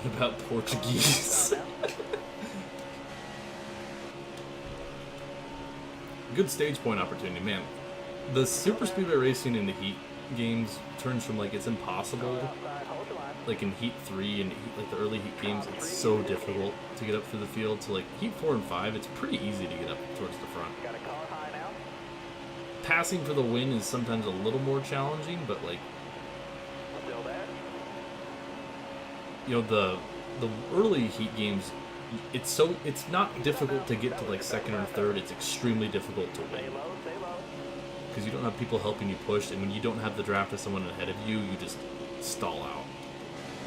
What about Portuguese? Good stage point opportunity, man. The Super Speedway Racing in the Heat games turns from like it's impossible, like in Heat 3 and like the early Heat games, it's so difficult to get up through the field. To like Heat 4 and 5, it's pretty easy to get up towards the front. Passing for the win is sometimes a little more challenging, but like, you know, the early Heat games, it's not difficult to get to like second or third. It's extremely difficult to win because you don't have people helping you push, and when you don't have the draft of someone ahead of you, you just stall out.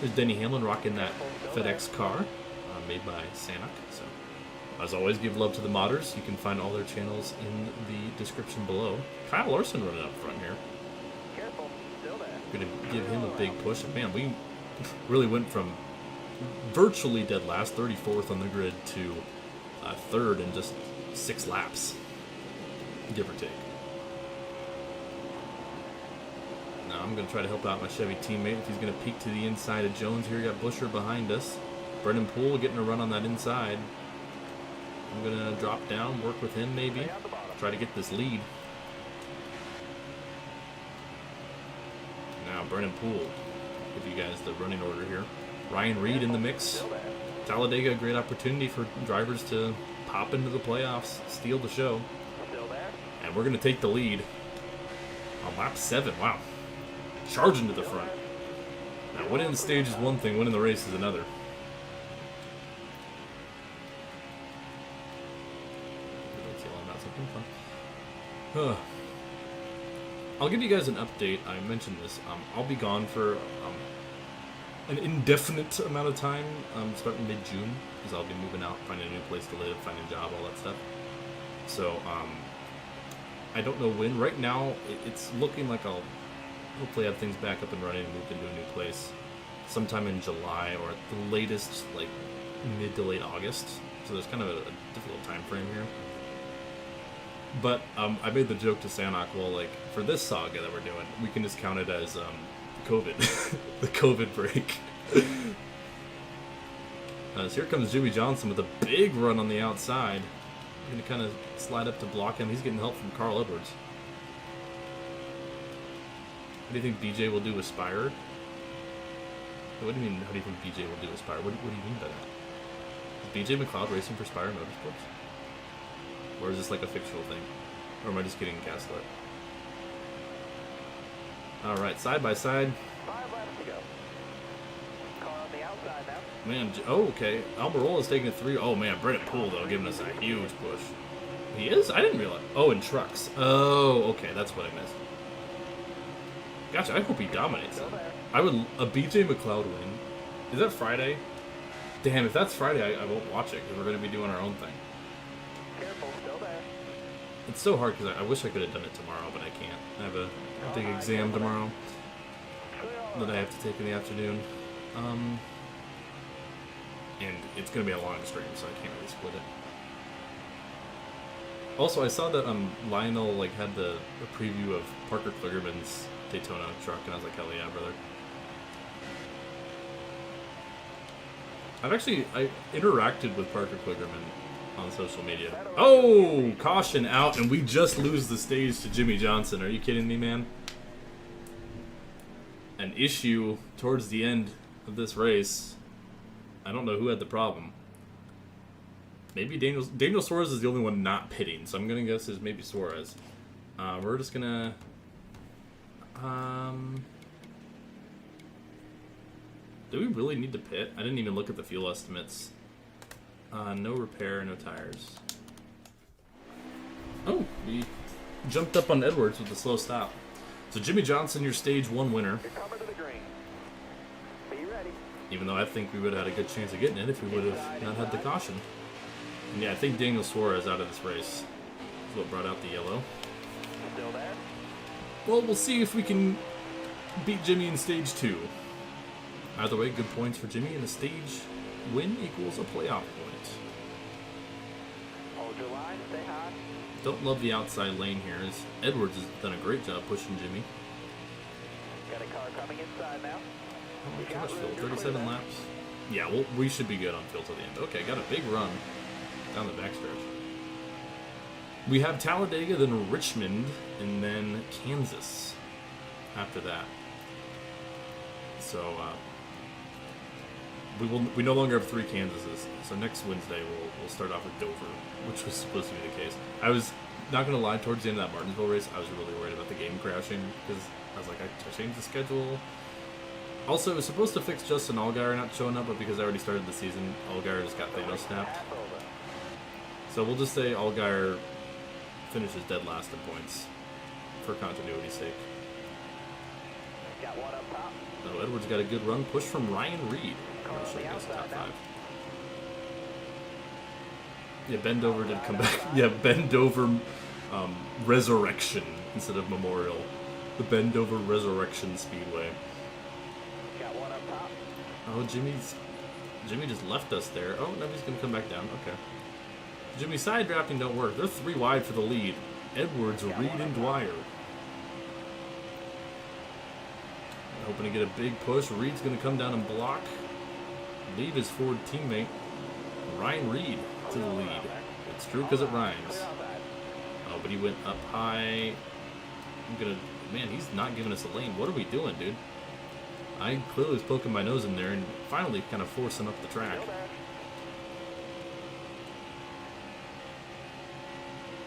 There's Denny Hamlin rocking that FedEx car made by Sanak. So As always, give love to the modders. You can find all their channels in the description below. Kyle Larson running up front here. Careful, still there. Gonna give him a big push. Man, we really went from virtually dead last, 34th on the grid, to third in just 6 laps, give or take. Now I'm gonna try to help out my Chevy teammate if he's gonna peek to the inside of Jones here. Got Busher behind us. Brendan Poole getting a run on that inside. I'm gonna drop down, work with him maybe, try to get this lead. Now Brendan Poole, give you guys the running order here. Ryan Reed in the mix. Talladega, a great opportunity for drivers to pop into the playoffs, steal the show. And we're gonna take the lead on lap 7. Wow, charging to the front. Now winning the stage is one thing, winning the race is another. I'll give you guys an update. I mentioned this. I'll be gone for an indefinite amount of time, starting mid-June, because I'll be moving out, finding a new place to live, finding a job, all that stuff. So, I don't know when. Right now, it's looking like I'll hopefully have things back up and running and move into a new place sometime in July, or at the latest, like, mid to late August. So there's kind of a difficult time frame here. But I made the joke to Sanok, well, like, for this saga that we're doing, we can just count it as COVID, the COVID break. So here comes Jimmy Johnson with a big run on the outside. Going to kind of slide up to block him. He's getting help from Carl Edwards. What do you think BJ will do with Spire? What do you mean, how do you think BJ will do with Spire? What do you mean by that? Is BJ McLeod racing for Spire Motorsports? Or is this like a fictional thing? Or am I just getting gaslit? Alright, side by side. 5 laps to go. Car on the outside now. Man, oh, okay. Albarola's taking a 3. Oh, man, Brendan Poole, though, giving us a huge push. He is? I didn't realize. Oh, in trucks. Oh, okay, that's what I missed. Gotcha, I hope he dominates them. I would... A BJ McLeod win. Is that Friday? Damn, if that's Friday, I won't watch it, because we're going to be doing our own thing. Careful, still there. It's so hard because I wish I could have done it tomorrow, but I can't. I have a big exam tomorrow that I have to take in the afternoon. And it's going to be a long stream, so I can't really split it. Also, I saw that Lionel like had the preview of Parker Kligerman's Daytona truck, and I was like, hell yeah, brother. I interacted with Parker Kligerman on social media. Oh, caution out, and we just lose the stage to Jimmy Johnson. Are you kidding me, man? An issue towards the end of this race. I don't know who had the problem. Maybe Daniel Suarez is the only one not pitting, so I'm gonna guess it's maybe Suarez. We're just gonna do we really need to pit? I didn't even look at the fuel estimates. No repair, no tires. Oh, we jumped up on Edwards with a slow stop. So Jimmy Johnson, your stage 1 winner. You're coming to the green. Be ready. Even though I think we would have had a good chance of getting it if we would have not had the caution. And yeah, I think Daniel Suarez out of this race is what brought out the yellow. Still there? Well, we'll see if we can beat Jimmy in stage 2. Either way, good points for Jimmy, and a stage win equals a playoff point. Hold your line, stay high. Don't love the outside lane here, as Edwards has done a great job pushing Jimmy. Got a car coming inside now. Oh my gosh, Phil, 37 laps. Yeah, we should be good on Phil till the end. Okay, got a big run down the backstretch. We have Talladega, then Richmond, and then Kansas after that. So, we no longer have 3 Kansases. So next Wednesday we'll start off with Dover, which was supposed to be the case. I was not gonna lie, towards the end of that Martinsville race, I was really worried about the game crashing because I was like, I changed the schedule. Also, it was supposed to fix Justin Allgaier not showing up, but because I already started the season, Allgaier just got Thanos snapped. So we'll just say Allgaier finishes dead last in points for continuity's sake. Got one up top. So Edwards got a good run. Push from Ryan Reed. I'll show you guys the top 5. Yeah, Bendover did come back. Yeah, Bendover Resurrection instead of Memorial. The Bendover Resurrection Speedway. Got one up top. Oh, Jimmy just left us there. Oh, no, he's going to come back down. Okay. Jimmy's side drafting don't work. They're 3 wide for the lead. Edwards, Reed, and Dwyer. Hoping to get a big push. Reed's going to come down and block. Lead his Ford teammate, Ryan Reed, to the lead. It's true because it rhymes. Oh, but he went up high. Man, he's not giving us a lane. What are we doing, dude? I clearly was poking my nose in there and finally kind of forcing up the track.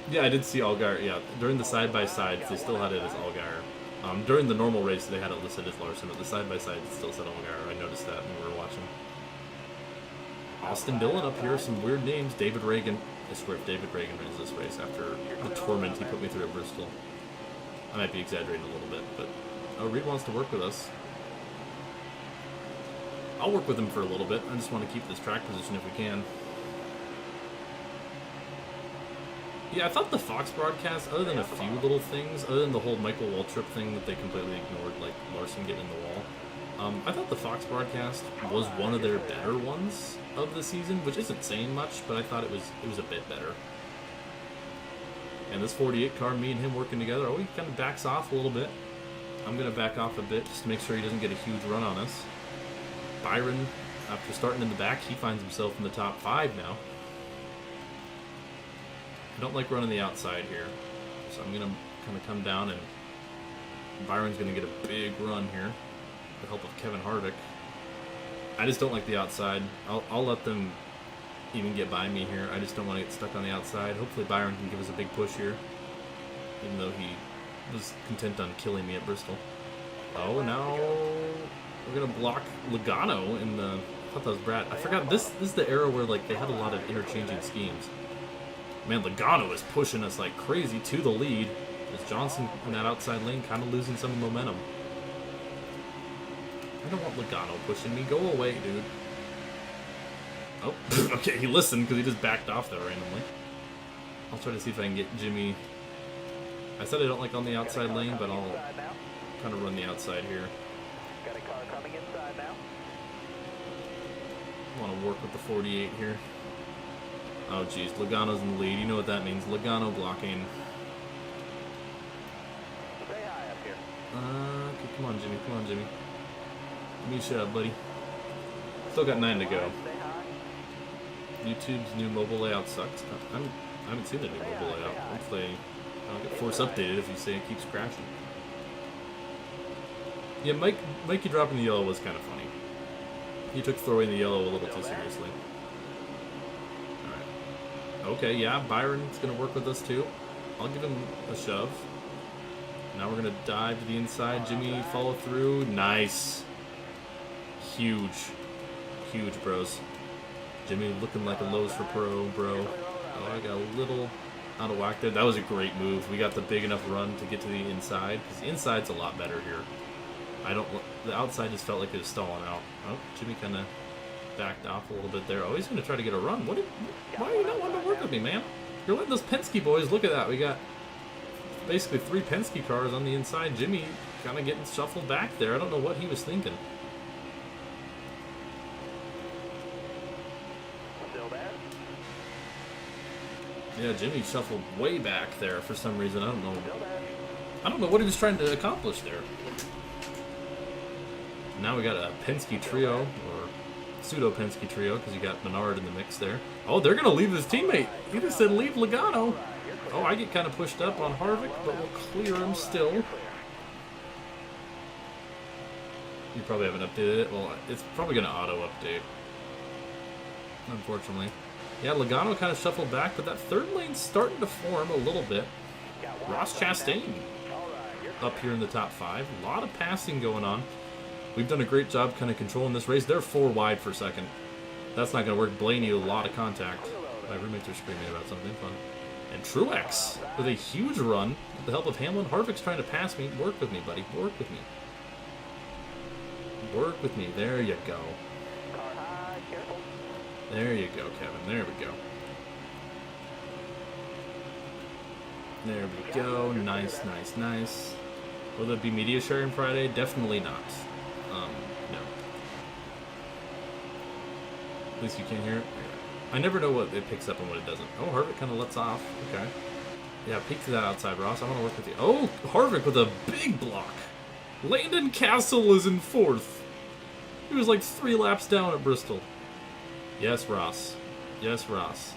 Yeah, I did see Allgaier. Yeah, during the side-by-sides, they still had it as Allgaier. During the normal race, they had it listed as Larson, but the side-by-side still said Allgaier. I noticed that when we were watching. Austin Dillon up here, some weird names. David Reagan. I swear if David Reagan wins this race after the torment he put me through at Bristol. I might be exaggerating a little bit, but... Oh, Reed wants to work with us. I'll work with him for a little bit. I just want to keep this track position if we can. Yeah, I thought the Fox broadcast, other than a few little things, other than the whole Michael Waltrip thing that they completely ignored, like Larson getting in the wall, I thought the Fox broadcast was one of their better ones of the season, which isn't saying much, but I thought it was a bit better. And this 48 car, me and him working together, oh, he kind of backs off a little bit. I'm going to back off a bit just to make sure he doesn't get a huge run on us. Byron, after starting in the back, he finds himself in the top 5 now. I don't like running the outside here, so I'm going to kind of come down, and Byron's going to get a big run here with the help of Kevin Harvick. I just don't like the outside. I'll let them even get by me here. I just don't want to get stuck on the outside. Hopefully Byron can give us a big push here, even though he was content on killing me at Bristol. Oh, now we're going to block Logano in the... I thought that was Brad. I forgot, this is the era where like they had a lot of interchanging schemes. Man, Logano is pushing us like crazy to the lead. As Johnson in that outside lane kind of losing some momentum. I don't want Logano pushing me. Go away, dude. Oh, okay, he listened because he just backed off there randomly. I'll try to see if I can get Jimmy. I said I don't like on the outside lane, but I'll kind of run the outside here. Got a car coming inside now. I want to work with the 48 here. Oh, geez, Logano's in the lead. You know what that means. Logano blocking. Stay high up here. Okay, come on, Jimmy. Come on, Jimmy. Give me a shot, buddy. Still got 9 to go. Stay high. YouTube's new mobile layout sucks. I haven't seen the new mobile layout. Hopefully I'll get force updated if you say it keeps crashing. Yeah, Mikey dropping the yellow was kind of funny. He took throwing the yellow a little too seriously. Alright. Okay, yeah, Byron's going to work with us too. I'll give him a shove. Now we're going to dive to the inside. Jimmy, follow through. Nice. Huge. Huge, bros. Jimmy looking like a Lowe's for Pro, bro. Oh, I got a little out of whack there. That was a great move. We got the big enough run to get to the inside, because the inside's a lot better here. The outside just felt like it was stalling out. Oh, Jimmy kind of backed off a little bit there. Oh, he's going to try to get a run. Why are you not wanting to work with me, man? You're letting those Penske boys, look at that. We got basically 3 Penske cars on the inside. Jimmy kind of getting shuffled back there. I don't know what he was thinking. Still there? Yeah, Jimmy shuffled way back there for some reason. I don't know. Still there? I don't know what he was trying to accomplish there. Now we got a Penske trio, or pseudo Penske trio, because you got Menard in the mix there. Oh, they're going to leave his teammate. He just said leave Logano. Oh, I get kind of pushed up on Harvick, but we'll clear him still. You probably haven't updated it. Well, it's probably going to auto-update, unfortunately. Yeah, Logano kind of shuffled back, but that third lane's starting to form a little bit. Ross Chastain up here in the top 5. A lot of passing going on. We've done a great job kind of controlling this race. They're 4 wide for second. That's not going to work. Blaney, a lot of contact. My roommates are screaming about something fun. And Truex with a huge run with the help of Hamlin. Harvick's trying to pass me. Work with me, buddy. Work with me. Work with me. There you go. Car high, careful. There you go, Kevin. There we go. There we go. Nice, nice, nice. Will there be media sharing Friday? Definitely not. No. At least you can't hear it. I never know what it picks up and what it doesn't. Oh, Harvick kind of lets off. Okay. Yeah, peek to that outside, Ross. I want to work with you. Oh, Harvick with a big block. Landon Castle is in 4th. He was like 3 laps down at Bristol. Yes, Ross. Yes, Ross.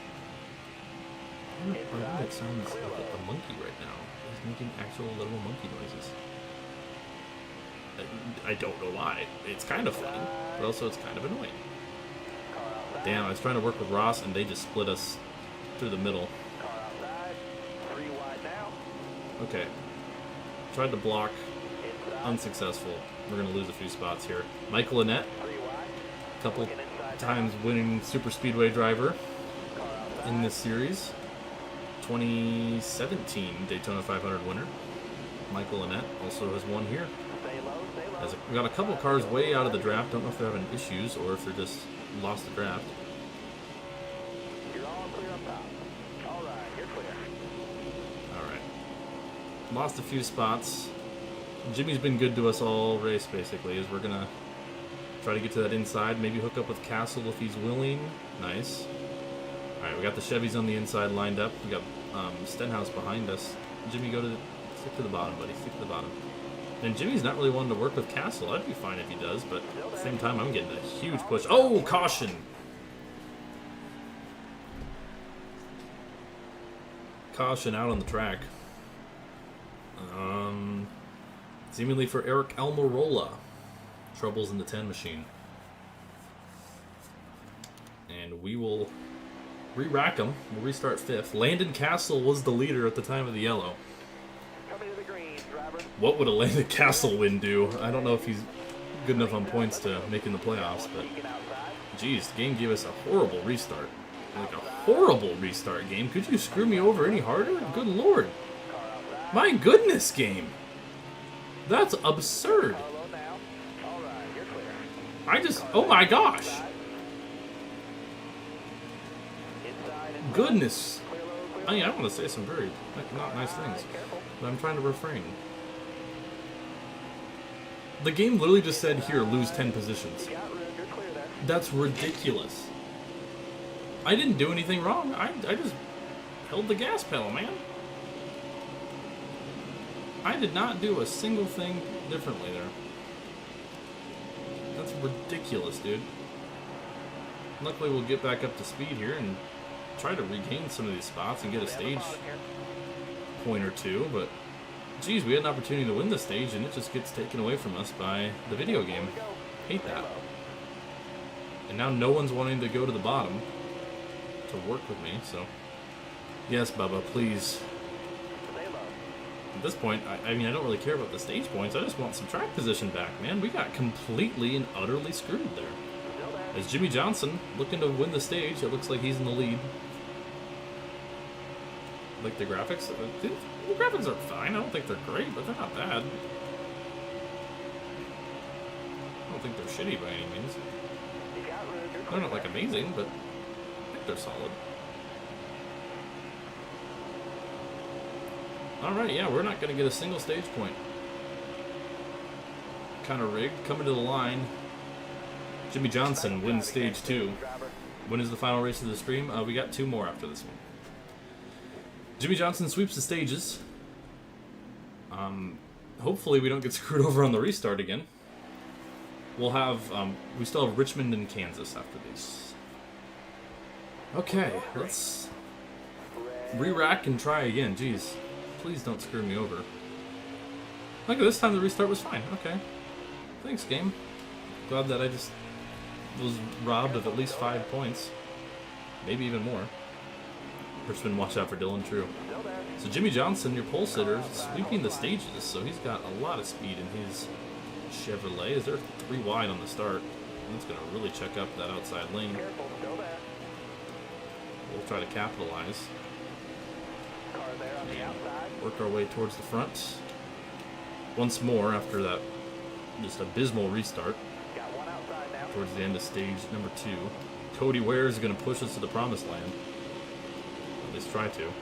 Harvick sounds like a monkey right now. He's making actual little monkey noises. I don't know why. It's kind of funny, but also it's kind of annoying. Damn, I was trying to work with Ross, and they just split us through the middle. Okay. Tried to block. Unsuccessful. We're going to lose a few spots here. Michael Annett. A couple times winning Super Speedway driver in this series. 2017 Daytona 500 winner. Michael Annett also has won here. We got a couple cars way out of the draft. Don't know if they're having issues or if they're just lost the draft. You're all clear up top. All right, you're clear. All right. Lost a few spots. Jimmy's been good to us all race, basically, as we're going to try to get to that inside. Maybe hook up with Castle if he's willing. Nice. All right, we got the Chevys on the inside lined up. We got Stenhouse behind us. Jimmy, stick to the bottom, buddy. Stick to the bottom. And Jimmy's not really wanting to work with Castle. I'd be fine if he does, but at the same time, I'm getting a huge push. Oh, caution! Caution out on the track. Seemingly for Eric Almirola. Troubles in the 10 machine. And we will re-rack him. We'll restart 5th. Landon Castle was the leader at the time of the yellow. Coming to the green, driver. What would a Landon Castle win do? I don't know if he's good enough on points to make in the playoffs, but geez, the game gave us a horrible restart. Like a horrible restart, game. Could you screw me over any harder? Good lord. My goodness, game. That's absurd. Oh my gosh. Goodness. I mean, I want to say some very not nice things, but I'm trying to refrain. The game literally just said, here, lose 10 positions. That's ridiculous. I didn't do anything wrong. I just held the gas pedal, man. I did not do a single thing differently there. That's ridiculous, dude. Luckily, we'll get back up to speed here and try to regain some of these spots and get a stage point or two, but geez, we had an opportunity to win the stage and it just gets taken away from us by the video game. Hate that. And now no one's wanting to go to the bottom to work with me, so yes, Bubba, please. At this point, I mean, I don't really care about the stage points. I just want some track position back, man. We got completely and utterly screwed there. As Jimmy Johnson looking to win the stage, it looks like he's in the lead. Like the graphics, the graphics are fine. I don't think they're great, but they're not bad. I don't think they're shitty by any means. They're not like amazing, but I think they're solid. Alright, yeah, we're not going to get a single stage point. Kind of rigged. Coming to the line. Jimmy Johnson wins stage 2. When is the final race of the stream? We got 2 more after this one. Jimmy Johnson sweeps the stages. Hopefully we don't get screwed over on the restart again. We'll have, we still have Richmond and Kansas after these. Okay, let's re-rack and try again. Jeez. Please don't screw me over. Look, this time the restart was fine. Okay. Thanks, game. Glad that I just was robbed of at least 5 points. Maybe even more. Richmond, watch out for Dylan True. So Jimmy Johnson, your pole sitter, sweeping the stages, so he's got a lot of speed in his Chevrolet. Is there 3 wide on the start? And that's going to really check up that outside lane. We'll try to capitalize. Work our way towards the front. Once more after that just abysmal restart. Towards the end of stage number 2. Cody Ware is going to push us to the promised land. At least try to.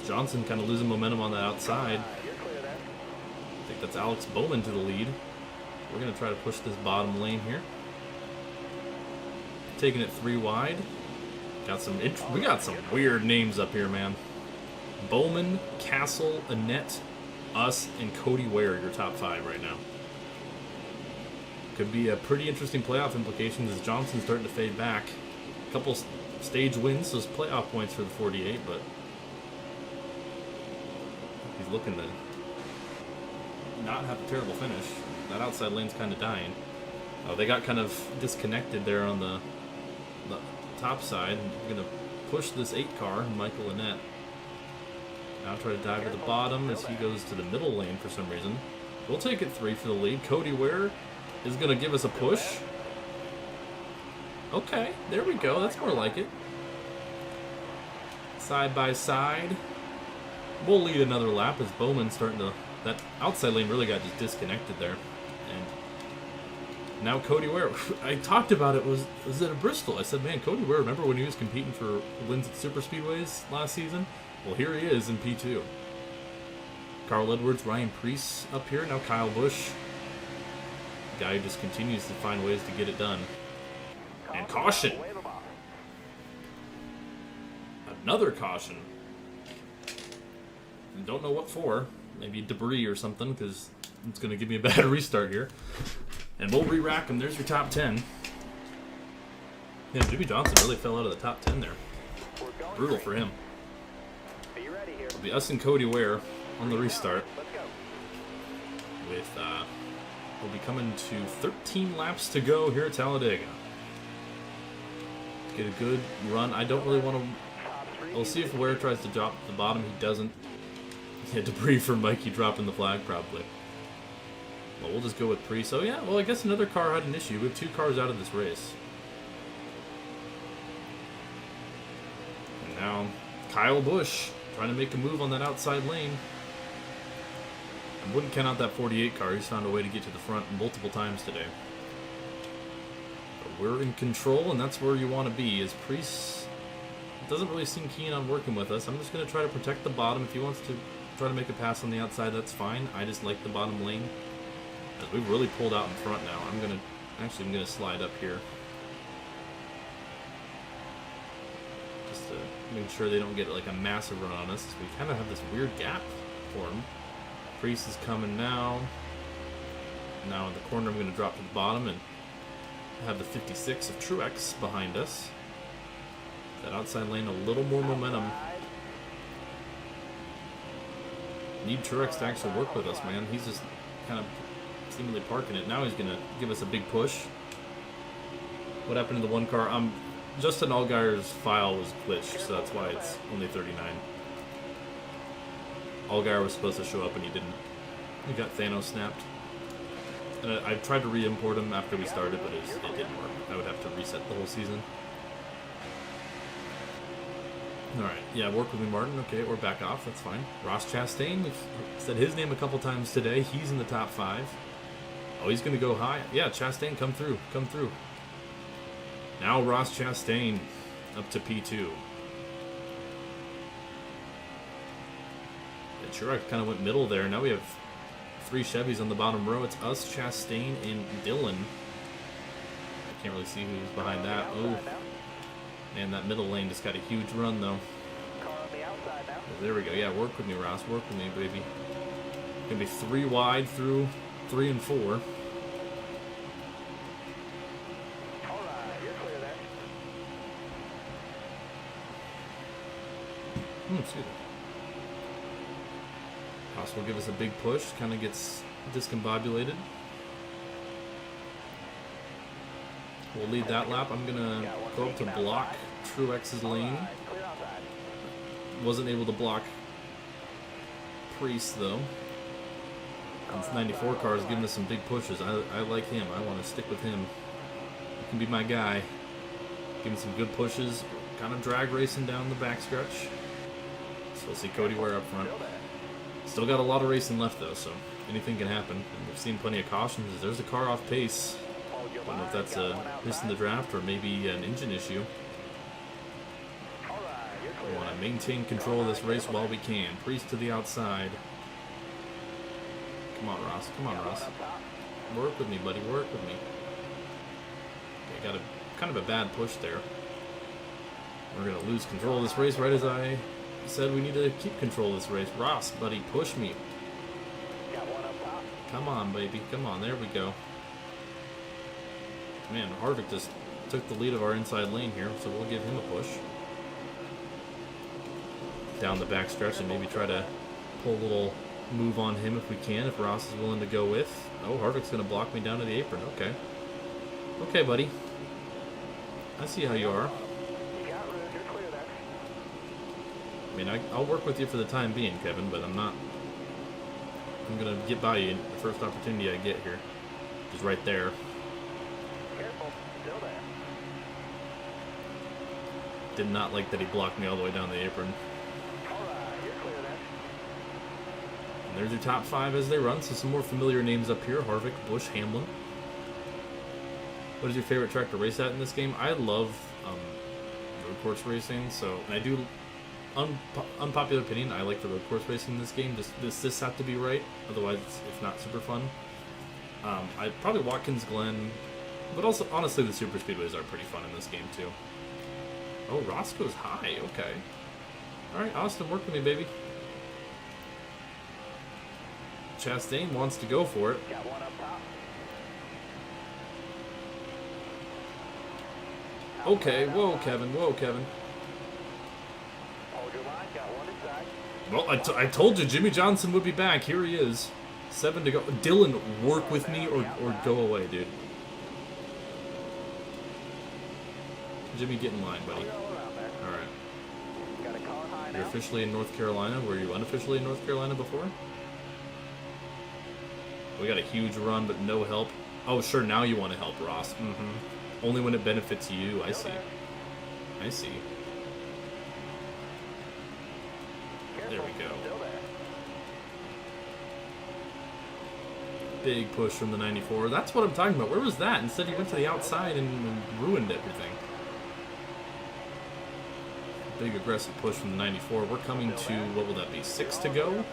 Johnson kind of losing momentum on the outside. You're clear there. I think that's Alex Bowman to the lead. We're going to try to push this bottom lane here. Taking it 3 wide. We got some weird names up here, man. Bowman, Castle, Annette, us, and Cody Ware, your top 5 right now. Could be a pretty interesting playoff implications as Johnson's starting to fade back. A couple stage wins, those playoff points for the 48, but he's looking to not have a terrible finish. That outside lane's kind of dying. Oh, they got kind of disconnected there on the top side. We're going to push this 8 car, Michael Annette. Now try to dive to the bottom as he goes to the middle lane for some reason. We'll take it 3 for the lead. Cody Ware is going to give us a push. Okay, there we go. That's more like it. Side by side. We'll lead another lap as Bowman's starting to... That outside lane really got just disconnected there. And now Cody Ware. I talked about it. Was it a Bristol? I said, man, Cody Ware, remember when he was competing for wins at super speedways last season? Well, here he is in P2. Carl Edwards, Ryan Preece up here. Now Kyle Busch. Guy who just continues to find ways to get it done. And caution. Another caution. Don't know what for. Maybe debris or something, because it's going to give me a bad restart here. And we'll re-rack him. There's your top 10. Yeah, Jimmy Johnson really fell out of the top 10 there. Brutal for him. It'll be us and Cody Ware on the restart. With, we'll be coming to 13 laps to go here at Talladega. Get a good run. I don't really want to... We'll see if Ware tries to drop the bottom. He doesn't. Yeah, debris for Mikey dropping the flag, probably. Well, we'll just go with Preece. So, yeah, well, I guess another car had an issue. We have 2 cars out of this race. And now, Kyle Busch trying to make a move on that outside lane. I wouldn't count out that 48 car. He's found a way to get to the front multiple times today. But we're in control, and that's where you want to be. Is Preece doesn't really seem keen on working with us. I'm just going to try to protect the bottom. If he wants to try to make a pass on the outside, that's fine. I just like the bottom lane. As we've really pulled out in front now. I'm gonna slide up here. Just to make sure they don't get like a massive run on us. We kind of have this weird gap formed. Preece is coming now. Now in the corner I'm gonna drop to the bottom and have the 56 of Truex behind us. That outside lane a little more momentum. Need Truex to actually work with us, man. He's just kind of seemingly parking it. Now he's going to give us a big push. What happened to the one car? Justin Allgaier's file was glitched, so that's why it's only 39. Allgaier was supposed to show up and he didn't. He got Thanos snapped. And I tried to re-import him after we started, but it didn't work. I would have to reset the whole season. Alright, yeah, work with me, Martin. Okay, we're back off. That's fine. Ross Chastain, we've said his name a couple times today. He's in the top 5. Oh, he's going to go high. Yeah, Chastain, come through. Come through. Now Ross Chastain up to P2. Yeah, Truex kind of went middle there. Now we have 3 Chevys on the bottom row. It's us, Chastain, and Dylan. I can't really see who's behind that. Oh. And that middle lane just got a huge run, though. There we go. Yeah, work with me, Ross. Work with me, baby. Gonna be 3 wide through 3 and 4. Alright, you're clear there. Excuse me. Ross will give us a big push. Kind of gets discombobulated. We'll lead that lap. I'm going to go up to block Truex's lane. Wasn't able to block Preece, though. This 94 car is giving us some big pushes. I like him. I want to stick with him. He can be my guy. Give me some good pushes. Kind of drag racing down the backstretch. So we'll see Cody Ware up front. Still got a lot of racing left, though, so anything can happen. And we've seen plenty of cautions. There's a car off pace. I don't know if that's a miss in the draft or maybe an engine issue. clear. We want to maintain control of this race while we can. Priest to the outside. Come on, Ross. Come on, Ross. Work with me, buddy. Work with me. Okay, got a kind of a bad push there. We're going to lose control of this race right as I said we need to keep control of this race. Ross, buddy, push me. Got one up top. Come on, baby. Come on. There we go. Man, Harvick just took the lead of our inside lane here, so we'll give him a push. Down the back stretch and maybe try to pull a little move on him if we can, if Ross is willing to go with. Oh, Harvick's going to block me down to the apron. Okay. Okay, buddy. I see how you are. You got room. You're clear there. I mean, I'll work with you for the time being, Kevin, but I'm going to get by you the first opportunity I get here. Just right there. Careful. Still there. Did not like that he blocked me all the way down the apron. All right. You're clear there. And there's your top 5 as they run. So some more familiar names up here. Harvick, Busch, Hamlin. What is your favorite track to race at in this game? I love road course racing. So, and I do, unpopular opinion, I like the road course racing in this game. This have to be right. Otherwise, it's not super fun. I'd probably Watkins Glen. But also, honestly, the super speedways are pretty fun in this game, too. Oh, Ross goes high. Okay. All right, Austin, work with me, baby. Chastain wants to go for it. Got one up top. Okay, whoa, Kevin. Whoa, Kevin. Hold your line. Got one inside. Well, I told you Jimmy Johnson would be back. Here he is. 7 to go. Dylan, work with me or go away, dude. Jimmy, get in line, buddy. You're all around there. All right. Got a car high You're now. officially in North Carolina. Were you unofficially in North Carolina before? We got a huge run, but no help. Oh, sure, now you want to help, Ross. Mm-hmm. Only when it benefits you. I see. I see. There we go. Still there. Big push from the 94. That's what I'm talking about. Where was that? Instead, he went to the outside and ruined everything. Big aggressive push from the 94. We're coming to, what will that be, 6 to go?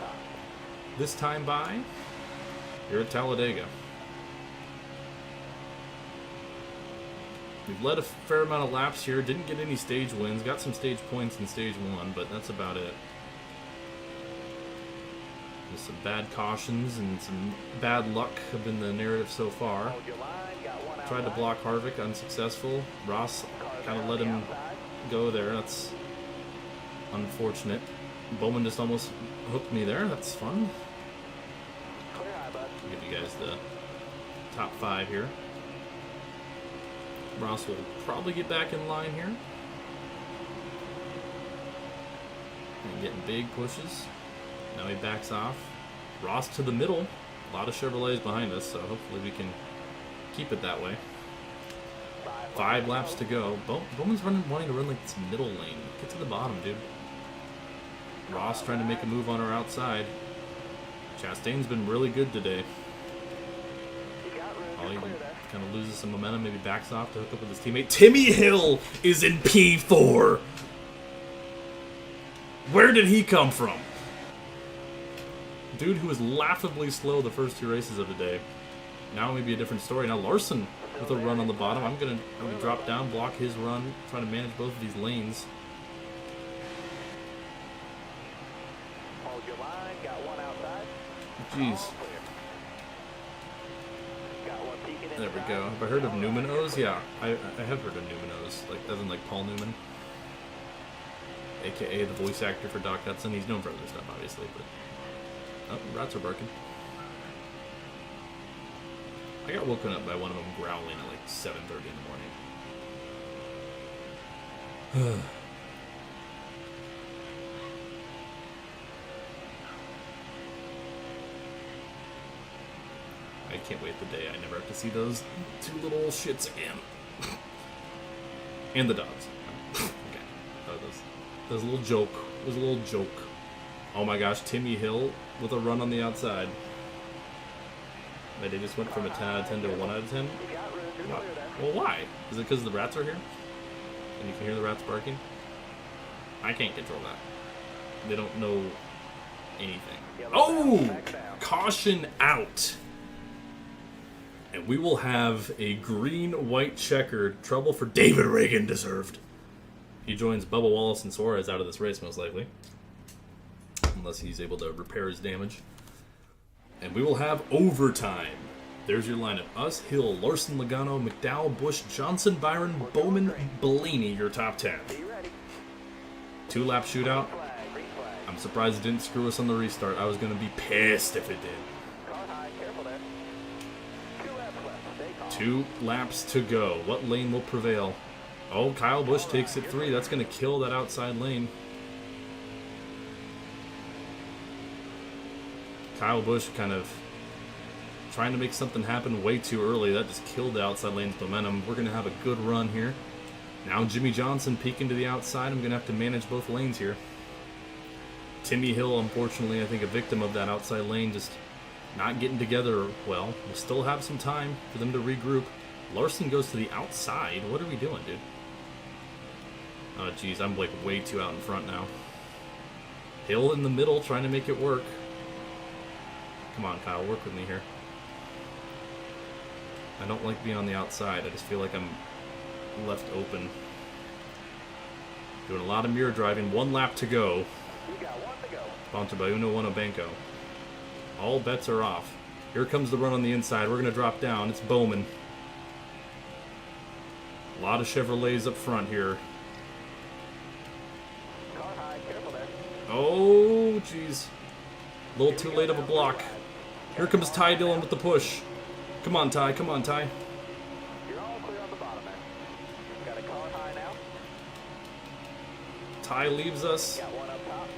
This time by? Here at Talladega. We've led a fair amount of laps here. Didn't get any stage wins. Got some stage points in stage 1, but that's about it. There's some bad cautions and some bad luck have been the narrative so far. Hold your line. Got one outside. Tried to block Harvick, unsuccessful. Ross kind of let him go there. That's unfortunate. Bowman just almost hooked me there. That's fun. Clear high, bud. I'll give you guys the top 5 here. Ross will probably get back in line here. And getting big pushes. Now he backs off. Ross to the middle. A lot of Chevrolets behind us, so hopefully we can keep it that way. 5 laps to go. Bowman's wanting to run like this middle lane. Get to the bottom, dude. Ross trying to make a move on our outside. Chastain's been really good today. You got room. Oh, You're he clear there. kind of loses some momentum, maybe backs off to hook up with his teammate. Timmy Hill is in P4. Where did he come from? Dude who was laughably slow the first 2 races of the day. Now maybe a different story. Now Larson with a run on the bottom. I'm gonna drop down, block his run, trying to manage both of these lanes. Hold your line. Got one outside. Jeez. All clear. Got one peeking There we inside. go. Have I heard of Newman-O's? Yeah, I have heard of Newman-O's. Like, as in like Paul Newman. AKA the voice actor for Doc Hudson. He's known for other stuff, obviously, but... Oh, rats are barking. I got woken up by one of them growling at like 7:30 in the morning. I can't wait the day I never have to see those 2 little shits again. And the dogs. Okay. That was a little joke. It was a little joke. Oh my gosh, Timmy Hill with a run on the outside. But they just went from a 10 out of 10 to a 1 out of 10? You got room. You're clear there. Well, why? Is it because the rats are here? And you can hear the rats barking? I can't control that. They don't know anything. Oh! Caution out. And we will have a green-white checkered. Trouble for David Reagan deserved. He joins Bubba Wallace and Suarez out of this race, most likely. Unless he's able to repair his damage. And we will have overtime. There's your lineup. Us, Hill, Larson, Logano, McDowell, Busch, Johnson, Byron, Bowman, Bellini, your top 10. 2-lap shootout. I'm surprised it didn't screw us on the restart. I was going to be pissed if it did. 2 laps to go. What lane will prevail? Oh, Kyle Busch takes it 3. That's going to kill that outside lane. Kyle Busch kind of trying to make something happen way too early. That just killed the outside lane's momentum. We're going to have a good run here. Now Jimmy Johnson peeking to the outside. I'm going to have to manage both lanes here. Timmy Hill, unfortunately, I think a victim of that outside lane, just not getting together well. We'll still have some time for them to regroup. Larson goes to the outside. What are we doing, dude? Oh, geez, I'm like way too out in front now. Hill in the middle, trying to make it work. Come on, Kyle, work with me here. I don't like being on the outside. I just feel like I'm left open. Doing a lot of mirror driving. 1 lap to go. Sponsored by Uno One Banco. All bets are off. Here comes the run on the inside. We're going to drop down. It's Bowman. A lot of Chevrolets up front here. Oh, jeez. A little too late of a block. Here comes Ty Dillon with the push. Come on, Ty. Come on, Ty. You're all clear on the bottom there. Got a car high now. Ty leaves us. Got one up top.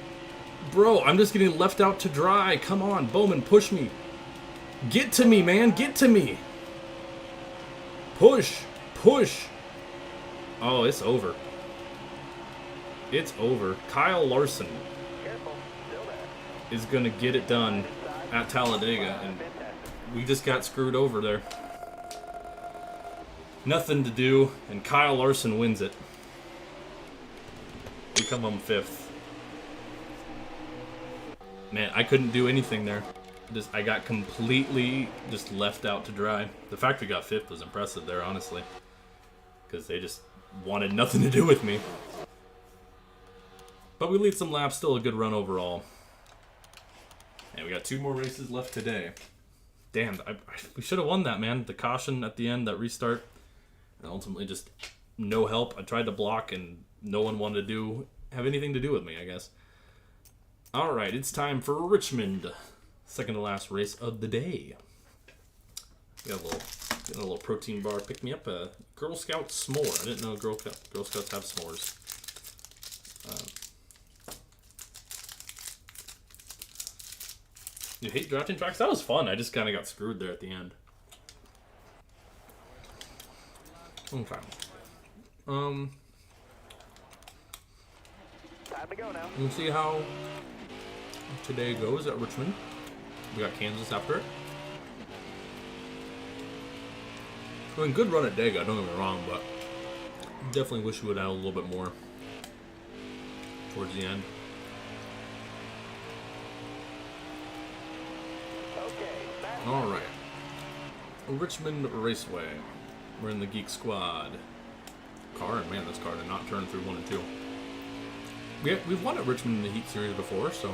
Bro, I'm just getting left out to dry. Come on, Bowman, push me. Get to me, man. Get to me. Push. Push. Oh, it's over. It's over. Kyle Larson Careful. Still there. is going to get it done at Talladega, and we just got screwed over there. Nothing to do, and Kyle Larson wins it. We come home 5th. Man, I couldn't do anything there. I got completely just left out to dry. The fact we got 5th was impressive there, honestly. Because they just wanted nothing to do with me. But we lead some laps, still a good run overall. And we got 2 more races left today. Damn, we should have won that, man. The caution at the end, that restart. And ultimately just no help. I tried to block and no one wanted to have anything to do with me, I guess. Alright, it's time for Richmond. Second to last race of the day. Got a little protein bar. Pick me up a Girl Scout s'more. I didn't know Girl Scouts have s'mores. You hate drafting tracks? That was fun. I just kind of got screwed there at the end. Okay. Time to go now. We'll see how today goes at Richmond. We got Kansas after it. I mean, good run at Dega, don't get me wrong, but definitely wish we would add a little bit more towards the end. All right, Richmond Raceway. We're in the Geek Squad car, and man, this car did not turn through 1 and 2. We've won at Richmond in the Heat Series before, so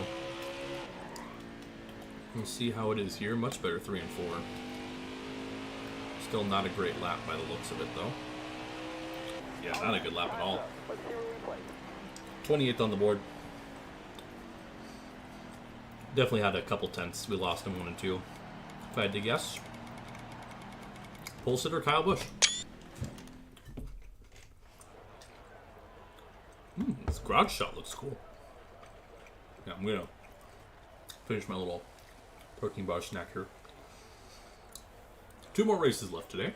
we'll see how it is here. Much better 3 and 4. Still not a great lap by the looks of it, though. Yeah, not a good lap at all. 28th on the board. Definitely had a couple tenths. We lost in 1 and 2. If I had to guess. Pole sitter Kyle Busch. This garage shot looks cool. Yeah, I'm gonna finish my little protein bar snack here. 2 more races left today.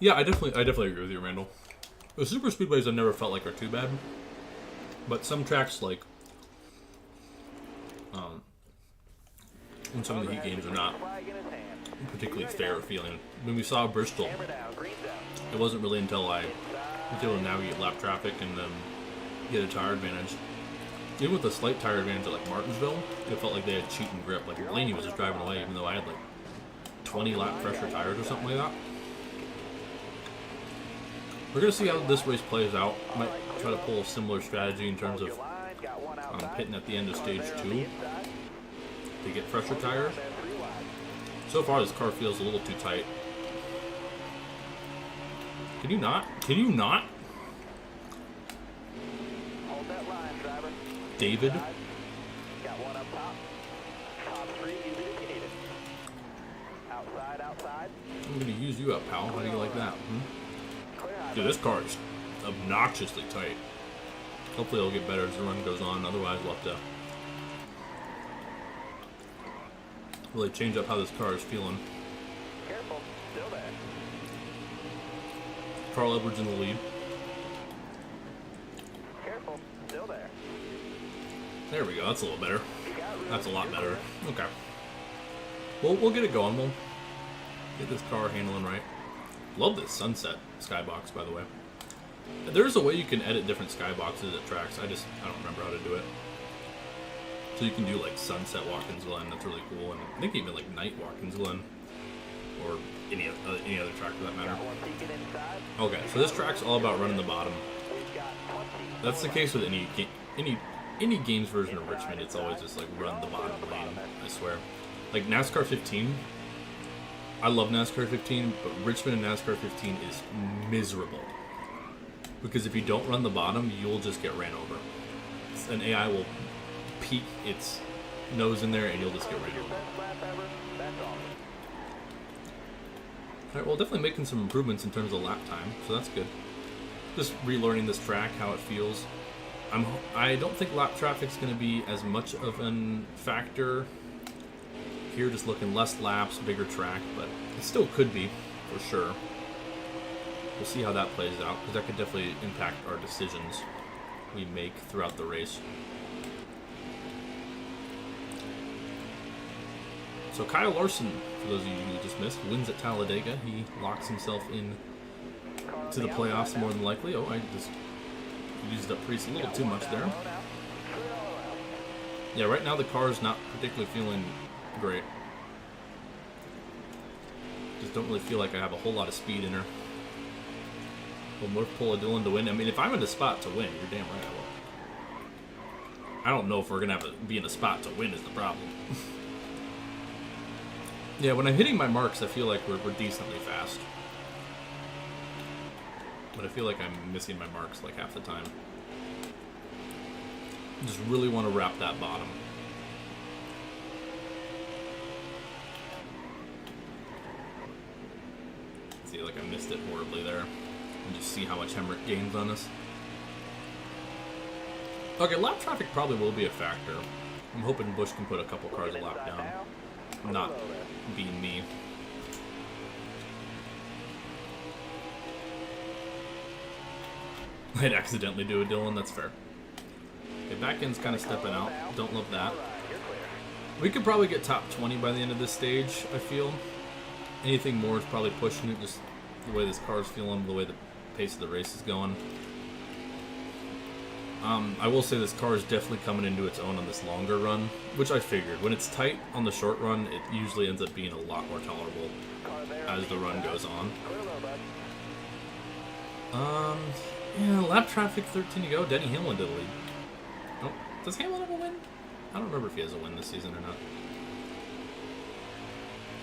Yeah, I definitely agree with you, Randall. The super speedways I never felt like are too bad, but some tracks like in some of the heat games are not particularly fair feeling. When we saw Bristol, Hammer down, green down. it wasn't really until I was able to navigate lap traffic and get a tire advantage. Even with a slight tire advantage at like Martinsville, it felt like they had cheating grip. Like Blaney was just driving away, even though I had like 20 lap pressure tires or something like that. We're gonna see how this race plays out. Might try to pull a similar strategy in terms of pitting at the end of stage 2 to get fresher tires. So far, this car feels a little too tight. Can you not? Can you not? Hold that line, driver. David? Got one up top. Top 3, use it if you need it. Outside, outside. I'm gonna use you up, pal. How do you like that? Clear high. Dude, this car is obnoxiously tight. Hopefully it'll get better as the run goes on. Otherwise, we'll have to really change up how this car is feeling. Careful, still there. Carl Edwards in the lead. Careful, still there. There we go. That's a little better. You got room. That's a lot You're better. clear. Okay. We'll get it going. We'll get this car handling right. Love this sunset skybox, by the way. There's a way you can edit different skyboxes at tracks. I don't remember how to do it. So you can do like sunset Watkins Glen. That's really cool. And I think even like night Watkins Glen, or any other track for that matter. Got one peeking inside. Okay, so this track's all about running the bottom. We've got 20. That's the case with any games version of Richmond. It's always just like run the bottom lane. I swear. Like NASCAR 15. I love NASCAR 15, but Richmond and NASCAR 15 is miserable. Because if you don't run the bottom, you'll just get ran over. An AI will peek its nose in there and you'll just get ran over. Best lap ever. That's awesome. Alright, well, definitely making some improvements in terms of lap time, so that's good. Just relearning this track, how it feels. I don't think lap traffic's going to be as much of a factor here, just looking less laps, bigger track, but it still could be, for sure. We'll see how that plays out, because that could definitely impact our decisions we make throughout the race. So Kyle Larson, for those of you who just missed, wins at Talladega. He locks himself in to the playoffs more than likely. Oh, I just used up Priest a little too much there. Yeah, right now the car is not particularly feeling great. Just don't really feel like I have a whole lot of speed in her. Will North pull a Dillon to win? I mean, if I'm in a spot to win, you're damn right I will. I don't know if we're going to have to be in a spot to win is the problem. Yeah, when I'm hitting my marks, I feel like we're decently fast. But I feel like I'm missing my marks like half the time. Just really want to wrap that bottom. See, like I missed it horribly there. And just see how much Hemrick gains on us. Okay, lap traffic probably will be a factor. I'm hoping Busch can put a couple cars a lap down. Not being me. I'd accidentally do a Dillon, that's fair. Okay, back end's kind of stepping out. Don't love that. We could probably get top 20 by the end of this stage, I feel. Anything more is probably pushing it, just the way this car's feeling, the way the pace of the race is going. I will say this car is definitely coming into its own on this longer run, which I figured. When it's tight on the short run, it usually ends up being a lot more tolerable as the run goes on. Yeah, lap traffic, 13 to go. Denny Hamlin did the lead. Oh, does Hamlin have a win? I don't remember if he has a win this season or not.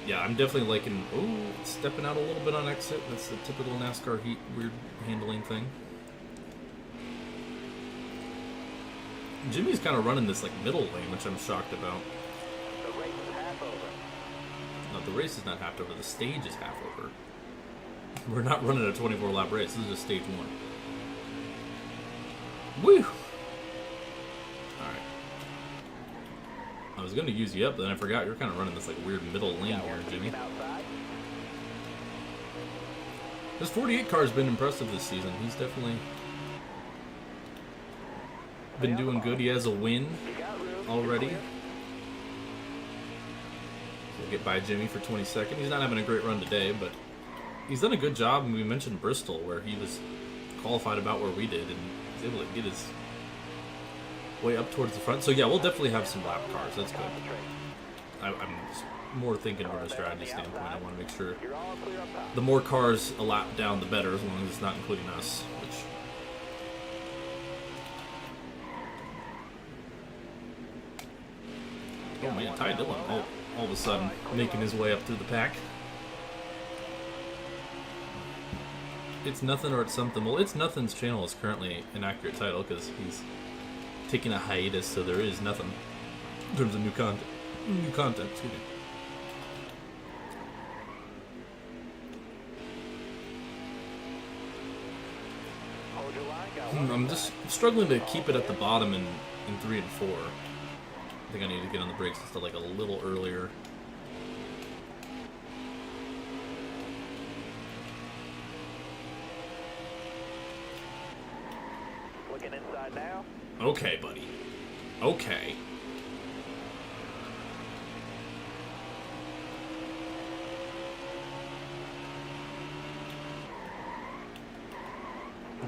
Yeah, I'm definitely liking... Oh, stepping out a little bit on exit. That's the typical NASCAR heat, weird handling thing. Jimmy's kind of running this like middle lane, which I'm shocked about. The race is half over. No, the race is not half over. The stage is half over. We're not running a 24-lap race. This is just stage 1. Woo! Alright. I was going to use you up, but then I forgot you're kind of running this like weird middle lane here, Jimmy. This 48 car has been impressive this season. He's definitely been doing good. He has a win already. We'll get by Jimmy for 22nd. He's not having a great run today, but he's done a good job. And we mentioned Bristol, where he was qualified about where we did, and he's able to get his way up towards the front. So yeah, we'll definitely have some lap cars. That's good. I'm just more thinking from a strategy standpoint. I want to make sure the more cars a lap down, the better, as long as it's not including us. Which oh man, Ty Dillon all of a sudden making his way up through the pack. It's Nothing or It's Something. Well, It's Nothing's channel is currently an accurate title because he's taking a hiatus, so there is nothing in terms of new content. Excuse me. I'm just struggling to keep it at the bottom in 3 and 4. I think I need to get on the brakes just like a little earlier. Looking inside now. Okay, buddy. Okay.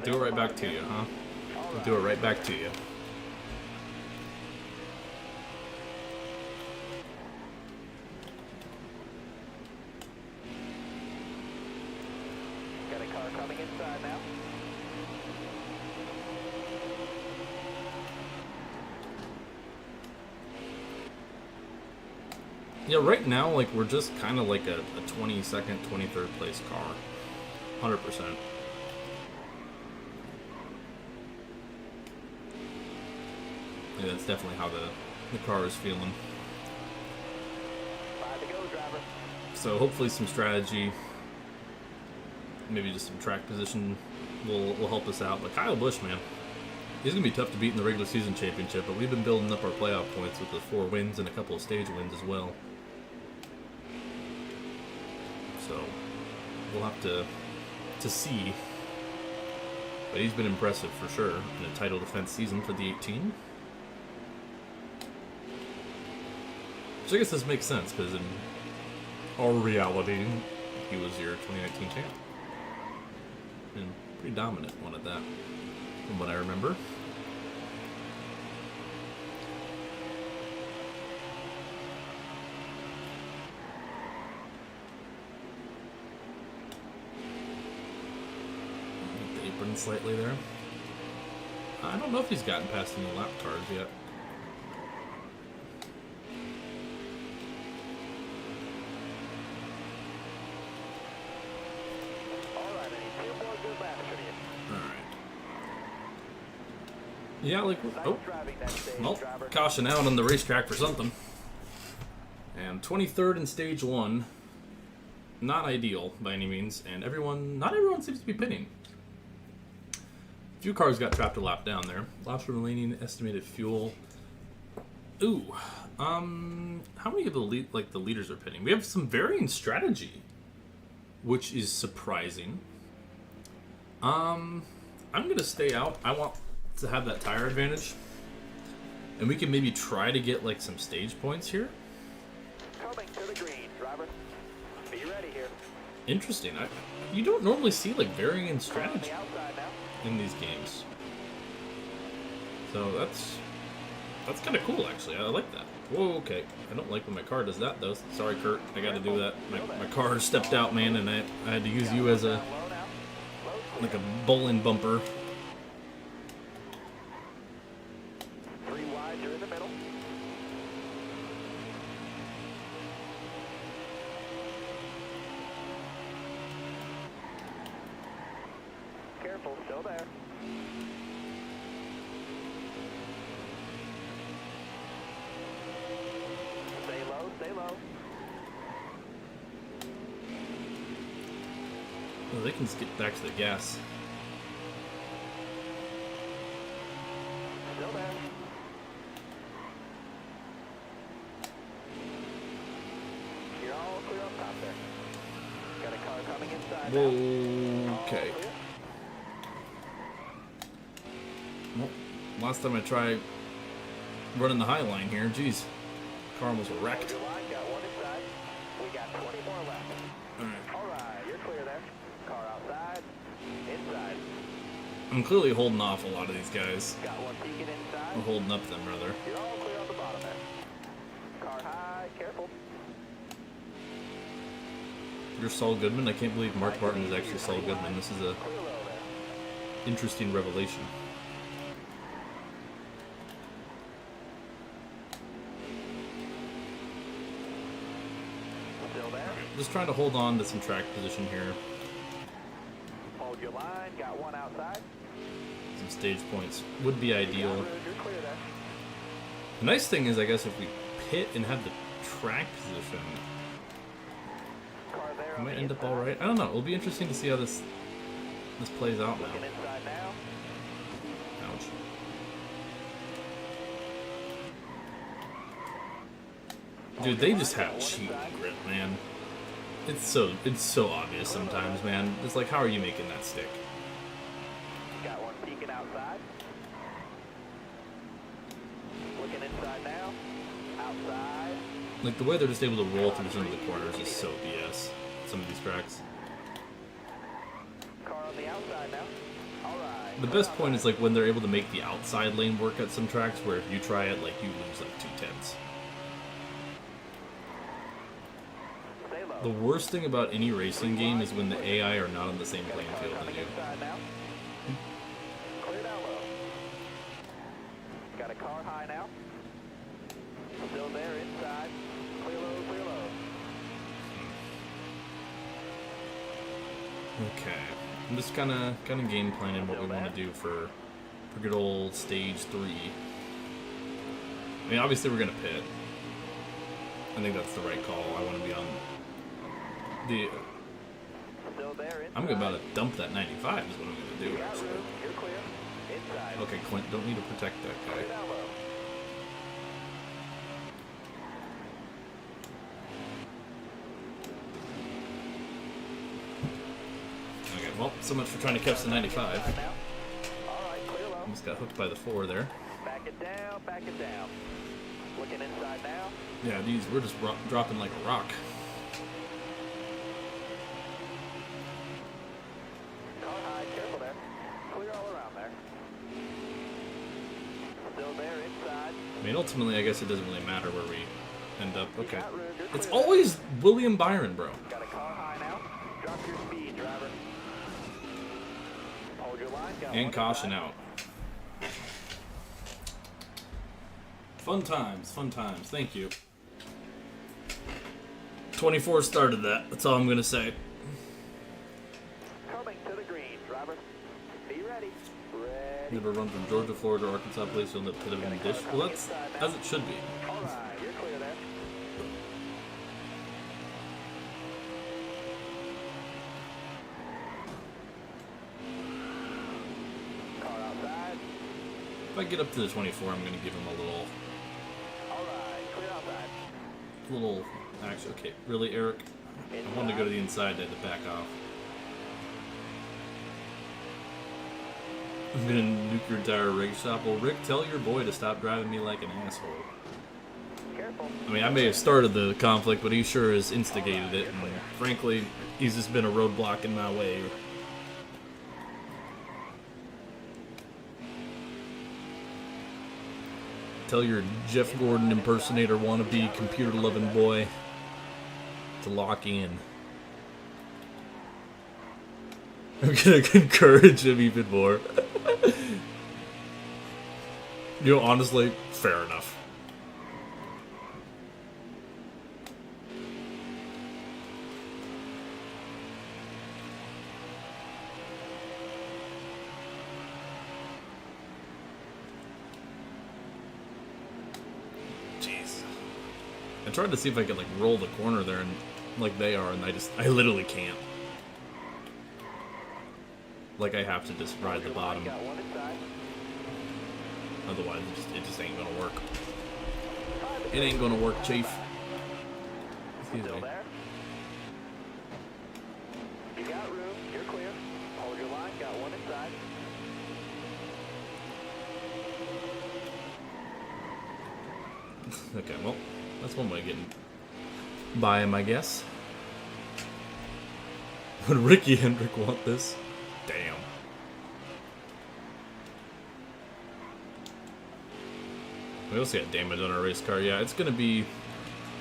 Do it right back to you, huh? Do it right back to you. Got a car coming inside now. Yeah, right now, like, we're just kind of like a 22nd, 23rd place car. 100%. Yeah, that's definitely how the car is feeling. 5 to go, driver. So hopefully some strategy, maybe just some track position will help us out. But Kyle Busch, man, he's going to be tough to beat in the regular season championship, but we've been building up our playoff points with the 4 wins and a couple of stage wins as well. So we'll have to see. But he's been impressive for sure in a title defense season for the 18. Which I guess this makes sense, because in our reality, he was your 2019 champ. And pretty dominant one at that, from what I remember. The apron slightly there. I don't know if he's gotten past any lap cars yet. Yeah, like, oh, well, caution out on the racetrack for something. And 23rd in stage 1, not ideal by any means, and not everyone seems to be pitting. A few cars got trapped a lap down there. Laps remaining, estimated fuel. Ooh, how many of the leaders are pitting? We have some varying strategy, which is surprising. I'm gonna stay out. I want to have that tire advantage, and we can maybe try to get like some stage points here. Coming to the green, driver. Be ready here. Interesting. You don't normally see like varying strategy in these games, so that's kind of cool actually. I like that. Whoa, okay. I don't like when my car does that though. Sorry, Kurt. I got to do that. My car stepped out, man, and I had to use you as a bowling bumper. Still there. Stay low, stay low. Well, they can skip back to the gas. Still there. You're all clear up top there. Got a car coming inside now. Okay. Well, last time I tried running the high line here, geez, car almost wrecked. Got one inside. I'm clearly holding off a lot of these guys. Got one peeking inside. Or holding up them, rather. You're all clear on the bottom there. Car high, careful. You're Saul Goodman? I can't believe Mark Martin is actually Saul Goodman. This is a Clear low there. interesting revelation. Still there. Just trying to hold on to some track position here. Hold your line. Got one outside. Some stage points would be ideal. Got room, you're clear there. The nice thing is, I guess, if we pit and have the track position, Car there we on might the end up inside. all right. I don't know. It'll be interesting to see how this plays out now. Looking inside now. Ouch. Dude, they just have cheating grip, man. It's so obvious sometimes, man. It's like, how are you making that stick? Got one peeking outside. Looking inside now. Outside. Like, the way they're just able to roll through some of the corners is so BS. Some of these tracks. Car on the outside now. All right. The best point is like when they're able to make the outside lane work at some tracks, where if you try it, like, you lose like 2/10. Stay low. The worst thing about any racing game is when the AI are not on the same playing field as Coming you. inside now. Clear down low. Got a car high now. Still there inside. Clear low, clear low. Okay, I'm just kind of game planning what we want to do for good old stage 3. I mean, obviously we're gonna pit. I think that's the right call. I want to be on the. Still there inside. I'm about to dump that 95. Is what I'm gonna do. Got Actually. room. You're clear. Inside. Okay, Clint, don't need to protect that Clear guy. down low. Okay, well, so much for trying to catch the 95. Inside now. All right, clear low. Almost got hooked by the 4 there. Back it down, back it down. Looking inside now. Yeah, these we're just dropping like a rock. Car high, careful there. Clear all around there. Still there inside. I mean, ultimately, I guess it doesn't really matter where we end up. Okay. Got room, you're It's clear there. always William Byron, bro. Got a car high now. Drop your speed, driver. Hold your line. Got And one caution inside. out. Fun times, fun times. Thank you. 24 started that. That's all I'm going to say. Coming to the green, driver. Be ready. Ready. Never run from Georgia, Florida, Arkansas, place on the pit of a dish. Well, that's as it should be. All right, you're clear there. Car outside. If I get up to the 24, I'm going to give him a little, All right, clear outside. actually, okay, really, Eric? I wanted to go to the inside, I had to back off. I'm going to nuke your entire rig shop. Well, Rick, tell your boy to stop driving me like an asshole. Careful. I mean, I may have started the conflict, but he sure has instigated it, and frankly, he's just been a roadblock in my way. Tell your Jeff Gordon impersonator wannabe computer-loving boy to lock in. I'm gonna encourage him even more. You know, honestly, fair enough. Jeez. I tried to see if I could like roll the corner there and like they are, and I literally can't. Like I have to just ride the bottom. Got one inside. Otherwise, it just ain't gonna work. It ain't gonna work, Chief. Excuse Still me. there. You got room. You're clear. Hold your line. Got one inside. Okay, well, that's one way of getting by him, I guess. Would Ricky Hendrick want this? Damn. We also got damage on our race car. Yeah, it's going to be...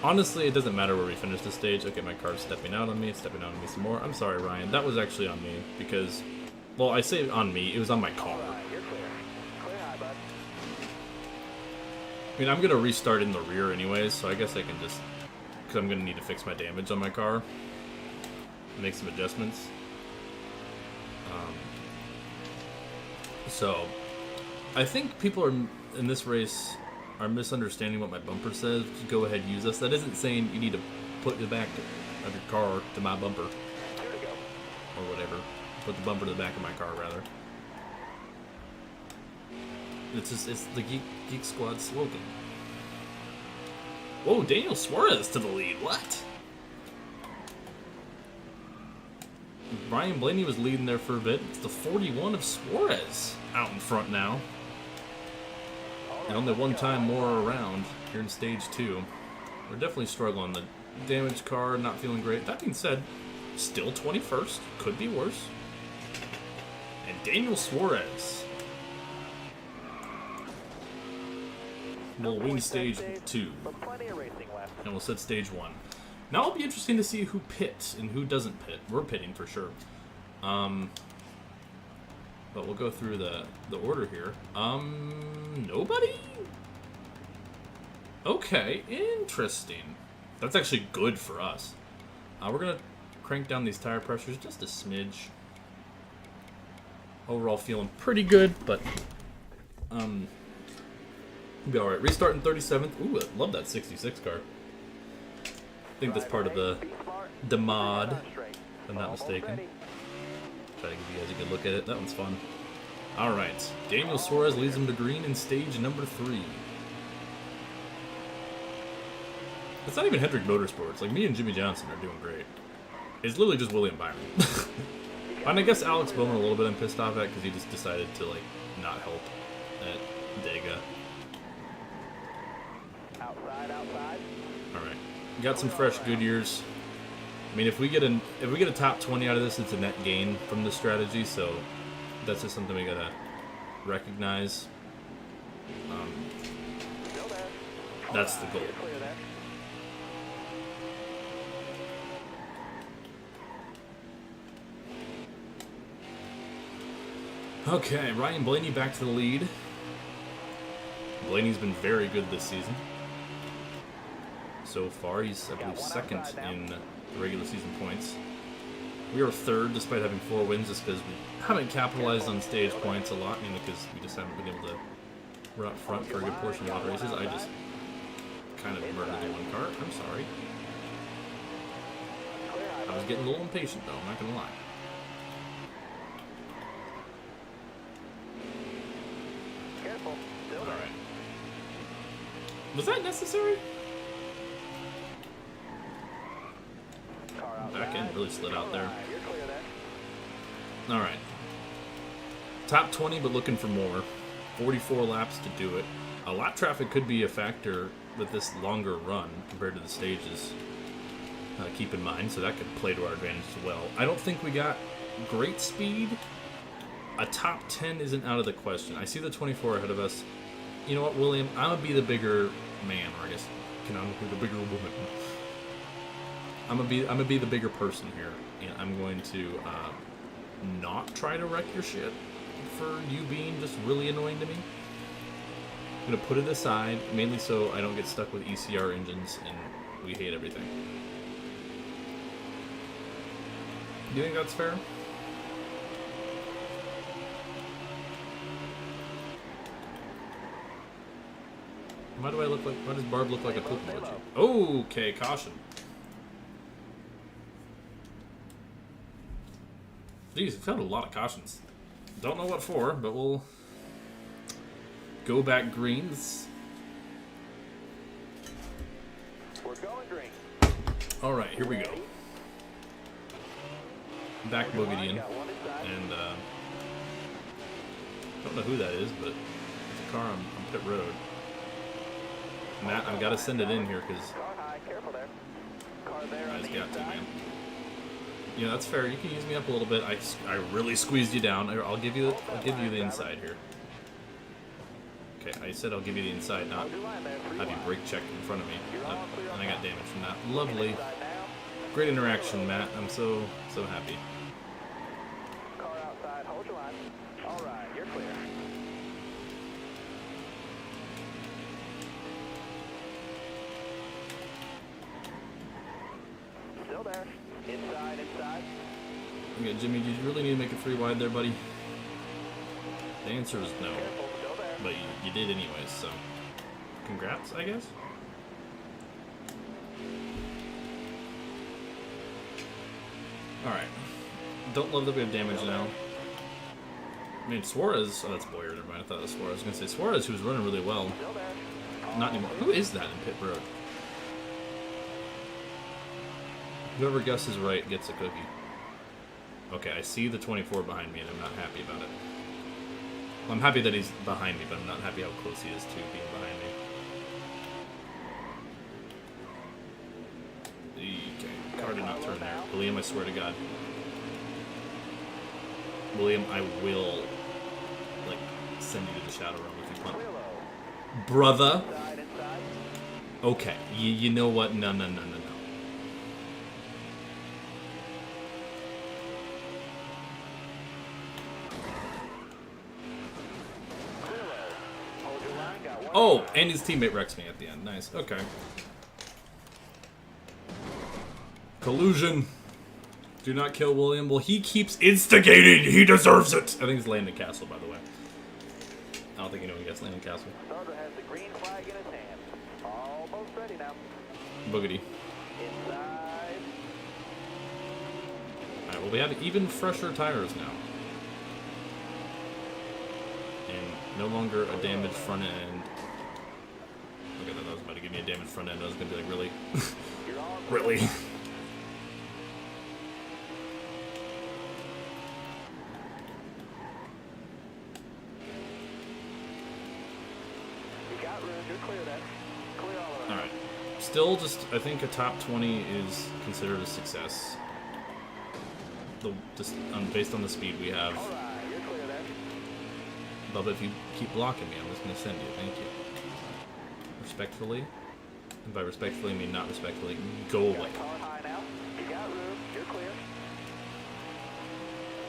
Honestly, it doesn't matter where we finish this stage. Okay, my car's stepping out on me. It's stepping out on me some more. I'm sorry, Ryan. That was actually on me because... Well, I say on me. It was on my car. You're clear. Clear high, bud. I mean, I'm going to restart in the rear anyways, so I guess I can just... Because I'm going to need to fix my damage on my car. Make some adjustments. So, I think people are in this race are misunderstanding what my bumper says. Just go ahead, use this. That isn't saying you need to put the back of your car to my bumper. Here we go. Or whatever. Put the bumper to the back of my car, rather. It's the Geek Squad slogan. Whoa, Daniel Suarez to the lead. What? Brian Blaney was leading there for a bit. It's the 41 of Suarez out in front now. And only one time more around here in stage 2. We're definitely struggling. The damaged car, not feeling great. That being said, still 21st. Could be worse. And Daniel Suarez will win stage 2. But plenty of racing left. And we'll set stage 1. Now it'll be interesting to see who pits and who doesn't pit. We're pitting for sure. But we'll go through the order here. Nobody? Okay, interesting. That's actually good for us. We're going to crank down these tire pressures just a smidge. Overall feeling pretty good, but we'll be alright. Restart in 37th. Ooh, I love that 66 car. I think that's part of the mod, if I'm not mistaken. Try to give you guys a good look at it. That one's fun. Alright. Daniel Suarez leads him to green in stage number 3. It's not even Hendrick Motorsports. Like, me and Jimmy Johnson are doing great. It's literally just William Byron. And I guess Alex Bowman a little bit I'm pissed off at because he just decided to, like, not help at Dega. Outside. Alright. Got some fresh Goodyears. I mean, if we get a top 20 out of this, it's a net gain from this strategy, so that's just something we gotta recognize. That's the goal. Okay, Ryan Blaney back to the lead. Blaney's been very good this season. So far, he's, I believe, second in the regular season points. We are third, despite having 4 wins, just because we haven't capitalized on stage points a lot, mainly because we just haven't been able to run up front for a good portion of a lot of races. I just kind of murdered the one car. I'm sorry. I was getting a little impatient, though, I'm not going to lie. Careful. Alright. Was that necessary? Back end really slid out there. You're clear there. Alright. Top 20, but looking for more. 44 laps to do it. Lap traffic could be a factor with this longer run compared to the stages. Keep in mind, so that could play to our advantage as well. I don't think we got great speed. A top 10 isn't out of the question. I see the 24 ahead of us. You know what, William? I'm going to be the bigger man, or I guess canonically the bigger woman. I'm gonna be the bigger person here, and I'm going to not try to wreck your shit for you being just really annoying to me. I'm gonna put it aside, mainly so I don't get stuck with ECR engines and we hate everything. Do you think that's fair? Why do I look like? Why does Barb look like a poop emoji? Okay, caution. Jeez, we've found a lot of cautions. Don't know what for, but we'll go back greens. We're going green. Alright, here we go. Back Boogadian. And, don't know who that is, but it's a car on pit road. Matt, I've got to send it in here, because I've got to, man. Yeah, that's fair. You can use me up a little bit. I really squeezed you down. I'll give you the inside here. Okay, I said I'll give you the inside, not Hold your line there, have you 3 brake check in front of me. You're all clear And on I got that. damage from that. Lovely. Inside now. Great interaction, Matt. I'm so happy. Car outside, hold your line. All right, you're clear. Still there. Inside. Okay, Jimmy, did you really need to make it 3 wide there, buddy? The answer is no. Careful, still there. But you did anyways, so congrats, I guess. Alright. Don't love that we have damage now. I mean, Suarez... Oh, that's Boyer, never mind. I thought it was Suarez. I was going to say Suarez, who's running really well. Still there. Not anymore. Who is that in pit road? Whoever guesses right gets a cookie. Okay, I see the 24 behind me, and I'm not happy about it. Well, I'm happy that he's behind me, but I'm not happy how close he is to being behind me. Okay, car did not turn there. William, I swear to God. William, I will, like, send you to the shadow realm if you want. Brother. Inside. Okay, you know what? No. Hold your line, got one. Oh, and his teammate wrecks me at the end. Nice. Okay. Collusion. Do not kill William. Well, he keeps instigating. He deserves it. I think it's Landon Castle, by the way. I don't think anyone gets Landon Castle. Starter has the green flag in his hand. Almost ready now. Boogity. Inside. Alright, well, we have even fresher tires now. And no longer a damaged front end. Okay, that was about to give me a damaged front end. I was going to be like, really? You're on. Really? You got room. You're clear then. Clear all around. Alright. Still just, I think a top 20 is considered a success. Based on the speed we have. All right, you're clear then. Bubba, if you keep blocking me, I'm just going to send you. Thank you. Respectfully. And by respectfully, I mean not respectfully. Go away. Car high now. You got room. You're clear.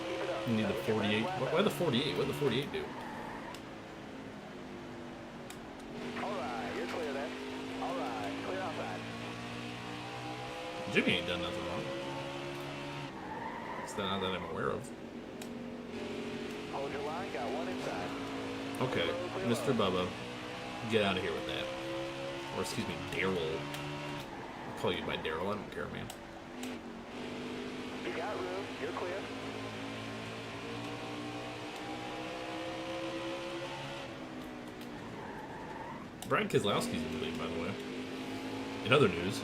Keep it up. You need the 48. Why the 48? What did the 48 do? All right, you're clear then. All right, clear outside. Jimmy ain't done nothing wrong. It's not that I'm aware of. Hold your line. Got one inside. Okay, Mr. Bubba, get out of here with that. Or excuse me, Daryl. I'll call you by Daryl. I don't care, man. You got room. You're clear. Brad Keselowski's in the lead, by the way. In other news,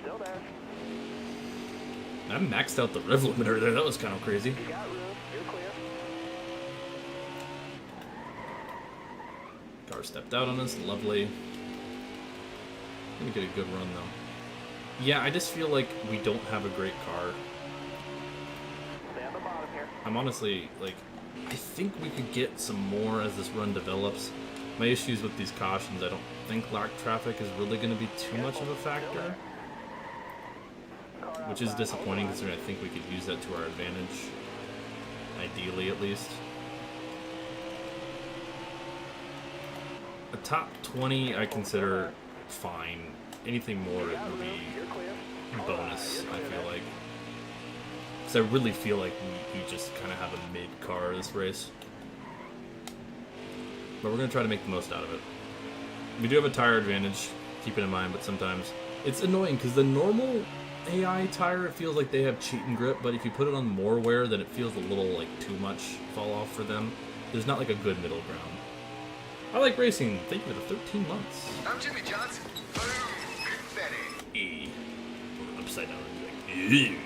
Still there. I maxed out the rev limiter there. That was kind of crazy. You got room. You're clear. Car stepped out on us. Lovely. Gonna get a good run, though. Yeah, I just feel like we don't have a great car. Stay on the bottom here. I'm honestly, like, I think we could get some more as this run develops. My issues with these cautions, I don't think lack traffic is really going to be too much of a factor. Which is disappointing considering I think we could use that to our advantage. Ideally, at least. A top 20 I consider fine. Anything more it would be bonus, I feel like. Because I really feel like we just kind of have a mid car this race. But we're going to try to make the most out of it. We do have a tire advantage, keep it in mind, but sometimes it's annoying because the normal AI tire, it feels like they have cheat and grip, but if you put it on more wear, then it feels a little like too much fall off for them. There's not like a good middle ground. I like racing. Thank you for the 13 months. I'm Jimmy Johnson. Boom, confetti. E. Upside down. Like, ew.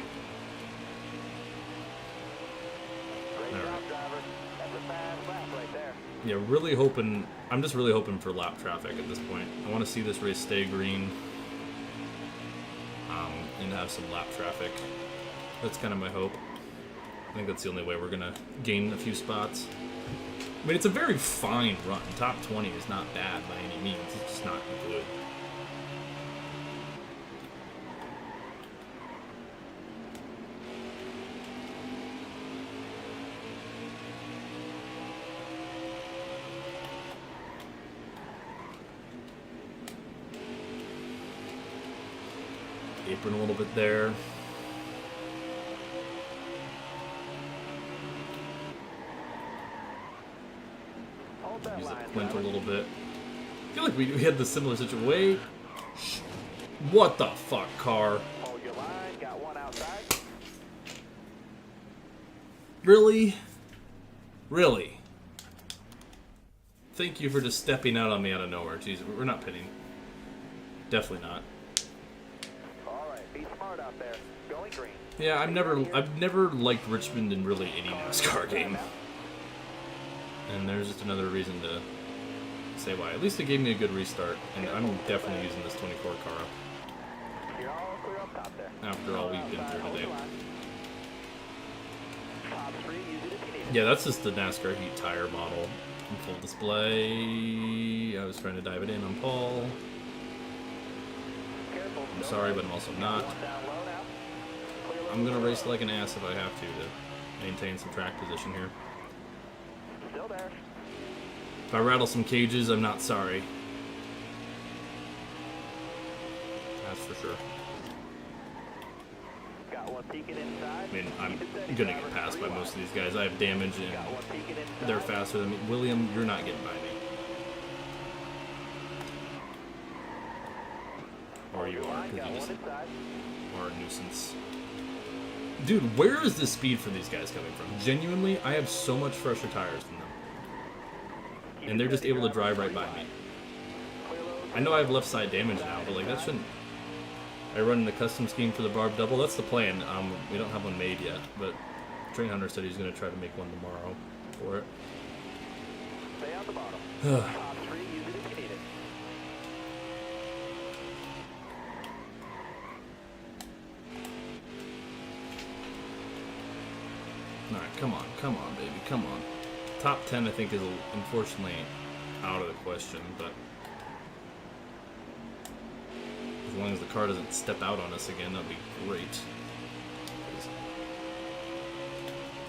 Great All job, right. driver. That's a fast lap right there. Yeah, really hoping. I'm just really hoping for lap traffic at this point. I want to see this race stay green. and have some lap traffic. That's kind of my hope. I think that's the only way we're going to gain a few spots. I mean, it's a very fine run. Top 20 is not bad by any means. It's just not good. Apron a little bit there. Use the Quint a little bit. I feel like we had the similar situation. Wait. What the fuck, car? Hold your line. Got one outside. Really? Really? Thank you for just stepping out on me out of nowhere. Jeez, we're not pitting. Definitely not. All right. Be smart out there. Going green. Yeah, I've never liked Richmond in really any NASCAR game. And there's just another reason to say why. At least it gave me a good restart, and I'm definitely using this 24 car up. You're all clear up top there. After all we've been through today. Top 3, use it if you need it. Yeah, that's just the NASCAR Heat tire model. In full display. I was trying to dive it in on Paul. Careful. I'm sorry, but I'm also not. One down low now. Clear I'm gonna race like an ass if I have to maintain some track position here. Still there. If I rattle some cages, I'm not sorry. That's for sure. Got one peeking inside. I mean, I'm gonna get passed by most of these guys. I have damage Got and one peeking inside. they're faster than me. William, you're not getting by me. Or you are, Got because you one just inside. are a nuisance. Dude, where is the speed for these guys coming from? Genuinely, I have so much fresher tires than them. And they're just able to drive right by me. I know I have left side damage now, but like that shouldn't... I run the custom scheme for the Barb double. That's the plan. We don't have one made yet, but Train Hunter said he's going to try to make one tomorrow for it. Stay on the bottom. Top 3, use it if you need it. Alright, come on, baby, come on. Top 10, I think, is unfortunately out of the question, but as long as the car doesn't step out on us again, that'd be great.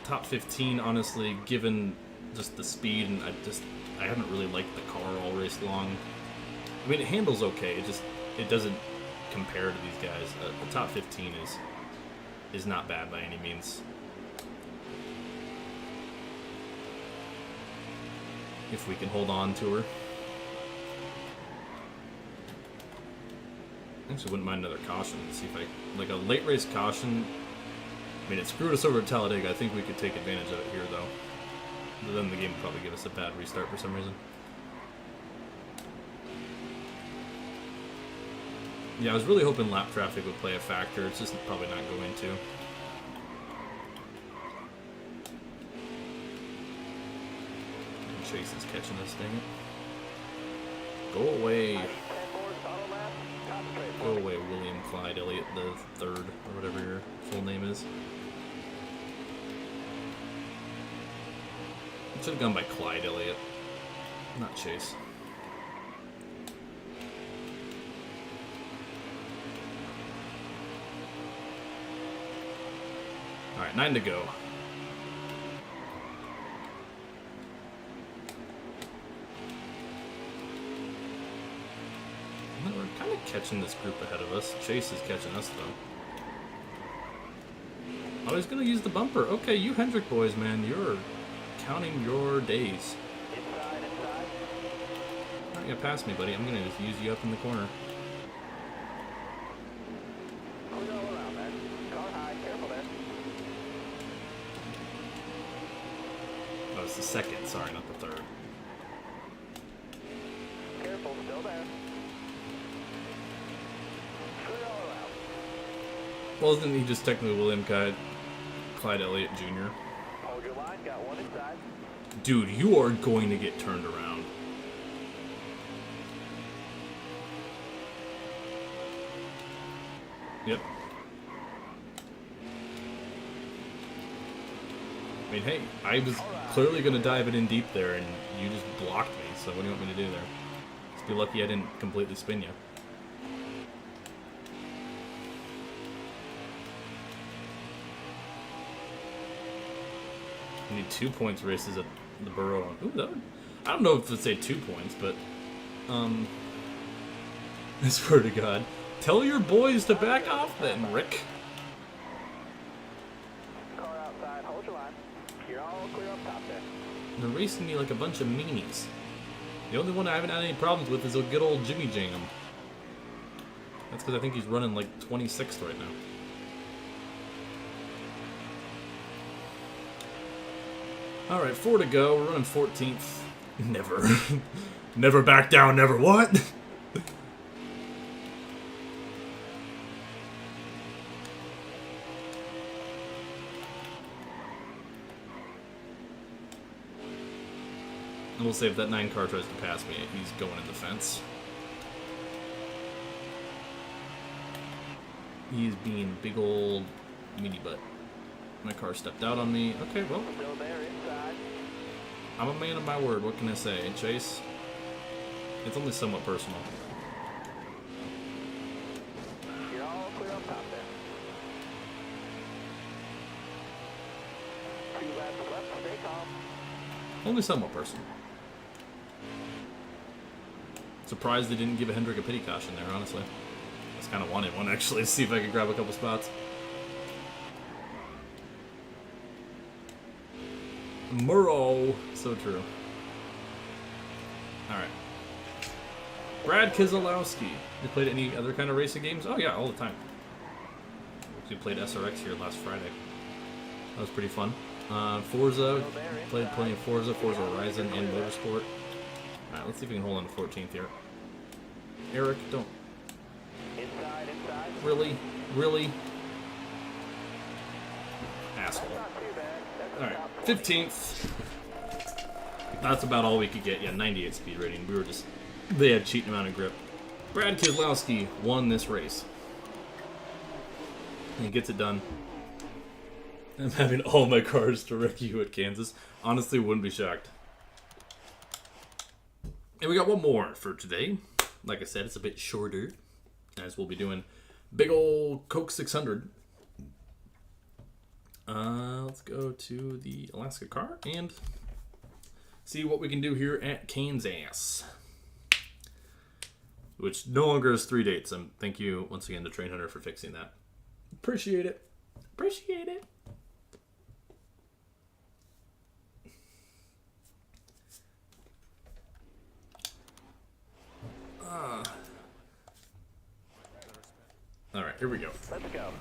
Top 15, honestly, given just the speed, and I haven't really liked the car all race long. I mean, it handles okay, it doesn't compare to these guys. The top 15 is not bad by any means. If we can hold on to her. Actually, wouldn't mind another caution. See if like a late race caution. I mean, it screwed us over at Talladega. I think we could take advantage of it here, though. But then the game would probably give us a bad restart for some reason. Yeah, I was really hoping lap traffic would play a factor. It's just probably not going to. Chase is catching us, dang it. Go away. 10 more, auto lap. Top straight. Go away, William Clyde Elliott the third, or whatever your full name is. It should have gone by Clyde Elliott, not Chase. Alright, 9 to go. We're kind of catching this group ahead of us. Chase is catching us, though. Oh, he's going to use the bumper. Okay, you Hendrick boys, man, you're counting your days. Inside. You're not going to pass me, buddy. I'm going to just use you up in the corner. Clear all around, man. Car high. Careful there. Oh, it's the second. Sorry, not the third. Careful. Still there. Clear all around. Well, isn't he just technically William Clyde Elliott Jr.? Hold your line. Got one inside. Dude, you are going to get turned around. Yep. I mean, hey, I was clearly going to dive it in deep there, and you just blocked me, so what do you want me to do there? Just be lucky I didn't completely spin you. You need 2 points races at the Burrow. Ooh, that would, I don't know if I'd say 2 points, but, I swear to God. Tell your boys to back off then, Rick. Car outside, hold your line. You're all clear up top there. They're racing me like a bunch of meanies. The only one I haven't had any problems with is a good old Jimmy Jam. That's because I think he's running like 26th right now. Alright, 4 to go. We're running 14th. Never. Never back down, never what? And we'll say if that 9 car tries to pass me, he's going in the fence. He's being big old meaty butt. My car stepped out on me. Okay, well. Still there inside. I'm a man of my word. What can I say? Chase? It's only somewhat personal. You're all clear up top there. 2 laps left, stay calm. Only somewhat personal. Surprised they didn't give a Hendrick a pity caution there, honestly. I just kind of wanted one, actually, to see if I could grab a couple spots. Murrow. So true. Alright. Brad Keselowski. You played any other kind of racing games? Oh, yeah, all the time. We played SRX here last Friday. That was pretty fun. Forza. Played plenty of Forza Horizon, and Motorsport. Alright, let's see if we can hold on to 14th here. Eric, don't. Inside. Really? Really? Asshole. Not too bad. That's the Alright, top 15th. That's about all we could get. Yeah, 98 speed rating. We were just... They had cheating amount of grip. Brad Keselowski won this race. He gets it done. I'm having all my cars to wreck you at Kansas. Honestly, wouldn't be shocked. And we got one more for today. Like I said, it's a bit shorter, as we'll be doing big old Coke 600. Let's go to the Alaska car and see what we can do here at Kansas. Which no longer has 3 dates. Thank you once again to Train Hunter for fixing that. Appreciate it. Appreciate it. Alright, here we go. Let's go.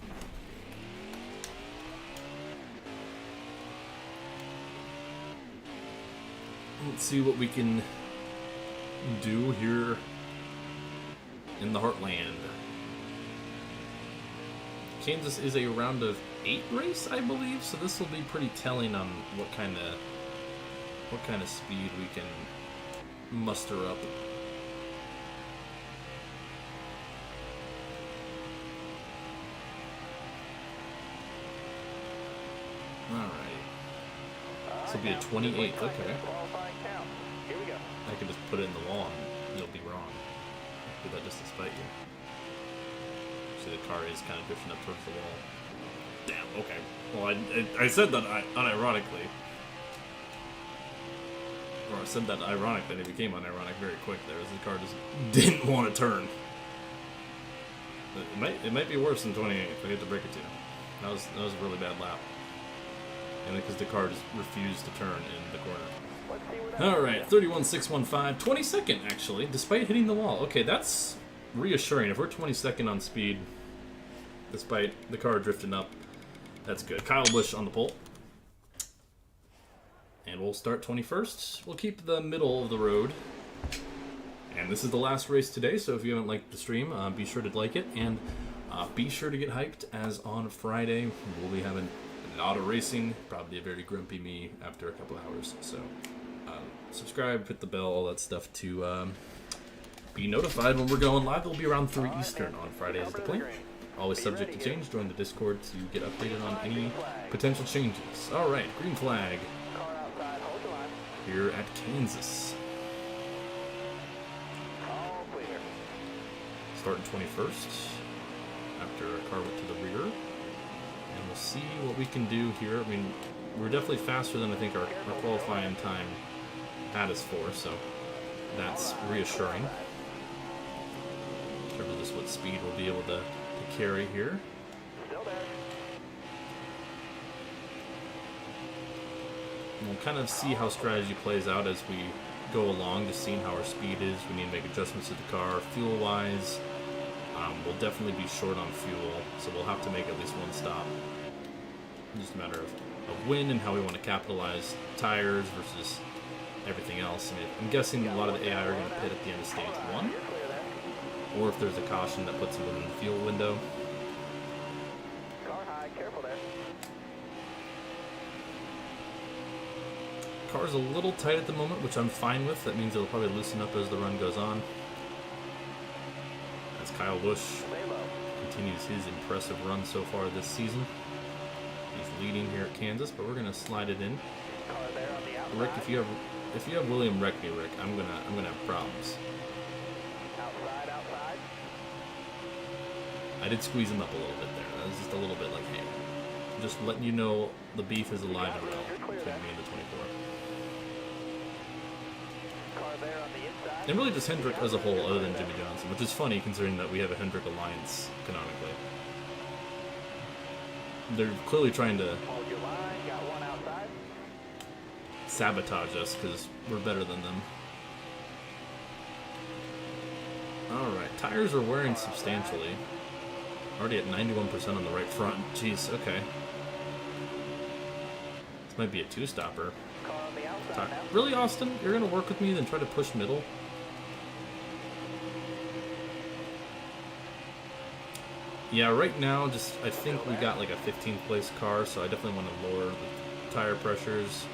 Let's see what we can do here in the Heartland. Kansas is a round of 8 race, I believe, so this will be pretty telling on what kind of speed we can muster up. Alright. This will be a 28th, okay. Qualifying count. Here we go. I can just put it in the wall and you'll be wrong. Do that just to spite you. See, the car is kind of drifting up towards the wall. Damn, okay. Well, I said that unironically. Or I said that ironically, and it became unironic very quick there, as the car just didn't want to turn. It might be worse than 28 if I hit the break it to you. That was a really bad lap. And because the car just refused to turn in the corner. Let's see what Alright, 31.615. 22nd, actually, despite hitting the wall. Okay, that's reassuring. If we're 22nd on speed, despite the car drifting up, that's good. Kyle Busch on the pole. And we'll start 21st. We'll keep the middle of the road. And this is the last race today, so if you haven't liked the stream, be sure to like it. And be sure to get hyped, as on Friday, we'll be having a lot of racing. Probably a very grumpy me after a couple hours. So subscribe, hit the bell, all that stuff to be notified when we're going live. It'll be around 3 Eastern on Friday as the plan. always subject to change. Join the Discord to get updated on any potential changes. All right, green flag Car outside, hold the line. here at Kansas. All clear. Starting 21st after a car went to the rear. And we'll see what we can do here. I mean, we're definitely faster than I think our qualifying time had us for, so that's reassuring. In terms of just what speed we'll be able to carry here. Still there. And we'll kind of see how strategy plays out as we go along, just seeing how our speed is. We need to make adjustments to the car. Fuel-wise, we'll definitely be short on fuel, so we'll have to make at least one stop. It's just a matter of when and how we want to capitalize tires versus everything else. I mean, I'm guessing a lot of the AI are going to pit at the end of stage 1, You're clear there. or if there's a caution that puts them within the fuel window. Car high, careful there. Car's a little tight at the moment, which I'm fine with. That means it'll probably loosen up as the run goes on. As Kyle Busch Stay low. continues his impressive run so far this season. He's leading here at Kansas, but we're gonna slide it in. Car there on the outside. Rick, if you have William wreck me, Rick, I'm gonna have problems. Outside, outside. I did squeeze him up a little bit there. That was just a little bit like, hey, just letting you know the beef is alive and well between me and the 24. Car there on the inside. And really just Hendrick as a whole, other than Jimmy Johnson, which is funny considering that we have a Hendrick alliance canonically. They're clearly trying to Hold your line. Got one outside. sabotage us because we're better than them. Alright, tires are wearing substantially. Already at 91% on the right front. Jeez, okay. This might be a two-stopper. Car on the outside now. Really, Austin? You're going to work with me, then try to push middle? Yeah, right now, just I think we got like a 15th place car, so I definitely want to lower the tire pressures.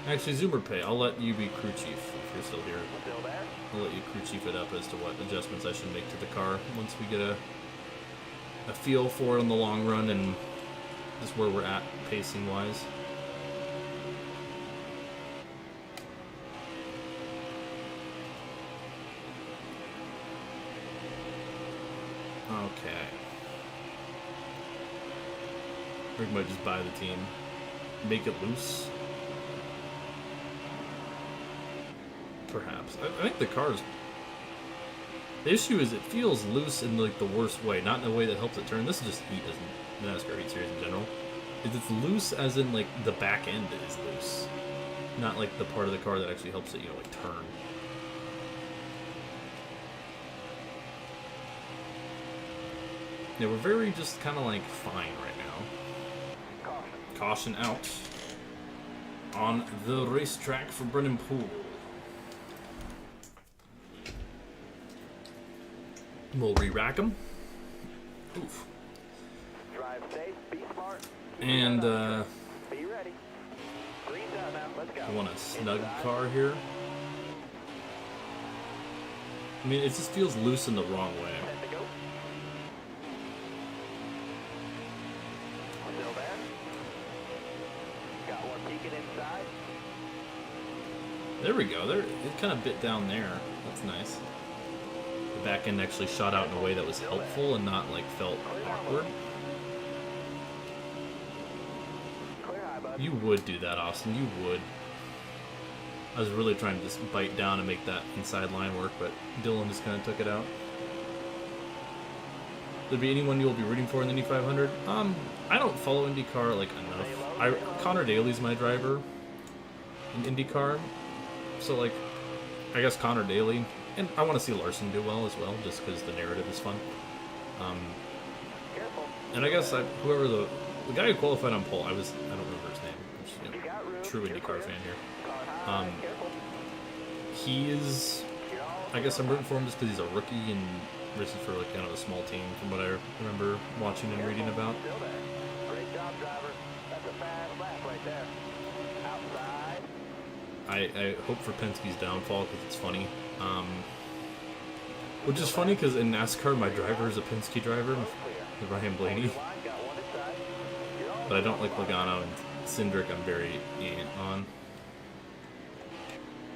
Actually, Zoomer Pay, I'll let you be crew chief if you're still here. Still there. I'll let you crew chief it up as to what adjustments I should make to the car once we get a feel for it in the long run and just where we're at pacing wise. Okay. Rick might just buy the team. Make it loose. Perhaps. I think the car's... The issue is it feels loose in like the worst way, not in a way that helps it turn. This is just heat, isn't it? The NASCAR heat series in general. It's loose as in like the back end is loose. Not like the part of the car that actually helps it, you know, like turn. Yeah, we're very just kind of like fine right now. Caution out on the racetrack for Brennan Poole. We'll re-rack them. Oof. Drive safe. Be smart. And Be ready. Green's out now. Let's go. I want a snug Inside. car here. I mean, it just feels loose in the wrong way. Set to go. Still there. Got one peeking inside. There we go. There, it kind of bit down there. That's nice. The back end actually shot out in a way that was helpful and not like felt awkward. Clear high, bud. You would do that, Austin. You would. I was really trying to just bite down and make that inside line work, but Dylan just kind of took it out. There be anyone you'll be rooting for in the Indy 500? I don't follow IndyCar like enough. Connor Daly's my driver in IndyCar, so like, I guess Connor Daly, and I want to see Larson do well as well, just because the narrative is fun. Careful. And I guess whoever the guy who qualified on pole, I don't remember his name. I'm just, You got room. true You're IndyCar clear. fan here. Car high. Careful. He is. You're all I guess I'm rooting for him just because he's a rookie and races for like kind of a small team, from what I remember watching and reading about. Still there. Great job, driver. That's a fast lap right there. Outside. I hope for Penske's downfall because it's funny. Which is funny because in NASCAR my driver is a Penske driver. Clear. the Ryan Blaney. Line, got one inside. You're all But I don't like Logano and Cindric. I'm very on.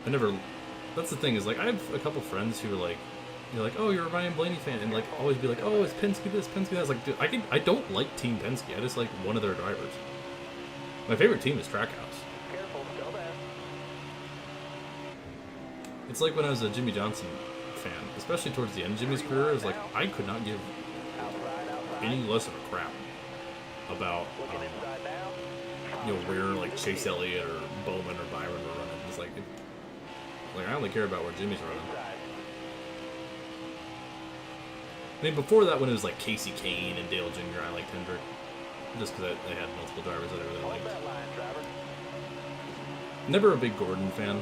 I never. That's the thing is like I have a couple friends who are like, you're like, oh, you're a Ryan Blaney fan, and like always be like, oh, it's Penske this, Penske that. It's like, dude, I don't like Team Penske. I just like one of their drivers. My favorite team is Trackhouse. careful, still there. It's like when I was a Jimmy Johnson fan, especially towards the end of Jimmy's career. It was like I could not give Outside. any less of a crap about Looking inside now. you know where like Chase Elliott or Bowman or Byron were running. It's like I only care about where Jimmy's running. Inside. I mean, before that, when it was like Casey Kane and Dale Jr., I liked Hendrick. Just because they had multiple drivers that I really Hold liked. that line, driver. Never a big Gordon fan.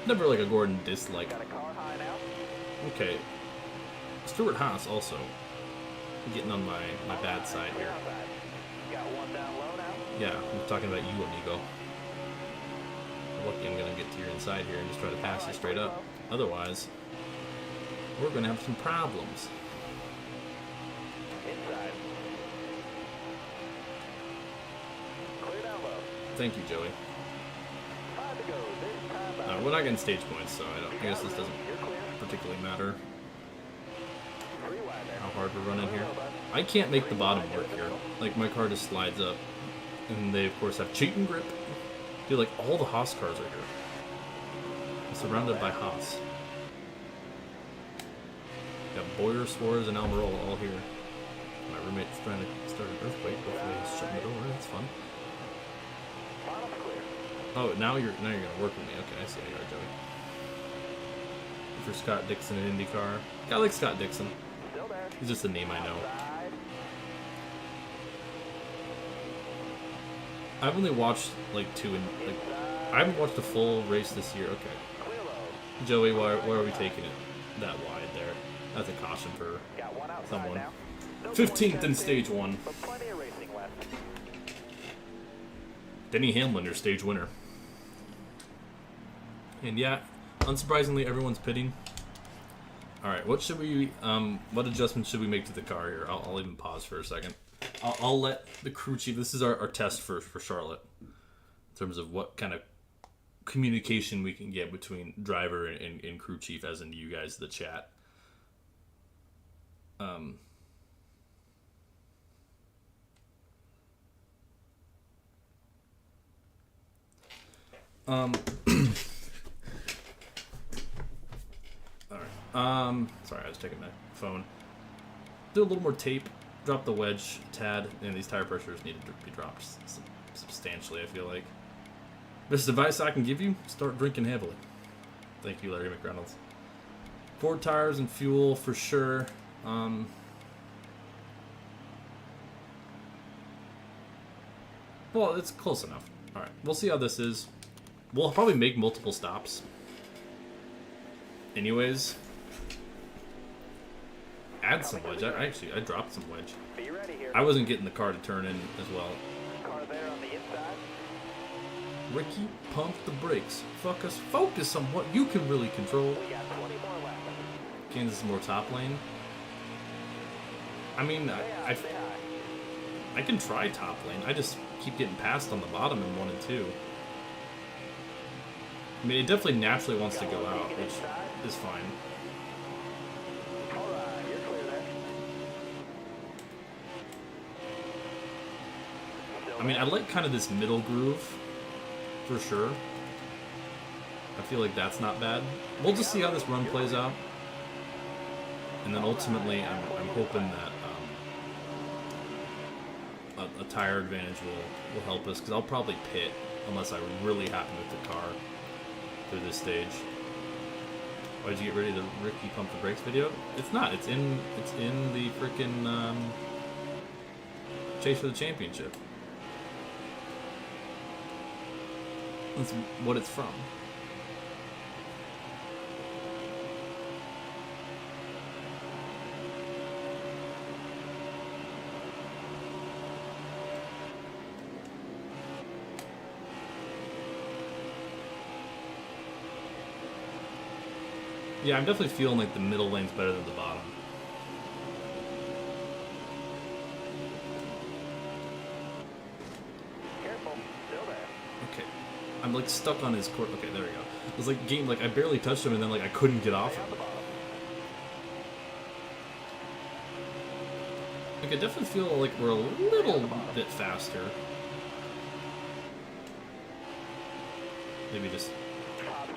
Never like a Gordon dislike. Got a car high now. Okay. Stuart Haas also getting on my bad side here. Outside. Got one down low now. Yeah, I'm talking about you, amigo. Lucky I'm going to get to your inside here and just try to pass you straight up. Otherwise, we're going to have some problems. Inside. Clear down low. Thank you, Joey. 5 to go. This time out. We're not getting stage points, so I guess this doesn't You're clear. particularly matter 3 wide there. how hard we're running here. I can't make the bottom work here. Like, my car just slides up. And they, of course, have cheating grip. Dude, like, all the Haas cars are here. I'm surrounded by Haas. Got Boyer, Suarez, and Almirola all here. My roommate's trying to start an earthquake. Hopefully he's shutting the door. That's fun. Final clear. Oh, now you're gonna work with me. Okay, I see how you are, Joey. For Scott Dixon in IndyCar. I like Scott Dixon. Still there. He's just a name I know. Outside. I've only watched like I haven't watched a full race this year. Okay, Clear low. Joey, why are we taking it that wide there? That's a caution for Got one outside someone. now. No 15th in point stage one. but plenty of racing left. Denny Hamlin, your stage winner. And yeah, unsurprisingly, everyone's pitting. All right, what adjustments should we make to the car here? I'll even pause for a second. I'll let the crew chief. This is our test for Charlotte, in terms of what kind of communication we can get between driver and crew chief, as in you guys, the chat. All right. Sorry, I was checking my phone. Do a little more tape. Drop the wedge a tad, and these tire pressures need to be dropped substantially, I feel like. Best advice I can give you, start drinking heavily. Thank you, Larry McReynolds. 4 tires and fuel for sure. Well, it's close enough. Alright, we'll see how this is. We'll probably make multiple stops. Anyways. Add some wedge. I dropped some wedge. Be ready here. I wasn't getting the car to turn in as well. Car there on the inside. Ricky, pump the brakes. Focus on what you can really control. We got 20 more laps. Kansas more top lane. I mean, Stay high. I can try top lane. I just keep getting passed on the bottom in 1 and 2. I mean, it definitely naturally wants to go out, which is fine. All right, you're clear there. Still I mean, I like kind of this middle groove, for sure. I feel like that's not bad. We'll just see how this run plays out. And then ultimately, I'm hoping that a tire advantage will help us, because I'll probably pit unless I'm really happy with the car through this stage. Why'd you get ready to Ricky pump the brakes video? It's not. It's in the freaking chase for the championship. That's what it's from. Yeah, I'm definitely feeling like the middle lane's better than the bottom. I'm like stuck on his court. Okay, there we go. It was like game, like I barely touched him, and then like I couldn't get off him. Like I definitely feel like we're a little bit faster. Maybe just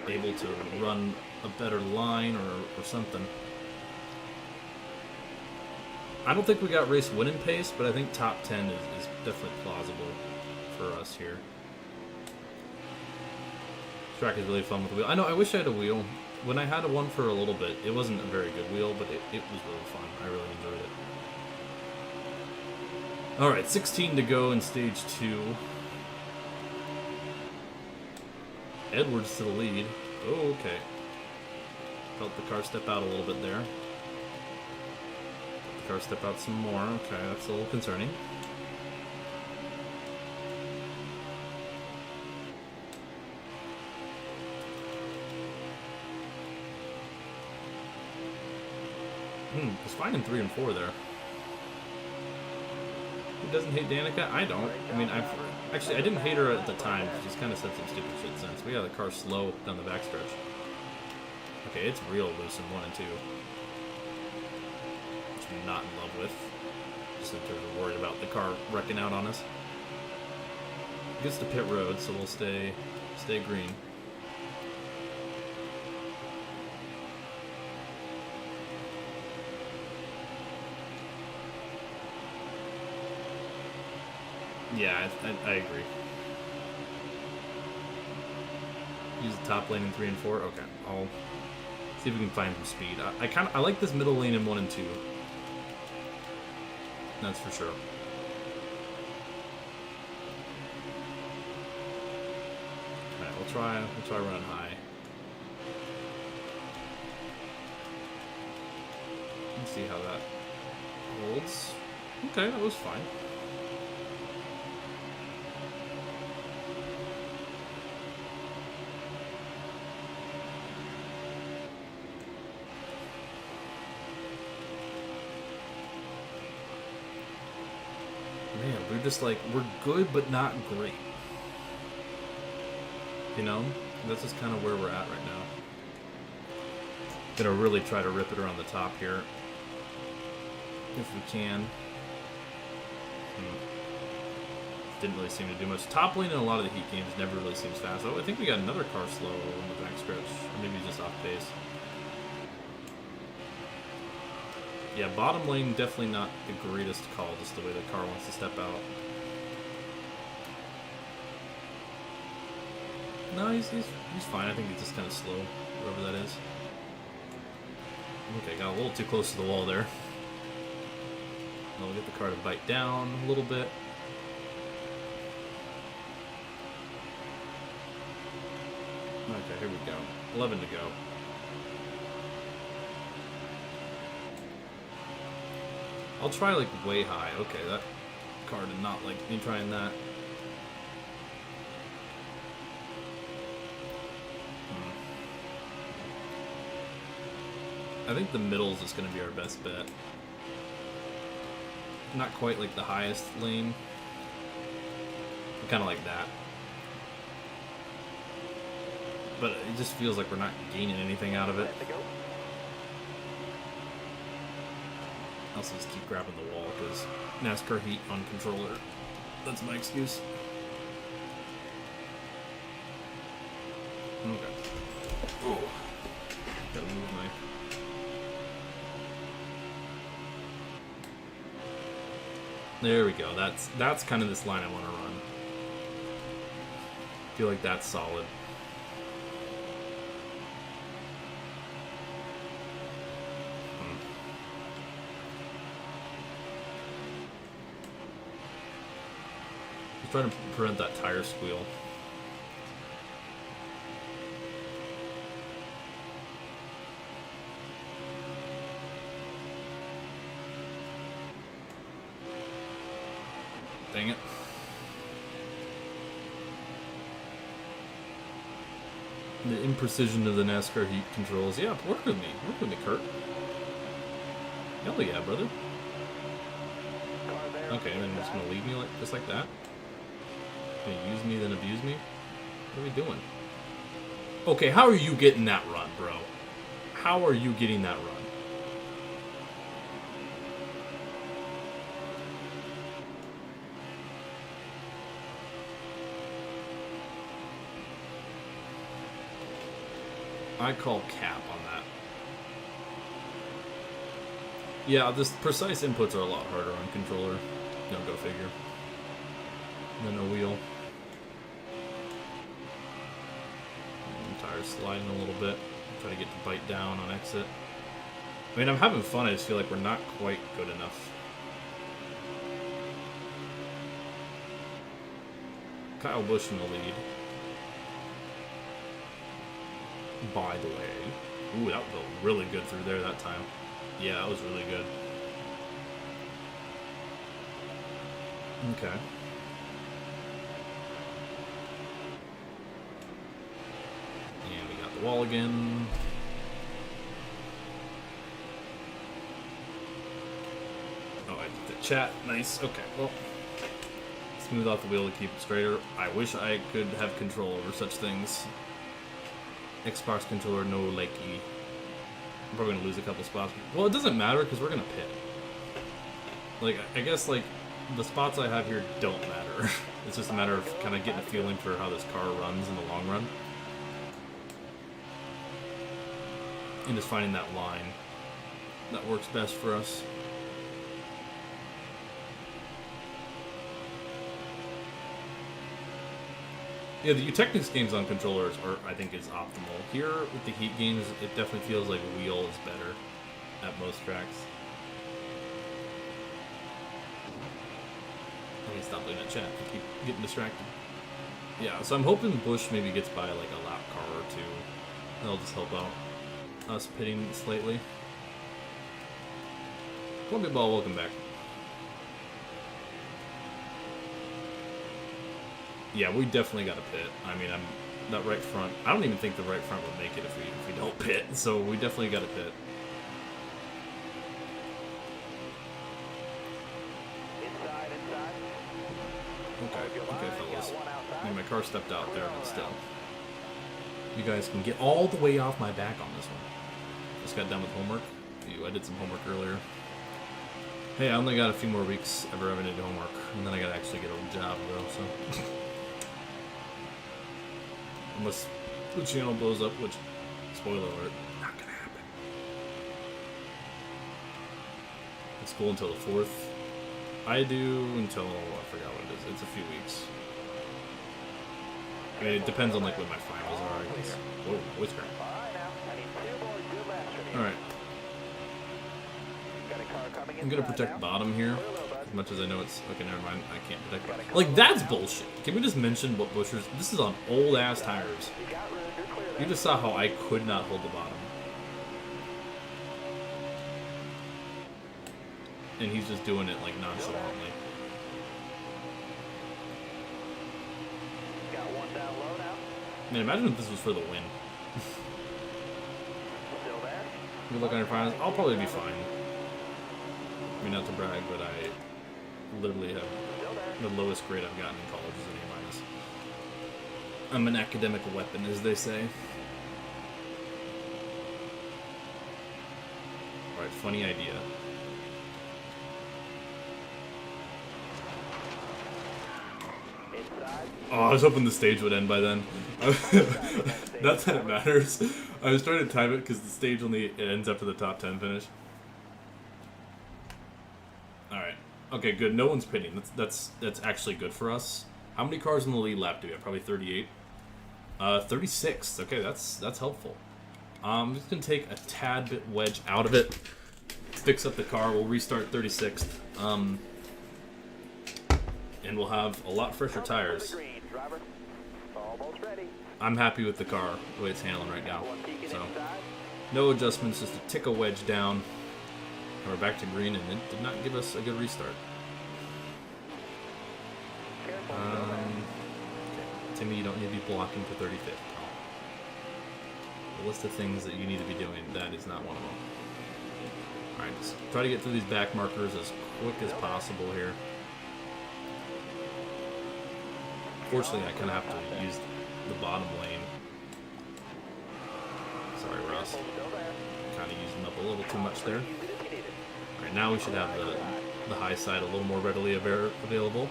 able to run a better line or something. I don't think we got race winning pace, but I think top 10 is definitely plausible for us here. This track is really fun with the wheel. I know, I wish I had a wheel. When I had one for a little bit, it wasn't a very good wheel, but it was really fun. I really enjoyed it. Alright, 16 to go in stage 2. Edwards to the lead. Oh, okay. Felt the car step out a little bit there. The car step out some more. Okay, that's a little concerning. It's fine in 3 and 4 there. Who doesn't hate Danica? I don't. I mean, I didn't hate her at the time. She's kind of said some stupid shit since. We got the car slow down the backstretch. Okay, it's real loose in 1 and 2. Which I'm not in love with. Just in terms of worried about the car wrecking out on us. It gets to pit road, so we'll stay green. Yeah, I agree. Use the top lane in 3 and 4. Okay, I'll see if we can find some speed. I like this middle lane in 1 and 2. That's for sure. Alright, we'll try running high. Let's see how that holds. Okay, that was fine. Man, we're just like, we're good but not great. You know? That's just kind of where we're at right now. Gonna really try to rip it around the top here. If we can. Didn't really seem to do much. Top lane in a lot of the heat games never really seems fast. Oh, I think we got another car slow on the backstretch. Or maybe just off pace. Yeah, bottom lane definitely not the greatest call, just the way the car wants to step out. No, he's fine. I think he's just kind of slow, whoever that is. Okay, got a little too close to the wall there. We'll get the car to bite down a little bit. Okay, here we go. 11 to go. I'll try like way high. Okay, that car did not like me trying that. I think the middle is just going to be our best bet. Not quite like the highest lane. Kind of like that. But it just feels like we're not gaining anything out of it. I'll just keep grabbing the wall because NASCAR heat on controller. That's my excuse. Okay. Oh. Gotta move my... There we go. That's kind of this line I want to run. I feel like that's solid. Trying to prevent that tire squeal. Dang it. The imprecision of the NASCAR heat controls. Yeah, work with me. Work with me, Kurt. Hell yeah, brother. Okay, and then you're just gonna leave me like just like that? Gonna use me, then abuse me? What are we doing? Okay, how are you getting that run, bro? How are you getting that run? I call cap on that. Yeah, this precise inputs are a lot harder on controller. No, go figure. And then a wheel. Tires sliding a little bit. Try to get the bite down on exit. I mean, I'm having fun. I just feel like we're not quite good enough. Kyle Busch in the lead. By the way. Ooh, that felt really good through there that time. Yeah, that was really good. Okay. And we got the wall again. Oh, I did the chat. Nice. Okay, well. Smooth off the wheel to keep it straighter. I wish I could have control over such things. Xbox controller, no likey. I'm probably going to lose a couple spots. Well, it doesn't matter because we're going to pit. Like, I guess, like, the spots I have here don't matter. It's just a matter of kind of getting a feeling for how this car runs in the long run. And just finding that line that works best for us. Yeah, the Technics games on controllers are, I think, is optimal. Here, with the Heat games, it definitely feels like wheel is better at most tracks. I need to stop looking at chat. I keep getting distracted. Yeah, so I'm hoping Busch maybe gets by, like, a lap car or two. That'll just help out us pitting slightly. Columbia Ball, welcome back. Yeah, we definitely got to pit. I mean, that right front. I don't even think the right front would make it if we don't pit. So we definitely got to pit. Inside. Okay, fellas. I mean, my car stepped out there, but still, you guys can get all the way off my back on this one. Just got done with homework. Ew, I did some homework earlier. Hey, I only got a few more weeks ever having to do homework, and then I gotta actually get a job though. So. Unless the channel blows up, which, spoiler alert, not gonna happen. It's cool until the 4th. I do until, I forgot what it is. It's a few weeks. I mean, it depends on like when my finals are, I guess. Whoa, voice crack. Alright. I'm gonna protect bottom here. As much as I know it's... Okay, never mind. I can't protect bottom. Like, that's bullshit. Can we just mention what Buschers... This is on old-ass tires. You just saw how I could not hold the bottom. And he's just doing it, like, nonchalantly. Man, imagine if this was for the win. Good luck on your finals. I'll probably be fine. I mean, not to brag, but I literally have the lowest grade I've gotten in college is an A-. I'm an academic weapon, as they say. Alright, funny idea. Oh, I was hoping the stage would end by then. Not that it matters. I was trying to time it because the stage only ends after the top 10 finish. Alright. Okay, good. No one's pitting. That's actually good for us. How many cars in the lead lap do we have? Probably 38. 36. Okay, that's helpful. I'm just going to take a tad bit wedge out of it. Fix up the car. We'll restart 36th. And we'll have a lot fresher tires. I'm happy with the car, the way it's handling right now. So, no adjustments, just a tick of wedge down. And we're back to green, and it did not give us a good restart. Okay. Timmy, you don't need to be blocking for 35th. The list of things that you need to be doing, that is not one of them. Alright, just try to get through these back markers as quick as possible here. Fortunately, I kind of have to use the bottom lane. Sorry, Ross. Still there. Kind of using up a little too much there. Alright, now we should have the high side a little more readily available.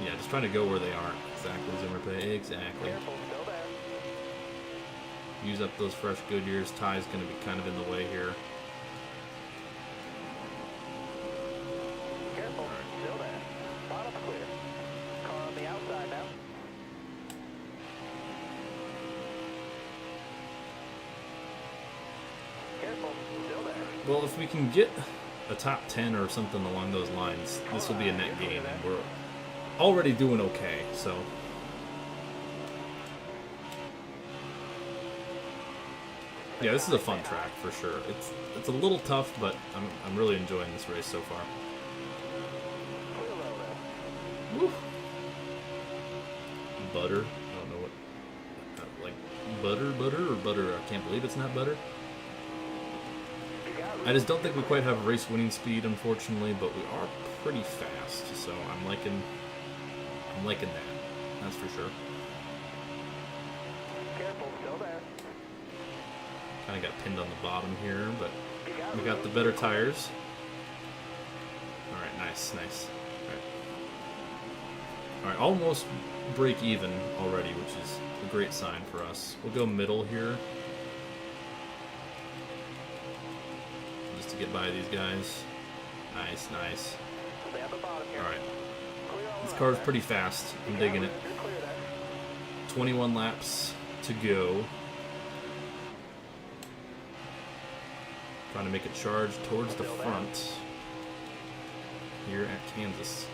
Yeah, just trying to go where they aren't. Exactly, Zimmer pay. Exactly. Careful, still there. Use up those fresh Goodyears. Tie's going to be kind of in the way here. Careful, still there. Bottom's clear. Car on the outside now. Careful, still there. Well, if we can get a top 10 or something along those lines, this will be a net gain, and we're already doing okay, so. Yeah, this is a fun track for sure. It's a little tough, but I'm really enjoying this race so far. Clear low there. Woo. Butter. I don't know what. Like butter or butter. I can't believe it's not butter. I just don't think we quite have race winning speed, unfortunately, but we are pretty fast, so I'm liking that. That's for sure. Careful, still there. Kind of got pinned on the bottom here, but we got the better tires. All right, nice. All right, almost break even already, which is a great sign for us. We'll go middle here, just to get by these guys. Nice. Stay at the bottom here. All right, Clear all this around car's there. pretty fast. I'm digging it. You're clear there. 21 laps to go. Trying to make a charge towards the front here at Kansas.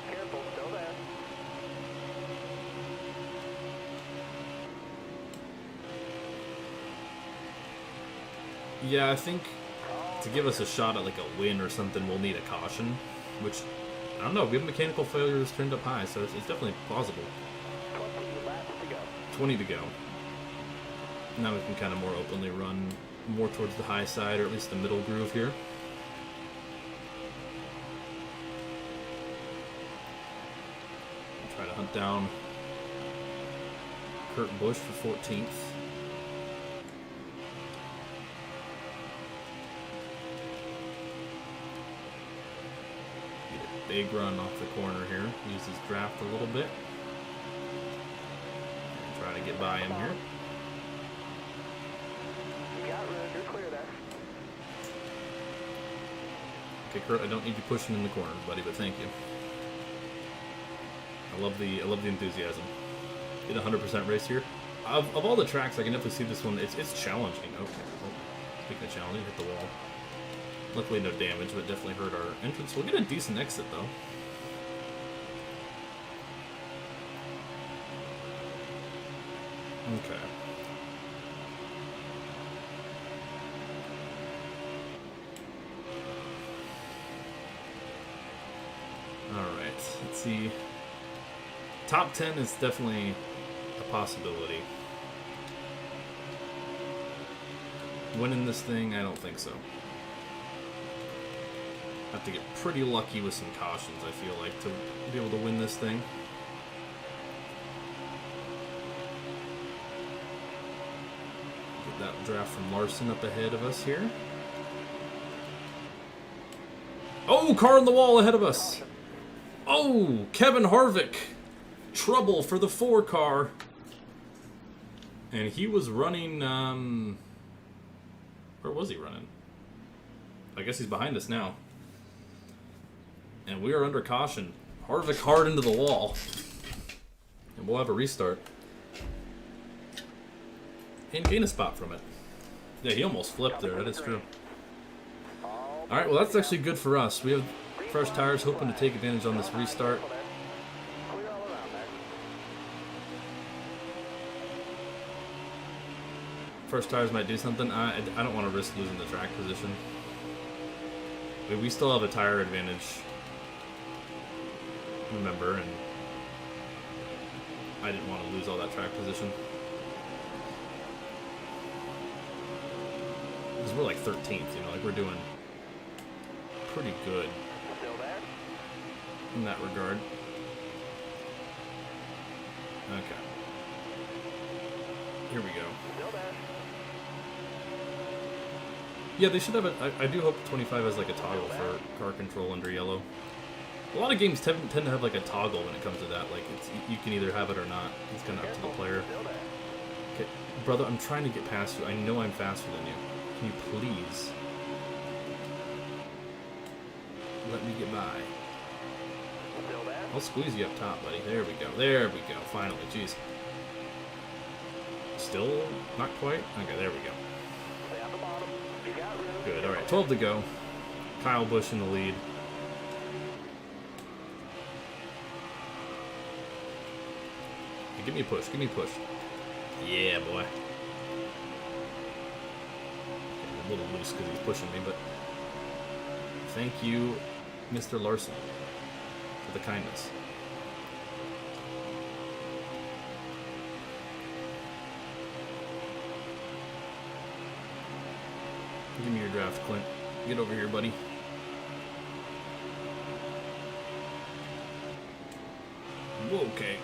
Careful, still there. Yeah, I think to give us a shot at like a win or something, we'll need a caution, which, I don't know, we have mechanical failures turned up high, so it's definitely plausible. 20 laps to go. 20 to go. Now we can kind of more openly run more towards the high side, or at least the middle groove here. Try to hunt down Kurt Busch for 14th. Get a big run off the corner here. Use his draft a little bit. Try to get by him here. You got room, you're clear there. Okay, Kurt, I don't need you pushing in the corners, buddy, but thank you. I love the enthusiasm. Did a 100% race here. Of all the tracks, I can definitely see this one. It's challenging. Okay. Well, speaking of challenging, hit the wall. Luckily, no damage, but definitely hurt our entrance. We'll get a decent exit though. Okay. Alright, let's see. Top 10 is definitely a possibility. Winning this thing, I don't think so. Have to get pretty lucky with some cautions, I feel like, to be able to win this thing. Get that draft from Larson up ahead of us here. Oh, car on the wall ahead of us. Oh, Kevin Harvick. Trouble for the 4 car. And he was running, where was he running? I guess he's behind us now. And we are under caution. Harvick hard into the wall. And we'll have a restart. And gain a spot from it. Yeah, he almost flipped there, that is true. Alright, well that's actually good for us. We have fresh tires, hoping to take advantage on this restart. Clear all around there. First tires might do something. I don't want to risk losing the track position. We still have a tire advantage, remember, and I didn't want to lose all that track position. Because we're like 13th, you know, like we're doing pretty good. Still there. in that regard. Okay. Here we go. Still there. Yeah, they should have I do hope 25 has like a toggle for car control under yellow. A lot of games tend to have like a toggle when it comes to that. Like you can either have it or not. It's kind of up to the player. Still there. Okay, brother, I'm trying to get past you. I know I'm faster than you. Can you please let me get by? Still there. I'll squeeze you up top, buddy. There we go. There we go. Finally, jeez. Still not quite. Okay, there we go. Stay on the bottom. You got room. Good. All right, 12 to go. Kyle Busch in the lead. Give me a push. Give me a push. Yeah, boy. A little loose because he's pushing me, but thank you, Mr. Larson, for the kindness. Give me your draft, Clint. Get over here, buddy. Whoa, okay.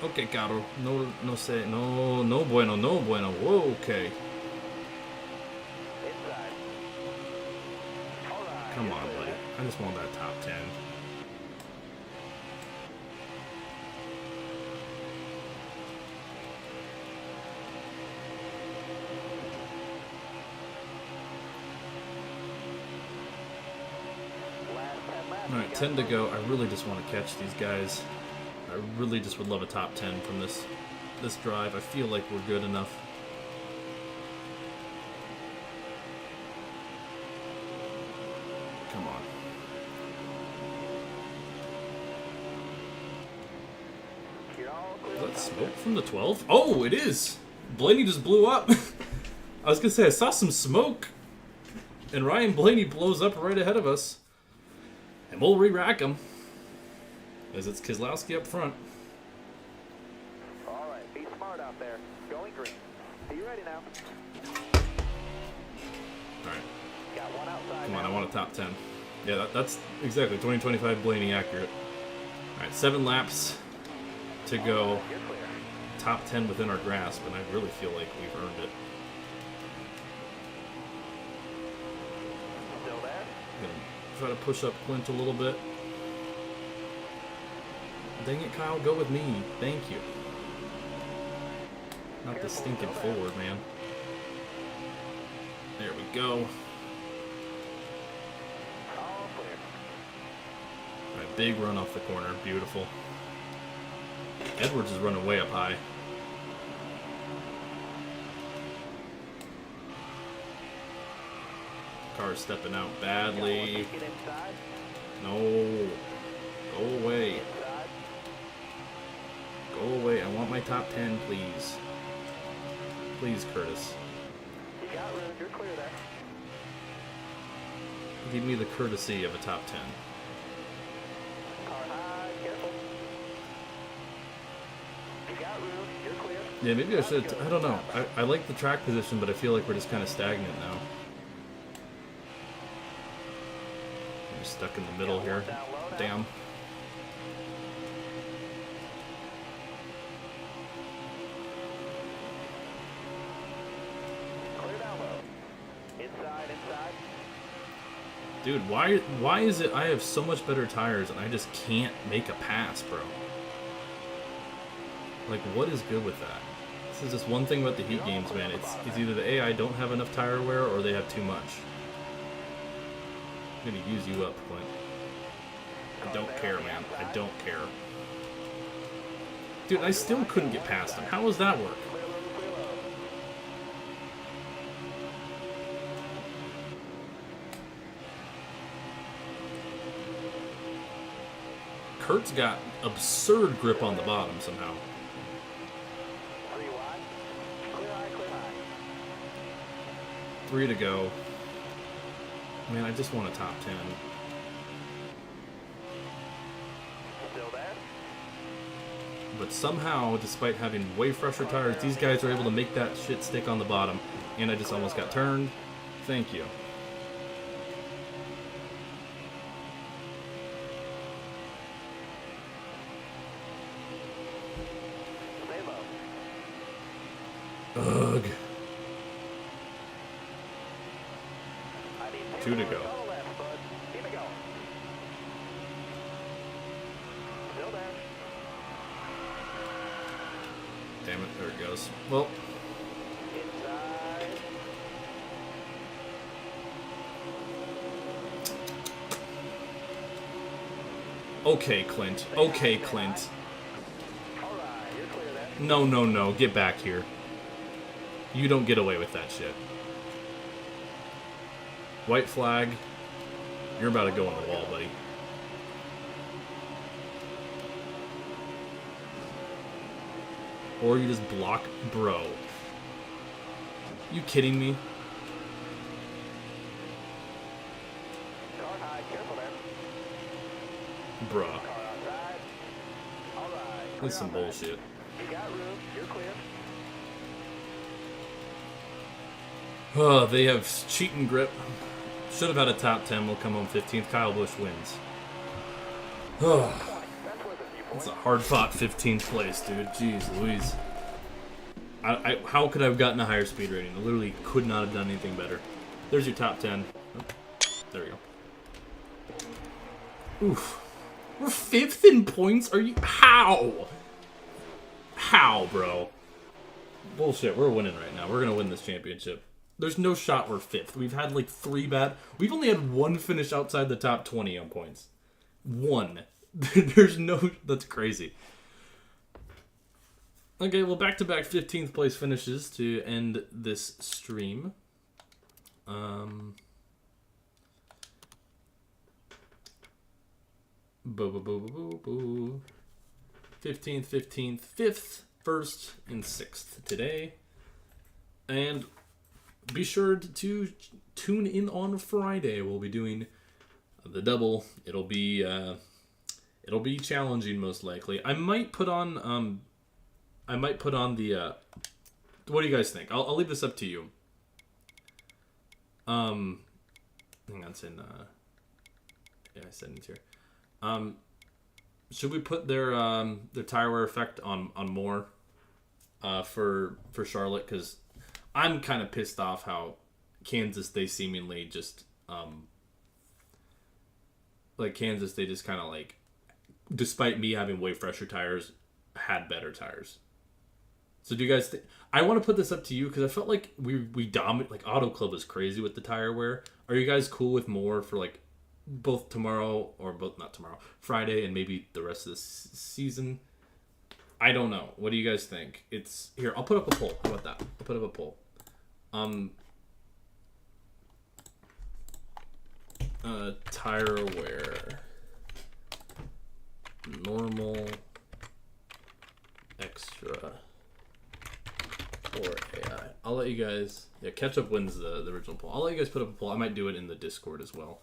Okay, Caro. No bueno, no bueno. Whoa, okay. Inside. All right. Come on, buddy. I just want that top 10. Last 10 laps. All right, 10 to go. I really just want to catch these guys. I really just would love a top 10 from this drive. I feel like we're good enough. Come on. You're all clear. Is that smoke from the 12? Oh, it is! Blaney just blew up. I was going to say, I saw some smoke. And Ryan Blaney blows up right ahead of us. And we'll re-rack him. As it's Keselowski up front. All right. Be smart out there. Going green. Are you ready now? Alright. Got one outside. Come on, now. I want a top 10. Yeah, that's exactly 2025 Blaney accurate. Alright, 7 laps to go. You're clear. Top 10 within our grasp, and I really feel like we've earned it. Still there. Gonna try to push up Clint a little bit. Dang it, Kyle, go with me. Thank you. Not the stinking forward, man. There we go. All clear. Alright, big run off the corner. Beautiful. Edwards is running way up high. Car's stepping out badly. Get inside. No. Go away. Inside. Go away. I want my top 10, please. Please, Curtis. You got room. You're clear there. Give me the courtesy of a top 10. Car high. Careful. You got room. You're clear. Yeah, maybe I should. I don't know. I like the track position, but I feel like we're just kind of stagnant now. I'm stuck in the middle here. Damn. Clear down low. Inside. Inside. Dude, why is it I have so much better tires and I just can't make a pass, bro? Like, what is good with that? This is just one thing about the Heat games, man. It's either the AI don't have enough tire wear or they have too much. I'm gonna use you up, Clint. I don't care, man. I don't care. Dude, I still couldn't get past him. How does that work? Clear low. Clear low. Kurt's got absurd grip on the bottom somehow. 3 wide. Clear high. Clear high. 3 to go. Man, I just want a top 10. Still there. But somehow, despite having way fresher tires, these guys are able to make that shit stick on the bottom. And I just almost got turned. Thank you. Ugh. I need 2 to go. on the left, bud. Keep it going. Still there. Damn it, there it goes. Well, Inside. okay, Clint. Okay, Clint. All right, you're clear there. No, no, no. Get back here. You don't get away with that shit. White flag. You're about to go on the wall, buddy. Or you just block, bro. You kidding me? Car high, careful there. Bruh. Car outside. All right. That's some clear outside. bullshit. You got room. You're clear. Oh, they have cheating grip. Should have had a top 10. We'll come home 15th. Kyle Busch wins. Oh, That's worth a few it's points. a hard-fought 15th place, dude. Jeez Louise. How could I have gotten a higher speed rating? I literally could not have done anything better. There's your top 10. Oh, there we go. Oof. We're 5th in points? Are you... How? How, bro? Bullshit. We're winning right now. We're going to win this championship. There's no shot we're 5th. We've had like 3 bad... We've only had 1 finish outside the top 20 on points. 1. There's no... That's crazy. Okay, well, back-to-back 15th place finishes to end this stream. Boo, boo, boo, boo, boo. 15th, 15th, 5th, 1st, and 6th today. And be sure to tune in on Friday. We'll be doing the double. It'll be challenging, most likely. I might put on the what do you guys think? I'll leave this up to you. Hang on, it's in yeah, I said it's here. Should we put their tire wear effect on more for Charlotte? Because I'm kind of pissed off how Kansas, they seemingly just like Kansas, they just kind of like, despite me having way fresher tires, had better tires. So do you guys think... I want to put this up to you because I felt like we dominate... Like, Auto Club is crazy with the tire wear. Are you guys cool with more for, like, both tomorrow... Or both... Not tomorrow. Friday and maybe the rest of the season? I don't know. What do you guys think? It's... Here, I'll put up a poll. How about that? I'll put up a poll. Tire wear. Normal... Extra... or AI. I'll let you guys... Yeah, Ketchup wins the original poll. I'll let you guys put up a poll. I might do it in the Discord as well.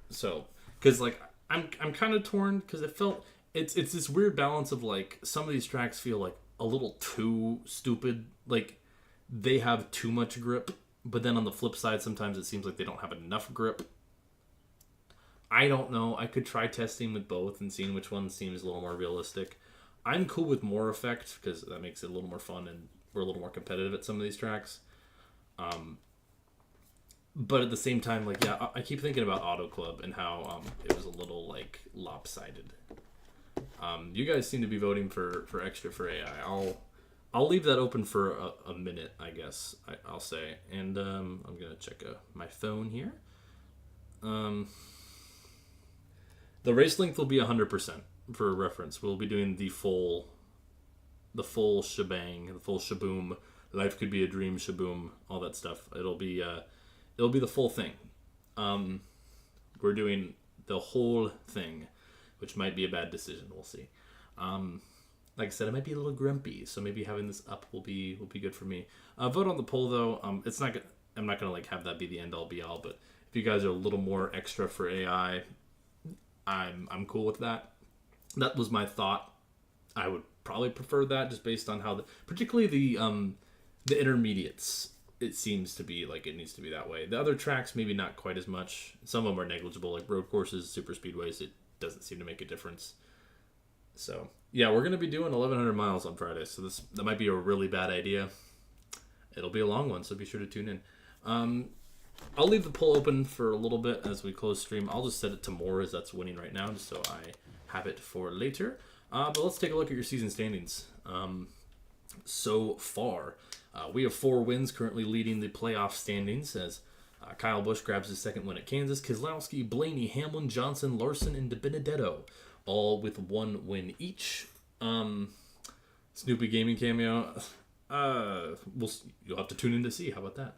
So, because, like, I'm kind of torn, because it felt... It's this weird balance of, like, some of these tracks feel, like, a little too stupid. Like, they have too much grip, but then on the flip side, sometimes it seems like they don't have enough grip. I don't know. I could try testing with both and seeing which one seems a little more realistic. I'm cool with more effect because that makes it a little more fun and we're a little more competitive at some of these tracks. But at the same time, like, yeah, I keep thinking about Auto Club and how it was a little, like, lopsided. You guys seem to be voting for extra for AI. I'll leave that open for a minute, I guess, I'll say. And I'm going to check my phone here. The race length will be 100%. For reference, we'll be doing the full shebang, the full shaboom. Life could be a dream, shaboom, all that stuff. It'll be the full thing. We're doing the whole thing, which might be a bad decision. We'll see. Like I said, I might be a little grumpy, so maybe having this up will be good for me. Vote on the poll though. I'm not gonna like have that be the end all be all. But if you guys are a little more extra for AI, I'm cool with that. That was my thought. I would probably prefer that just based on how particularly the intermediates, it seems to be like it needs to be that way. The other tracks, maybe not quite as much. Some of them are negligible, like road courses, super speedways. It doesn't seem to make a difference. So yeah, we're gonna be doing 1,100 miles on Friday. So that might be a really bad idea. It'll be a long one, so be sure to tune in. I'll leave the poll open for a little bit as we close stream. I'll just set it to more as that's winning right now, just so I have it for later. But let's take a look at your season standings. So far, we have 4 wins, currently leading the playoff standings as Kyle Busch grabs his second win at Kansas. Keselowski, Blaney, Hamlin, Johnson, Larson, and DiBenedetto, all with 1 win each. Snoopy Gaming cameo. You'll have to tune in to see. How about that?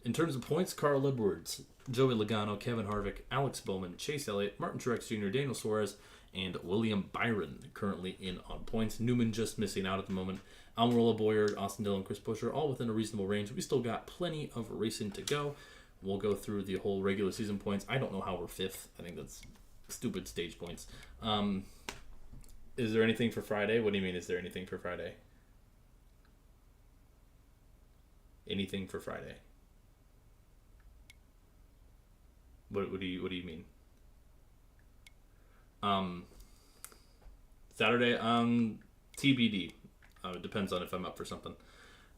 In terms of points, Carl Edwards, Joey Logano, Kevin Harvick, Alex Bowman, Chase Elliott, Martin Truex Jr., Daniel Suarez, and William Byron currently in on points. Newman just missing out at the moment. Almirola, Boyer, Austin Dillon, Chris Buescher, all within a reasonable range. We still got plenty of racing to go. We'll go through the whole regular season points. I don't know how we're 5th. I think that's stupid stage points. Is there anything for Friday? What do you mean, is there anything for Friday? Anything for Friday? What do you mean? Saturday, TBD. It depends on if I'm up for something.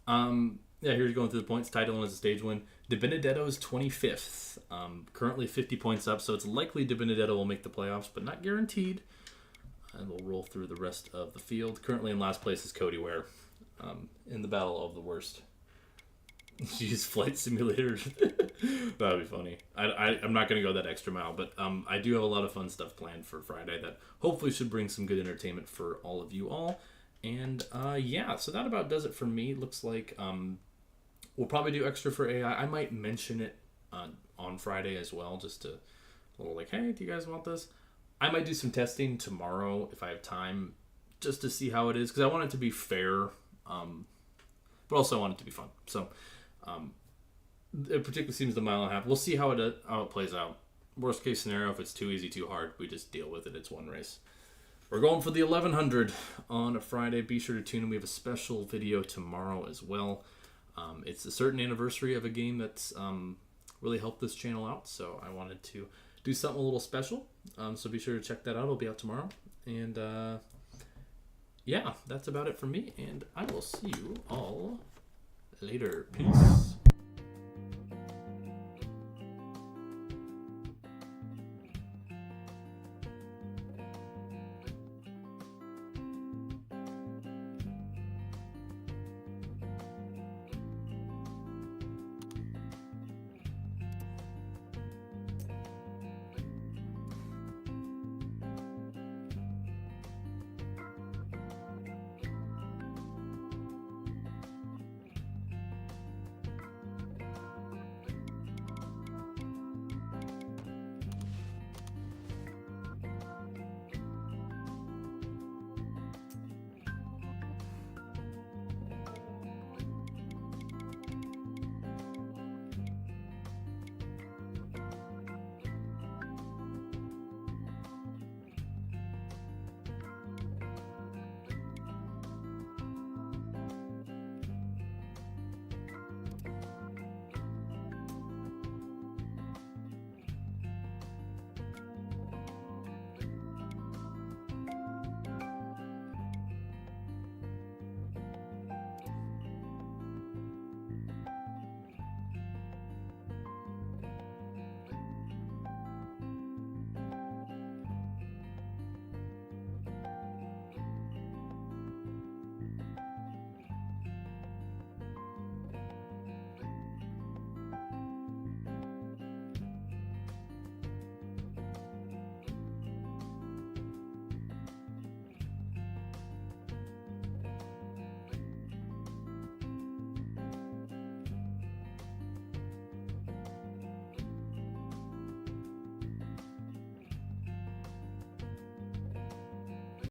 Yeah, here's going through the points. Ty Dillon is a stage win. DiBenedetto is 25th. Currently 50 points up, so it's likely DiBenedetto will make the playoffs, but not guaranteed. And we'll roll through the rest of the field. Currently in last place is Cody Ware, in the battle of the worst. Use flight simulator. That would be funny. I'm not going to go that extra mile, but I do have a lot of fun stuff planned for Friday that hopefully should bring some good entertainment for all of you all. And yeah, so that about does it for me. Looks like we'll probably do extra for AI. I might mention it on Friday as well, just to a little like, hey, do you guys want this? I might do some testing tomorrow if I have time, just to see how it is, because I want it to be fair, but also I want it to be fun. So it particularly seems the 1.5 miles. We'll see how it plays out. Worst case scenario, if it's too easy, too hard, we just deal with it. It's one race. We're going for the 1,100 on a Friday. Be sure to tune in. We have a special video tomorrow as well. It's a certain anniversary of a game that's really helped this channel out, so I wanted to do something a little special. So be sure to check that out. It'll be out tomorrow. And yeah, that's about it from me, and I will see you all later. Peace.